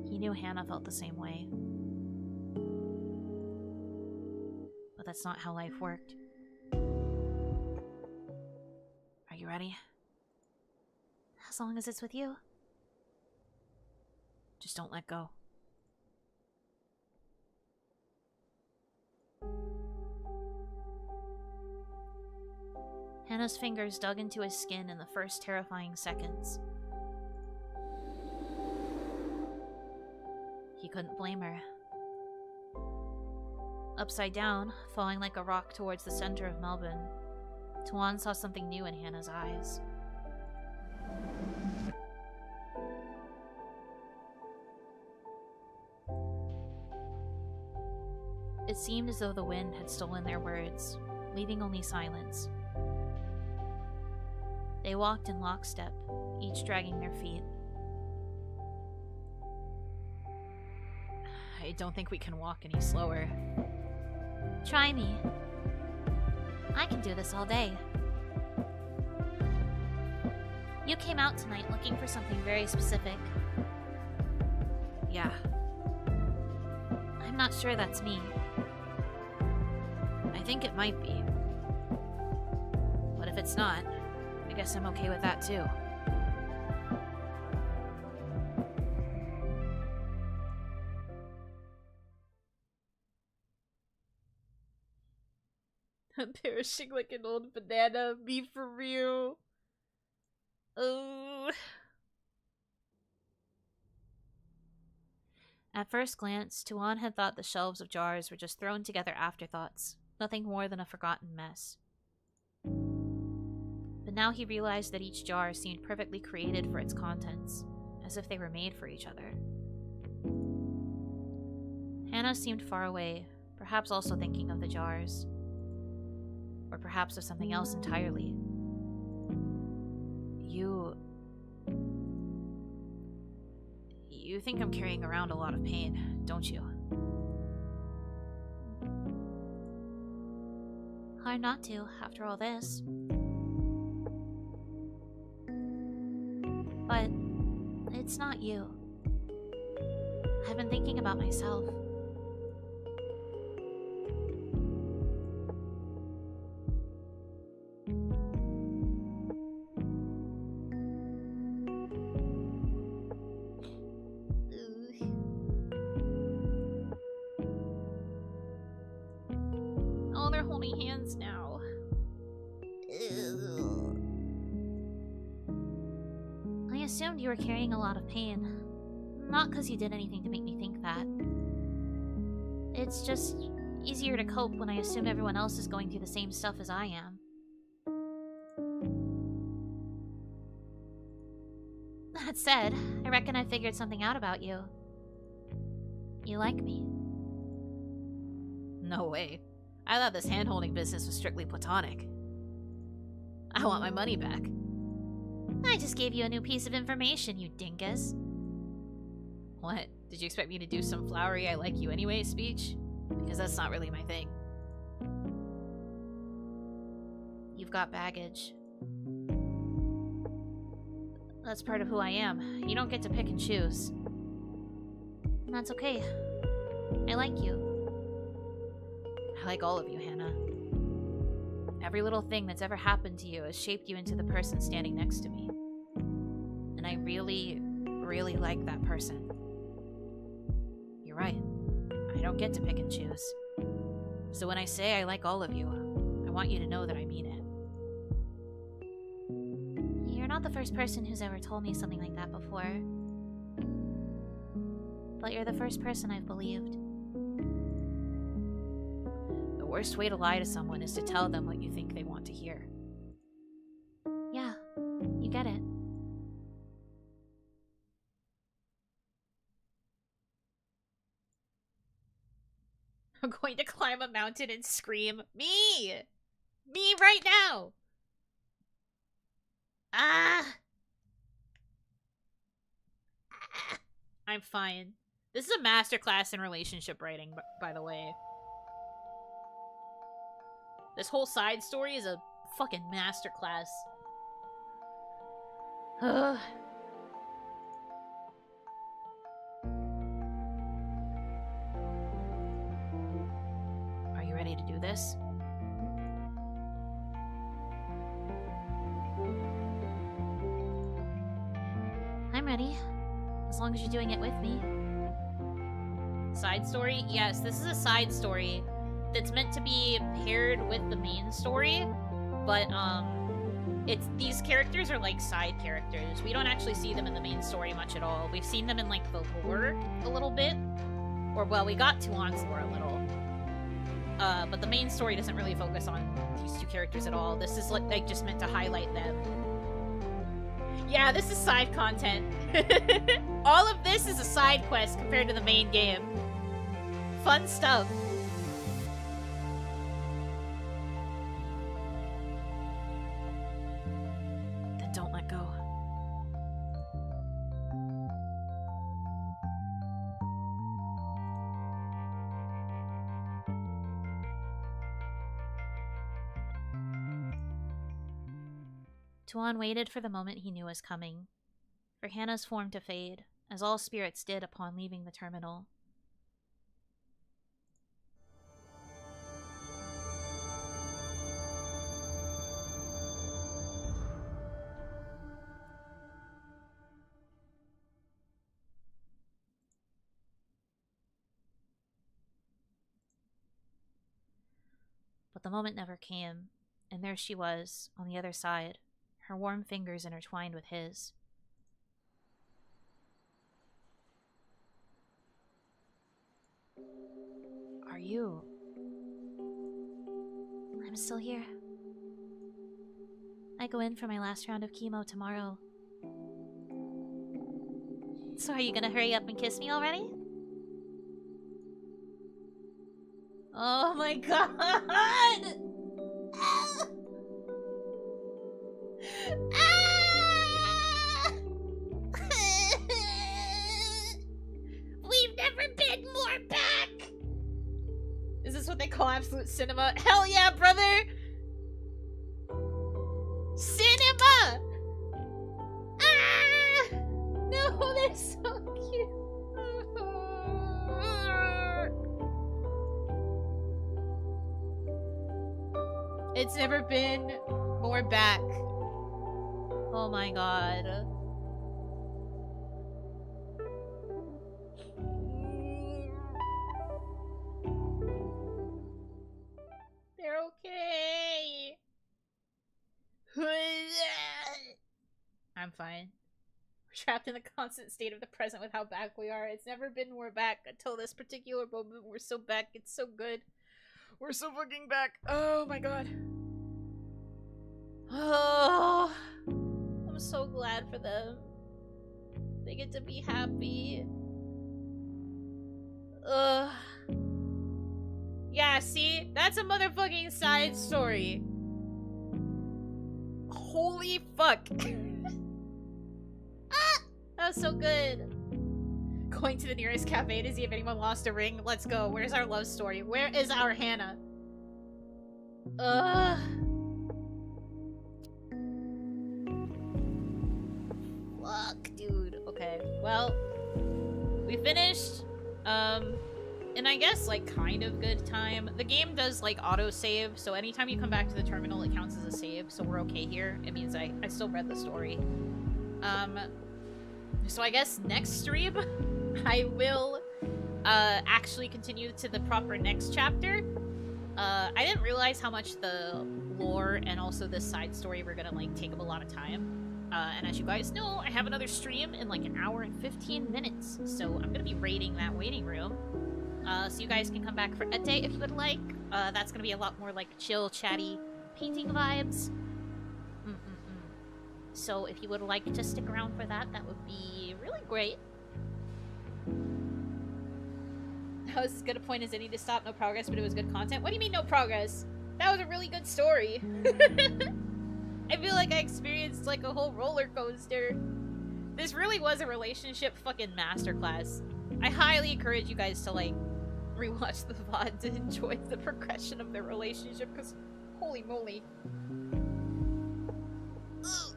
He knew Hannah felt the same way. But that's not how life worked. Are you ready? As long as it's with you. Just don't let go. Hannah's fingers dug into his skin in the first terrifying seconds. He couldn't blame her. Upside down, falling like a rock towards the center of Melbourne, Tuan saw something new in Hannah's eyes. It seemed as though the wind had stolen their words, leaving only silence. They walked in lockstep, each dragging their feet. I don't think we can walk any slower. Try me. I can do this all day. You came out tonight looking for something very specific. Yeah. I'm not sure that's me. I think it might be. But if it's not, I guess I'm okay with that too. I'm perishing like an old banana. Me for real. Oh. At first glance, Tuan had thought the shelves of jars were just thrown together afterthoughts, nothing more than a forgotten mess. But now he realized that each jar seemed perfectly created for its contents, as if they were made for each other. Hannah seemed far away, perhaps also thinking of the jars. Or perhaps of something else entirely. You think I'm carrying around a lot of pain, don't you? Hard not to, after all this. But it's not you. I've been thinking about myself. Oh, they're holding hands now. I assumed you were carrying a lot of pain. Not because you did anything to make me think that. It's just easier to cope when I assume everyone else is going through the same stuff as I am. That said, I reckon I figured something out about you. You like me. No way. I thought this hand-holding business was strictly platonic. I want my money back. I just gave you a new piece of information, you dingus. What? Did you expect me to do some flowery I like you anyway speech? Because that's not really my thing. You've got baggage. That's part of who I am. You don't get to pick and choose. And that's okay. I like you. I like all of you, Hannah. Every little thing that's ever happened to you has shaped you into the person standing next to me. And I really, really like that person. You're right. I don't get to pick and choose. So when I say I like all of you, I want you to know that I mean it. You're not the first person who's ever told me something like that before. But you're the first person I've believed. The worst way to lie to someone is to tell them what you think they want to hear. Yeah, you get it. I'm going to climb a mountain and scream, Me! Me right now! Ah! I'm fine. This is a masterclass in relationship writing, by the way. This whole side story is a fucking masterclass. Ugh. Are you ready to do this? I'm ready. As long as you're doing it with me. Side story? Yes, this is a side story that's meant to be paired with the main story, but these characters are like side characters. We don't actually see them in the main story much at all. We've seen them in like the lore a little bit. Or, well, we got Tuan's lore a little. But the main story doesn't really focus on these two characters at all. This is like just meant to highlight them. Yeah, this is side content. All of this is a side quest compared to the main game. Fun stuff. Then don't let go. Tuan waited for the moment he knew was coming, for Hannah's form to fade, as all spirits did upon leaving the terminal. But the moment never came, and there she was, on the other side, her warm fingers intertwined with his. Are you? I'm still here. I go in for my last round of chemo tomorrow. So are you gonna hurry up and kiss me already? Oh my god! Ah! Ah! We've never been more back! Is this what they call absolute cinema? Hell yeah, brother! Cinema! Ah! No, they're so cute. It's never been more back. Oh my god. They're okay. I'm fine. We're trapped in the constant state of the present with how back we are. It's never been more back until this particular moment. We're so back. It's so good. We're so fucking back. Oh my god. Oh, I'm so glad for them. They get to be happy. Ugh. Yeah, see? That's a motherfucking side story. Holy fuck. Ah! That was so good. Going to the nearest cafe to see if anyone lost a ring. Let's go. Where's our love story? Where is our Hannah? Ugh. Fuck, dude. Okay, well, we finished, and I guess, like, kind of good time. The game does, like, auto-save, so anytime you come back to the terminal, it counts as a save, so we're okay here. It means I still read the story. So I guess next stream, I will, actually continue to the proper next chapter. I didn't realize how much the lore and also this side story were gonna, like, take up a lot of time. And as you guys know, I have another stream in like an hour and 15 minutes, so I'm gonna be raiding that waiting room. So you guys can come back for Ete if you would like. That's gonna be a lot more like chill, chatty, painting vibes. So if you would like to stick around for that, that would be really great. I was as good a point as any to stop. No progress, but it was good content. What do you mean no progress? That was a really good story. I feel like I experienced like a whole roller coaster. This really was a relationship fucking masterclass. I highly encourage you guys to like rewatch the VOD to enjoy the progression of their relationship, because holy moly. Ugh.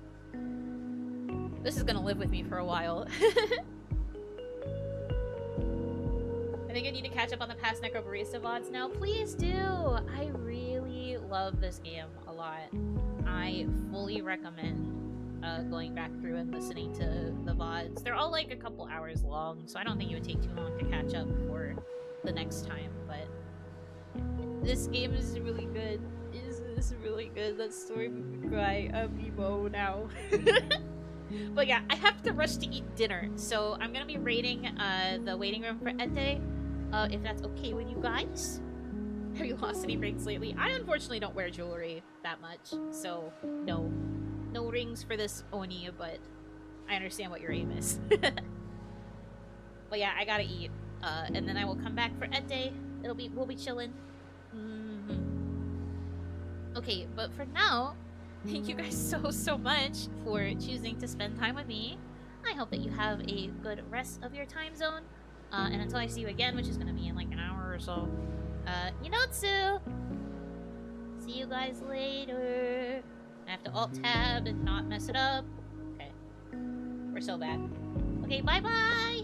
This is gonna live with me for a while. I think I need to catch up on the past Necrobarista VODs now. Please do! I really love this game a lot. I fully recommend going back through and listening to the VODs. They're all like a couple hours long, so I don't think it would take too long to catch up for the next time, but this game is really good. It's This is really good. That story made me cry. I'm emo now. But yeah, I have to rush to eat dinner, so I'm gonna be raiding the waiting room for Ete, if that's okay with you guys. Have you lost any rings lately? I unfortunately don't wear jewelry that much, so no rings for this Oni, but I understand what your aim is. But yeah, I gotta eat, and then I will come back for Ete. We'll be chilling. Okay, but for now, thank you guys so much for choosing to spend time with me. I hope that you have a good rest of your time zone. And until I see you again, which is gonna be in like an hour or so, Yinotsu! See you guys later. I have to alt-tab and not mess it up. Okay. We're so bad. Okay, bye-bye!